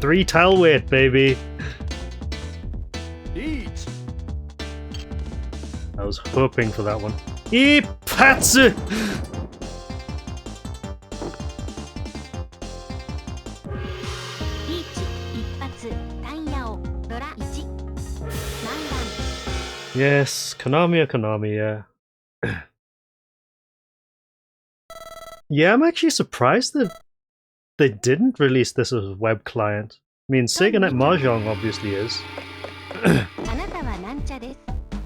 Three tile weight, baby! Eat. I was hoping for that one. Ipatsu! Yes, Konami, yeah. Yeah, I'm actually surprised that they didn't release this as a web client. I mean, Sega Net Mahjong obviously is.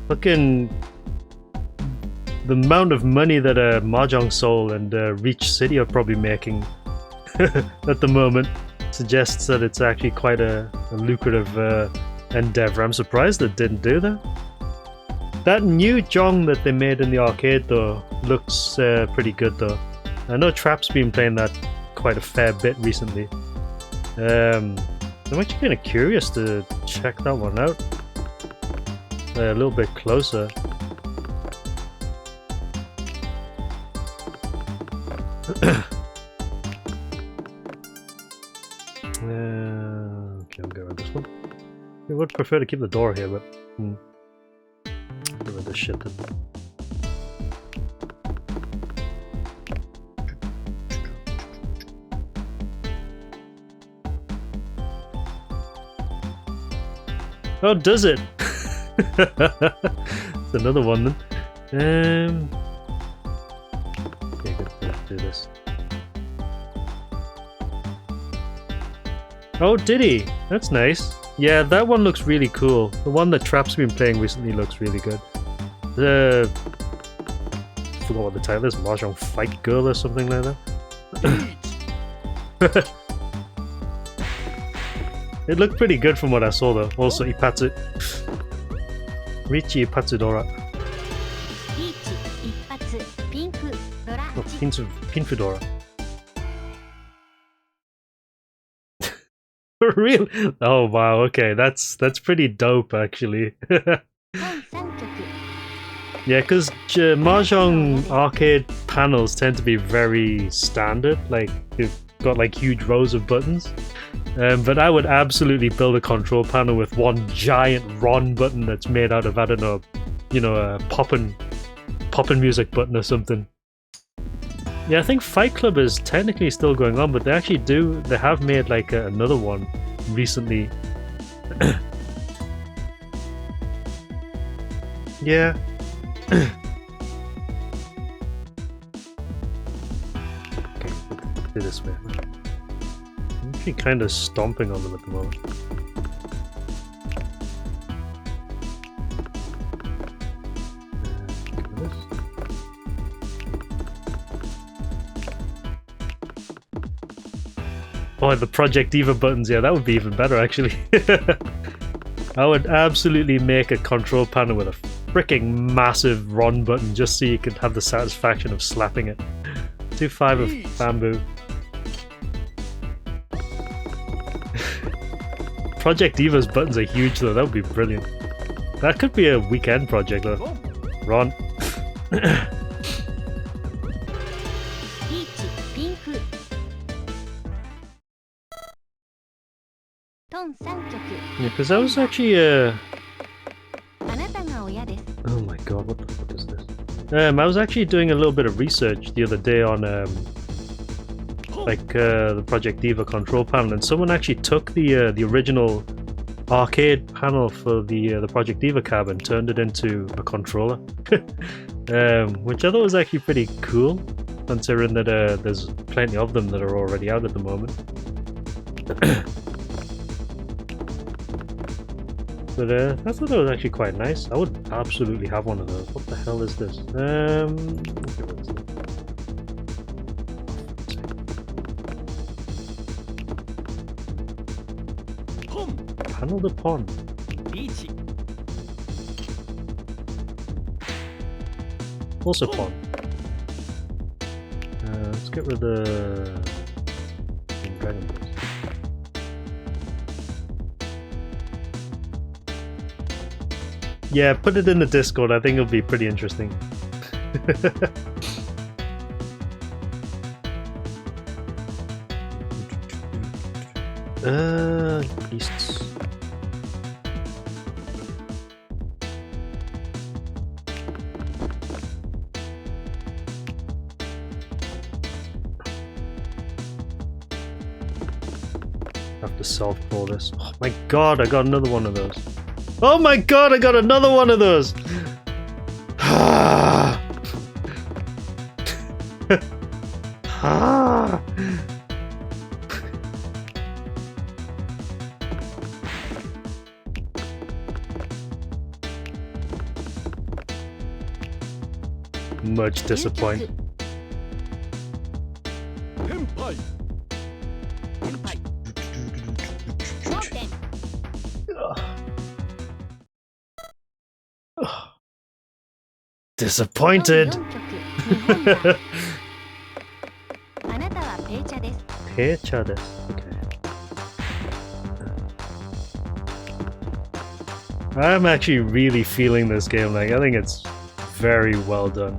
Fucking... the amount of money that Mahjong Soul and Reach City are probably making at the moment suggests that it's actually quite a lucrative endeavor. I'm surprised it didn't do that. That new Jong that they made in the arcade though looks pretty good though. I know Trap's been playing that quite a fair bit recently. I'm actually kind of curious to check that one out a little bit closer. Okay, I'll get rid of this one. I would prefer to keep the door here, but get rid of this shit then. Oh, does it? It's another one then. Okay, good. Let's do this. Oh, did he? That's nice. Yeah, that one looks really cool. The one that Trap's been playing recently looks really good. I forgot what the title is. Mahjong Fight Girl or something like that. It looked pretty good from what I saw though. Also, Ipatsu. Richi Ipatsu Dora. Oh, Pinfudora. Real? Oh wow, okay, that's pretty dope actually. Yeah, because Mahjong arcade panels tend to be very standard, like they've got like huge rows of buttons. But I would absolutely build a control panel with one giant Ron button that's made out of, I don't know, you know, a poppin' music button or something. Yeah, I think Fight Club is technically still going on, but they have made like another one recently. Yeah. Okay, do this way. I'm actually kind of stomping on them at the moment. Oh, the Project Diva buttons, yeah, that would be even better actually. I would absolutely make a control panel with a freaking massive Ron button just so you could have the satisfaction of slapping it. 2-5 of bamboo. Project Diva's buttons are huge though, that would be brilliant. That could be a weekend project though. Ron. Yeah, because I was actually oh my god, what the fuck is this? I was actually doing a little bit of research the other day on the Project Diva control panel, and someone actually took the original arcade panel for the Project Diva cab and turned it into a controller, which I thought was actually pretty cool, considering that there's plenty of them that are already out at the moment. But I thought that was actually quite nice. I would absolutely have one of those. What the hell is this? Okay, what is it? Panel de Pon. Also Pon. Let's get rid of the Dragon Balls. Yeah, put it in the Discord. I think it'll be pretty interesting. Beasts. Have to solve all this. Oh my god, I got another one of those. Oh my god, I got another one of those! Much disappointed. Disappointed. Peicha desu. Okay. I'm actually really feeling this game. Like, I think it's very well done.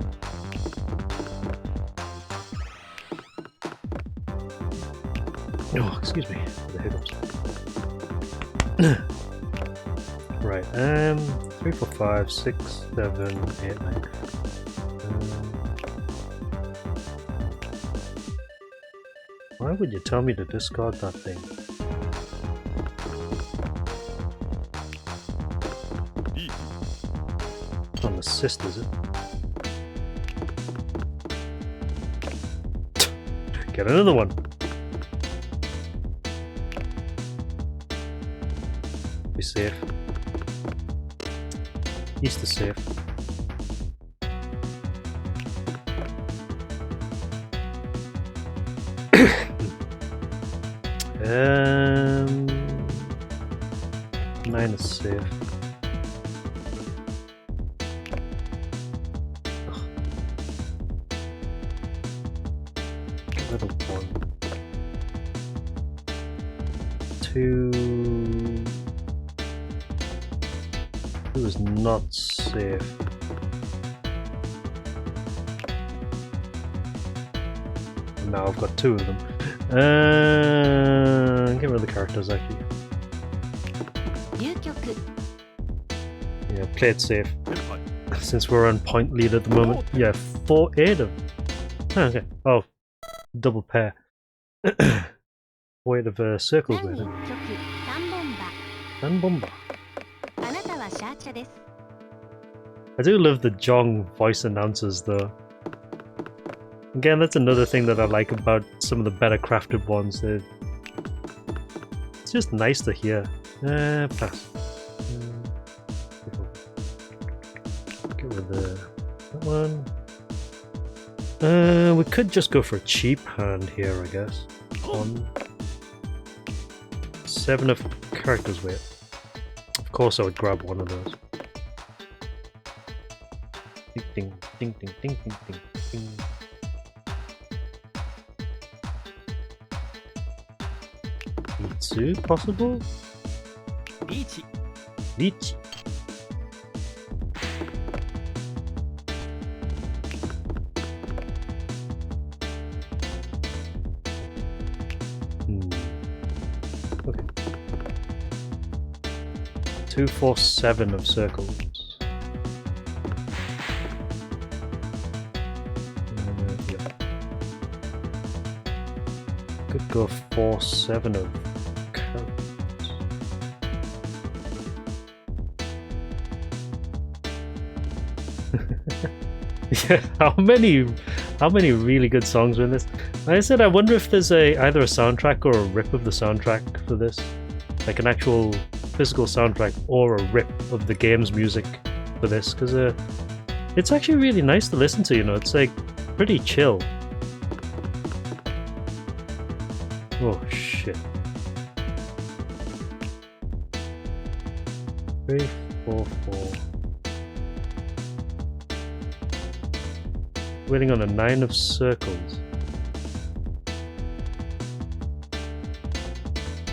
Oh, excuse me. The hiccups. Right. 3, 4, 5, 6, 7, 8, 9. Why would you tell me to discard that thing? On assist, is it? Get another one. Be safe. East is safe. Mine is safe. Little 1, 2. 2 is not safe. And now I've got 2 of them. Get rid of the characters actually. Yeah, play it safe. Since we're on point lead at the moment. Yeah, 4-8 of. Okay. Oh, double pair. 4-8 of circles with it. Sanbomba. I do love the Jong voice announcers though. Again, that's another thing that I like about some of the better crafted ones. It's just nice to hear. Pass. Get rid of that one. We could just go for a cheap hand here, I guess. 7 of characters weight. Of course I would grab one of those. Ding ding ding ding ding ding ding. Itsu possible? Lychee. Lychee. Okay. 2, 4, 7 of circles. Yeah. Could go 4, 7 of carrots. Yeah, how many really good songs are in this? Like I said, I wonder if there's either a soundtrack or a rip of the soundtrack for this, like an actual physical soundtrack or a rip of the game's music for this, because it's actually really nice to listen to. You know, it's like pretty chill. Oh shit! 3, 4, 4. Waiting on a 9 of circles.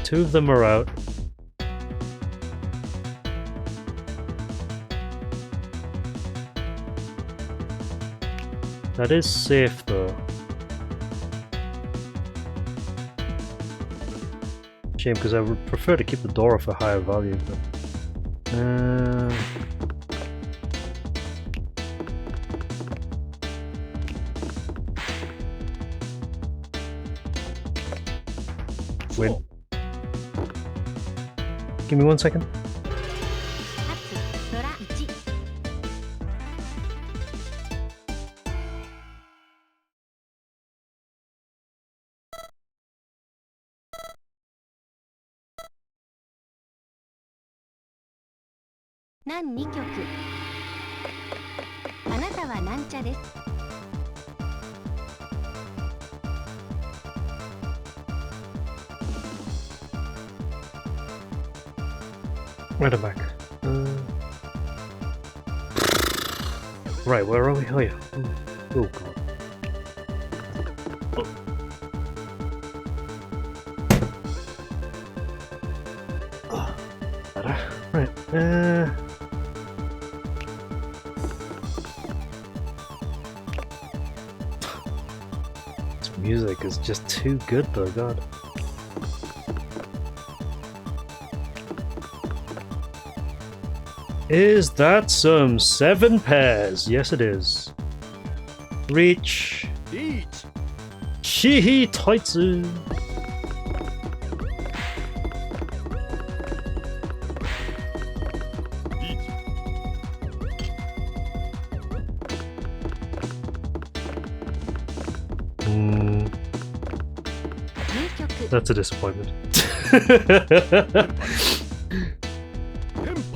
2 of them are out. That is safe though. Shame, because I would prefer to keep the door off a higher value, but win. Give me 1 second. Right, I'm back. Right, where are we? Oh yeah. Oh god. Oh. Better. Right. This music is just too good though, god. Is that some 7 pairs? Yes, it is. Reach. Eat. Shihi Toitsu. That's a disappointment.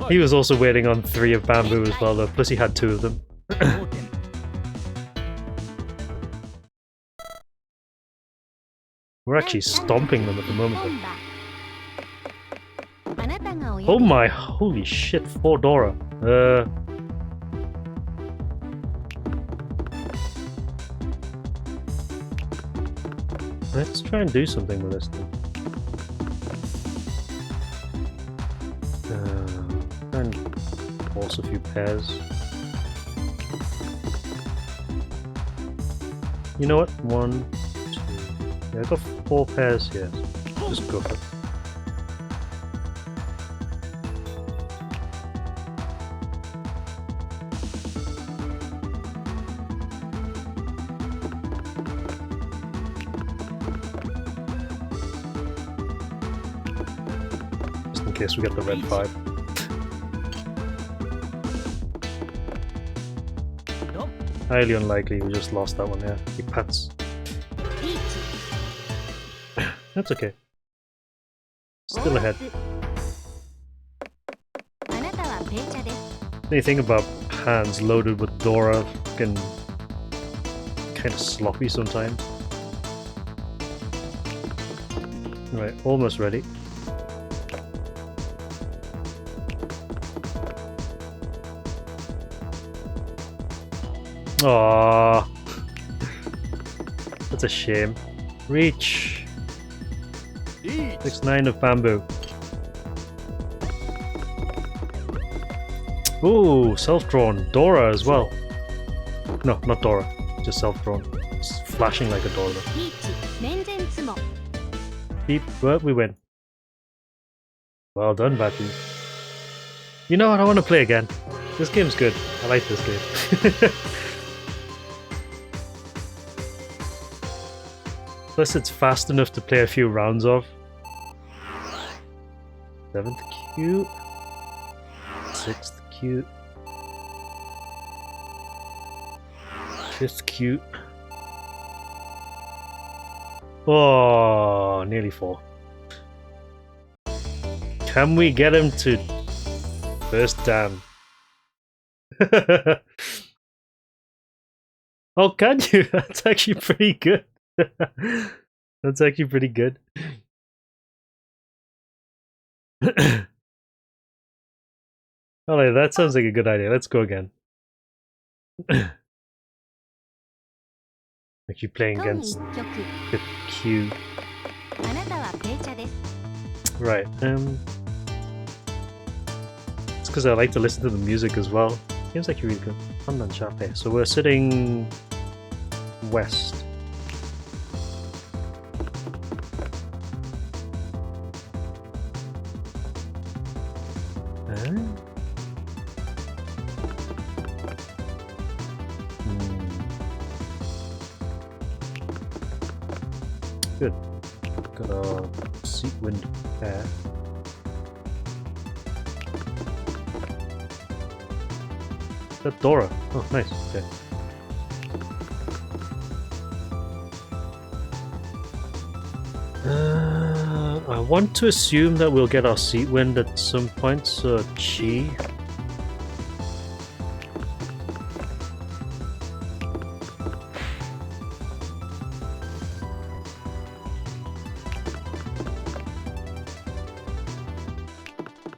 He was also waiting on 3 of bamboo as well though, plus he had 2 of them. We're actually stomping them at the moment though. Oh my, holy shit, 4 Dora. Let's try and do something with this thing. lost a few pairs. You know what? 1, 2. Yeah, I got 4 pairs here. Just go for it. Just in case we get the red 5. Highly unlikely we just lost that one, yeah. He pats. That's okay. Still ahead. Anything about hands loaded with Dora can kind of sloppy sometimes. Right, almost ready. Aww. That's a shame. Reach. 6-9 of bamboo. Ooh, self-drawn. Dora as well. No, not Dora. Just self-drawn. It's flashing like a Dora though. Beep, but we win. Well done, Batu. You know what? I want to play again. This game's good. I like this game. Plus it's fast enough to play a few rounds of. 7th cute. 6th cute. 5th cute. Oh, nearly 4. Can we get him to first dan? Oh, can you? That's actually pretty good. That's actually pretty good. Alright, that sounds like a good idea. Let's go again. Like you playing against the Q. Right, it's because I like to listen to the music as well. Seems like you're really good. Pandan Chape. So we're sitting west. Good. Got our seat wind pair. That Dora. Oh, nice. Okay. I want to assume that we'll get our seat wind at some point, so Chi.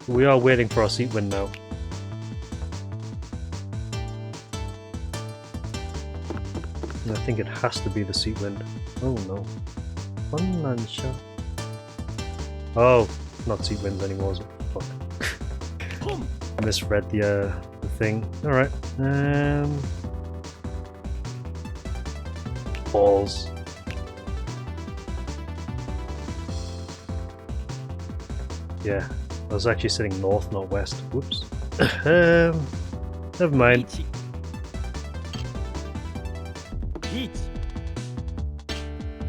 We are waiting for our seat wind now. I think it has to be the seat wind. Oh no. Oh, not seat winds anymore, is it? Fuck. Misread the thing. Alright. Balls. Yeah. I was actually sitting north, not west. Whoops. Never mind.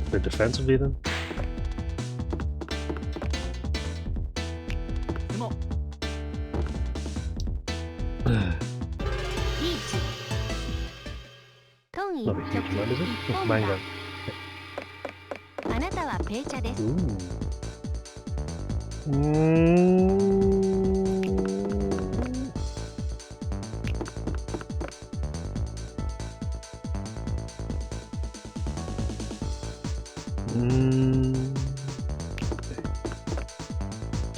Play defensively then. Not a huge amount, is it? Oh, manga. Ooh.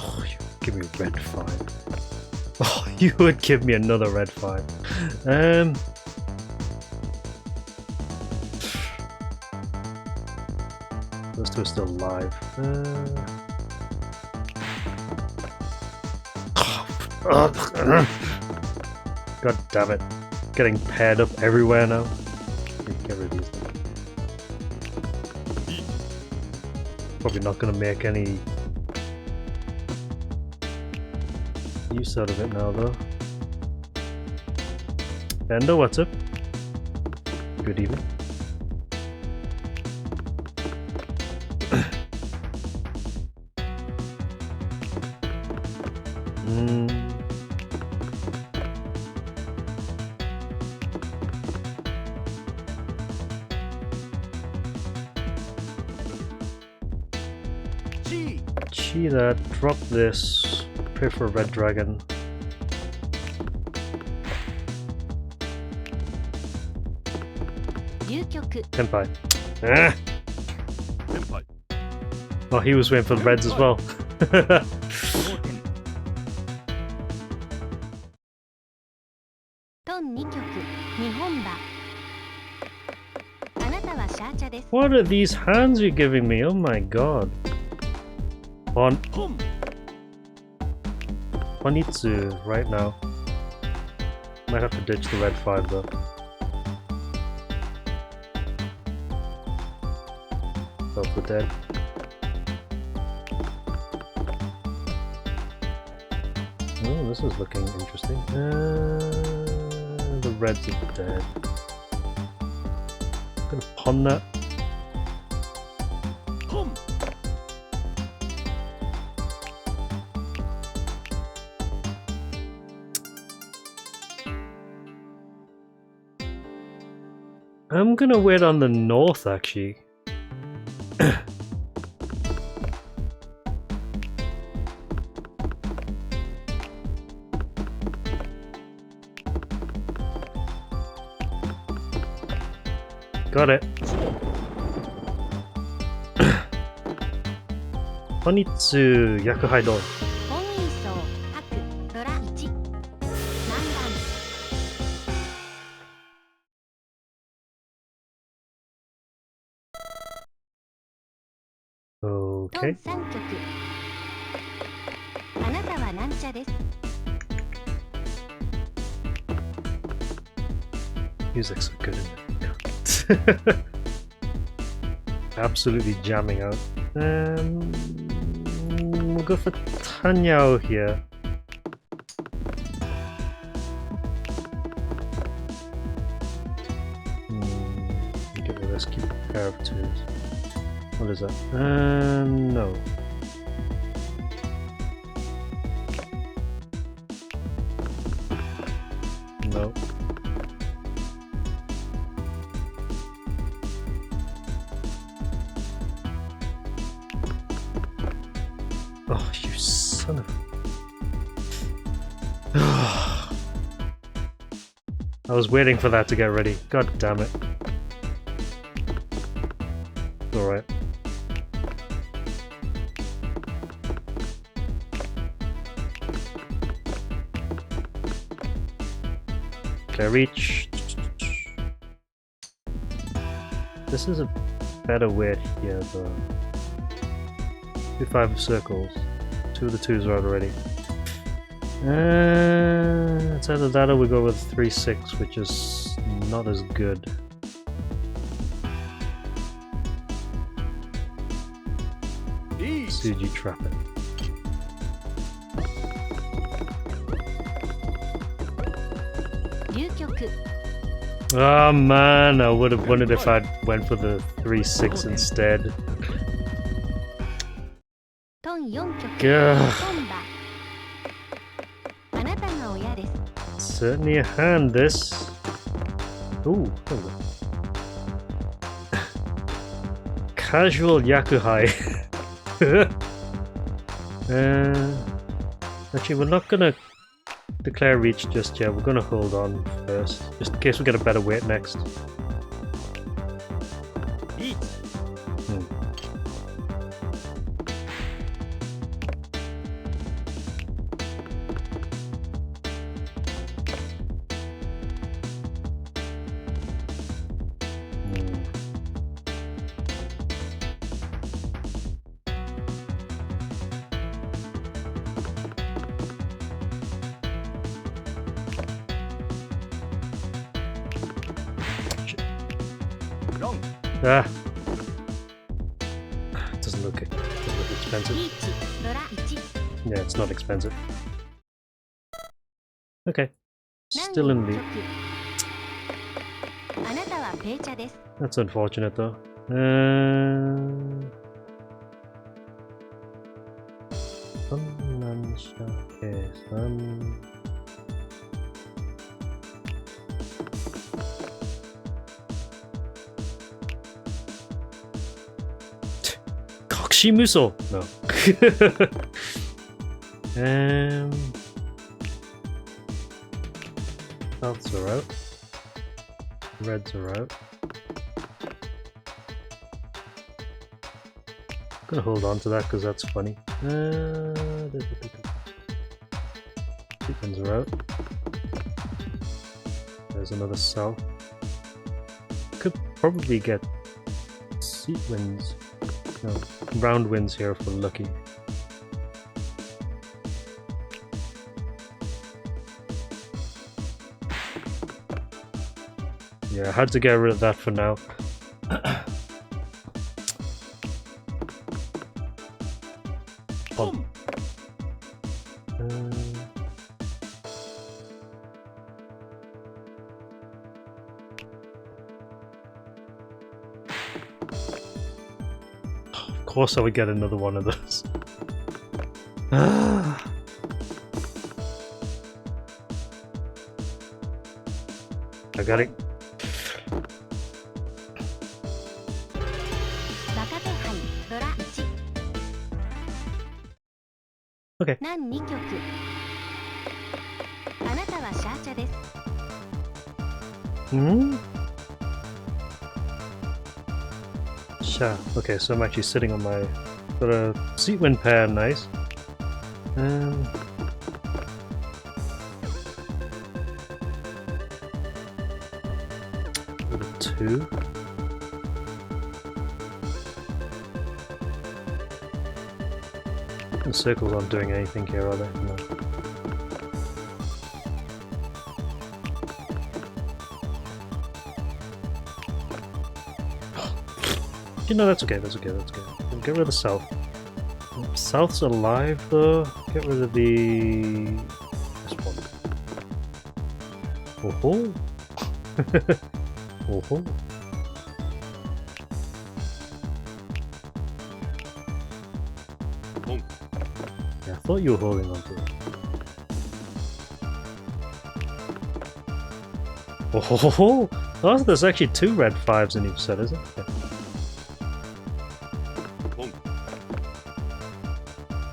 Oh, you give me a red 5. Oh, you would give me another red 5. Those two are still alive. God damn it. Getting paired up everywhere now. Get rid of these. Probably not gonna make any use out of it now though. Bendo, what's up? Good evening. Gee, that. Drop this. Pray for a red dragon. Tenpai. Ah! Tenpai. Oh, he was waiting for the reds as well. What are these hands you're giving me? Oh my god. Honitsu right now. Might have to ditch the red 5 though. Both are dead. Oh, this is looking interesting. The reds are dead. Gonna pawn that. I'm gonna wait on the north actually. Got it. Honitsu Yakuhai Do. Okay. Music's so good, isn't it? Absolutely jamming out. We'll go for Tenhou here. Get rid of this, keep a pair of 2s. What is that? No. No. Oh, you son of... I was waiting for that to get ready. God damn it. Alright. Okay, reach. This is a better weight here though. 2 5 circles. 2 of the 2s are out already. It's either that or we go with 3 6, which is not as good. Suji trap it. Oh man, I would have won it if I'd went for the 3 6 instead. Gah. Certainly a hand, this. Ooh, casual Yakuhai. Actually, we're not gonna declare reach just yet. We're gonna hold on first, just in case we get a better weight next. Ah. It doesn't look expensive. リーチドラ1 Yeah, it's not expensive. Okay. 何 Still in the 局 lead. あなたはペイ茶です That's unfortunate though. Kokushimuso! No. Souths are out. Reds are out. Gonna hold on to that because that's funny. Chickens are out. There's another south. Could probably get seat wins. No, round wins here for lucky. Yeah, I had to get rid of that for now. Pump. Of course I would get another one of those. I got it. バカ手牌ドラ1 Okay. 何2局あなたはシャーチャです Hmm? Sha. Okay, so I'm actually sitting on my... Got a seat win pair, nice. With a 2. The circles aren't doing anything here, are they? No. You know, that's okay, that's okay, that's okay. Get rid of the south. South's alive though. Get rid of the... this one. Oh ho! Oh ho! Yeah, I thought you were holding on to it. Oh ho ho ho! Oh, there's actually 2 red 5s in each set, is it? Okay.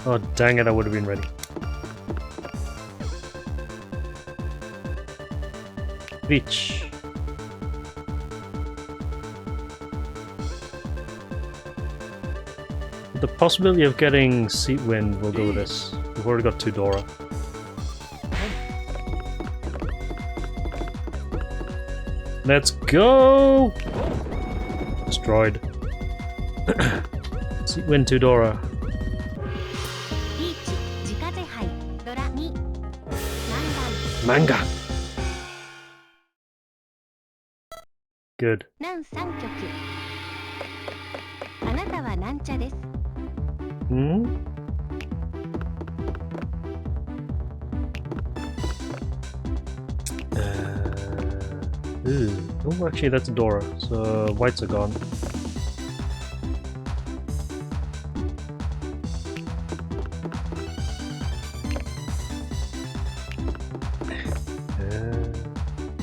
Oh dang it, I would have been ready. Reach. The possibility of getting seat win, we'll go with this. We've already got 2 Dora. Let's go! Destroyed. Seat win 2 Dora. リーチ自家手牌ドラ2 Manga! Good. 何3局あなたはなんちゃです Hmm? Ooh. Oh, actually, that's a Dora, so whites are gone. Yeah,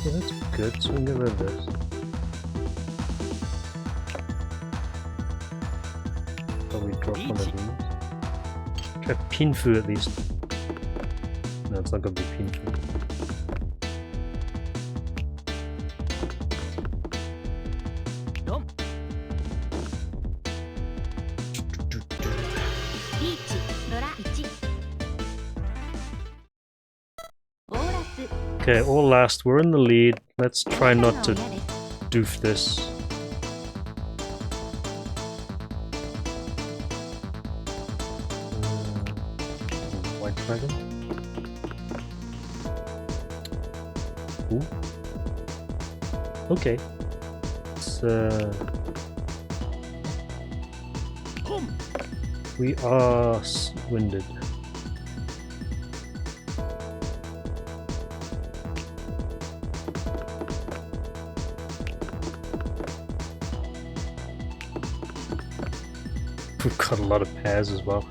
that's good, so we can get rid of this. Probably drop one of these. Try Pinfu at least. No, it's not gonna be Pinfu. Okay, all last. We're in the lead. Let's try not to doof this. White dragon. Ooh. Okay. We are winded. We've got a lot of pairs as well.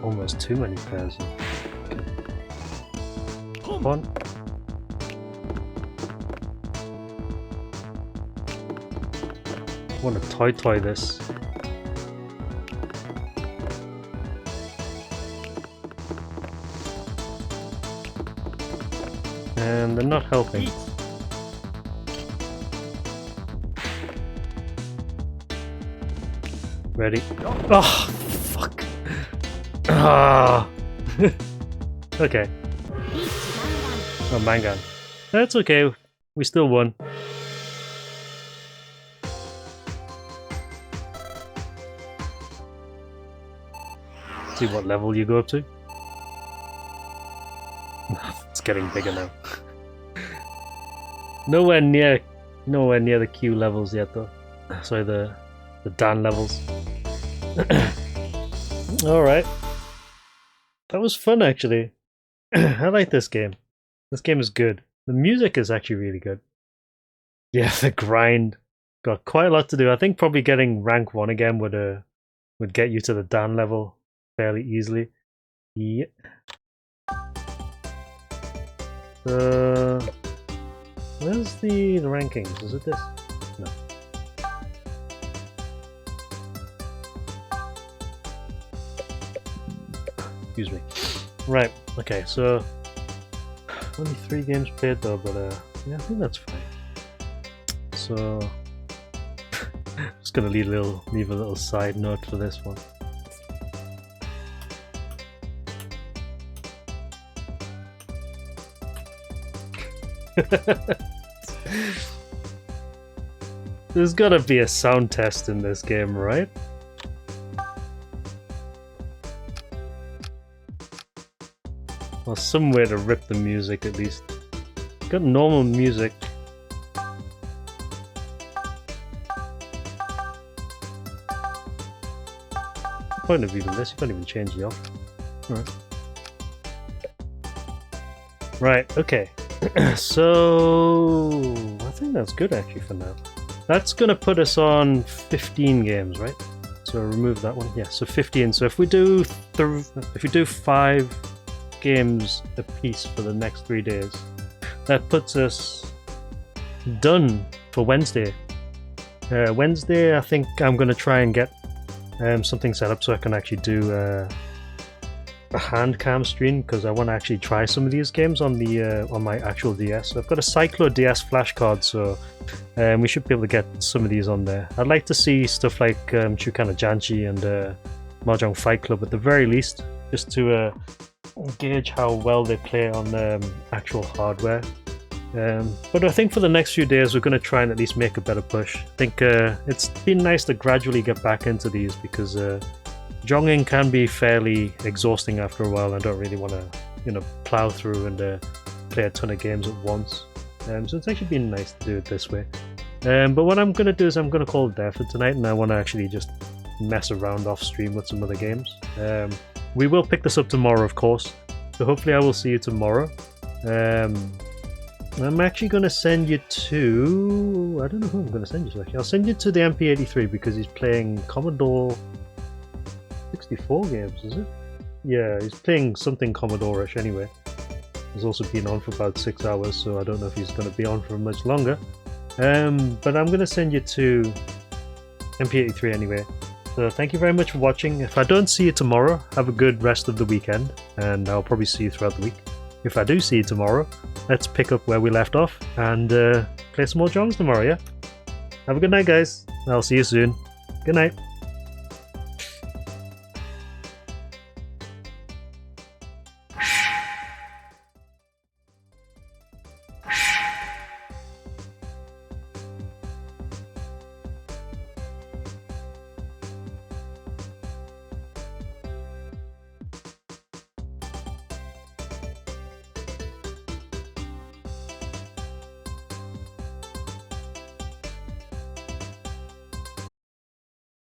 Almost too many pairs. Okay. One. I want to toy this. And they're not helping. Ready? Oh, fuck. Ah. Okay. Oh, Mangan. That's okay. We still won. See what level you go up to. It's getting bigger now. Nowhere near the Q levels yet, though. Sorry, the Dan levels. All right. That was fun, actually. I like this game. This game is good. The music is actually really good. Yeah, the grind. Got quite a lot to do. I think probably getting rank 1 again would get you to the Dan level fairly easily. Yeah. Where's the rankings? Is it this? No. Excuse me. Right, okay, so only 3 games played though, but yeah, I think that's fine. So just gonna leave a little side note for this one. There's gotta be a sound test in this game, right? Or some way to rip the music at least. Got normal music. Point of even this, you can't even change the off. Alright. Right, okay. So I think that's good actually for now. That's gonna put us on 15 games, right? So remove that one. Yeah, so 15. So if we do 5 games a piece for the next 3 days, that puts us done for Wednesday. Wednesday, I think I'm gonna try and get something set up so I can actually do a hand cam stream, because I want to actually try some of these games on the on my actual DS. So I've got a Cyclo DS flash card, so we should be able to get some of these on there. I'd like to see stuff like Chuu-kana Janshi and Mahjong Fight Club at the very least, just to gauge how well they play on actual hardware. But I think for the next few days we're going to try and at least make a better push. I think it's been nice to gradually get back into these, because jonging can be fairly exhausting after a while. I don't really want to, plow through and play a ton of games at once. So it's actually been nice to do it this way. But what I'm going to do is I'm going to call it there for tonight, and I want to actually just mess around off stream with some other games. We will pick this up tomorrow, of course. So hopefully I will see you tomorrow. I'm actually going to send you to... I don't know who I'm going to send you to actually. I'll send you to the MP83 because he's playing Commodore 64 games, is it? Yeah, he's playing something Commodore-ish anyway. He's also been on for about 6 hours, so I don't know if he's going to be on for much longer. But I'm going to send you to MP83 anyway. So thank you very much for watching. If I don't see you tomorrow, have a good rest of the weekend, and I'll probably see you throughout the week. If I do see you tomorrow, let's pick up where we left off and play some more jongs tomorrow, yeah? Have a good night, guys. I'll see you soon. Good night.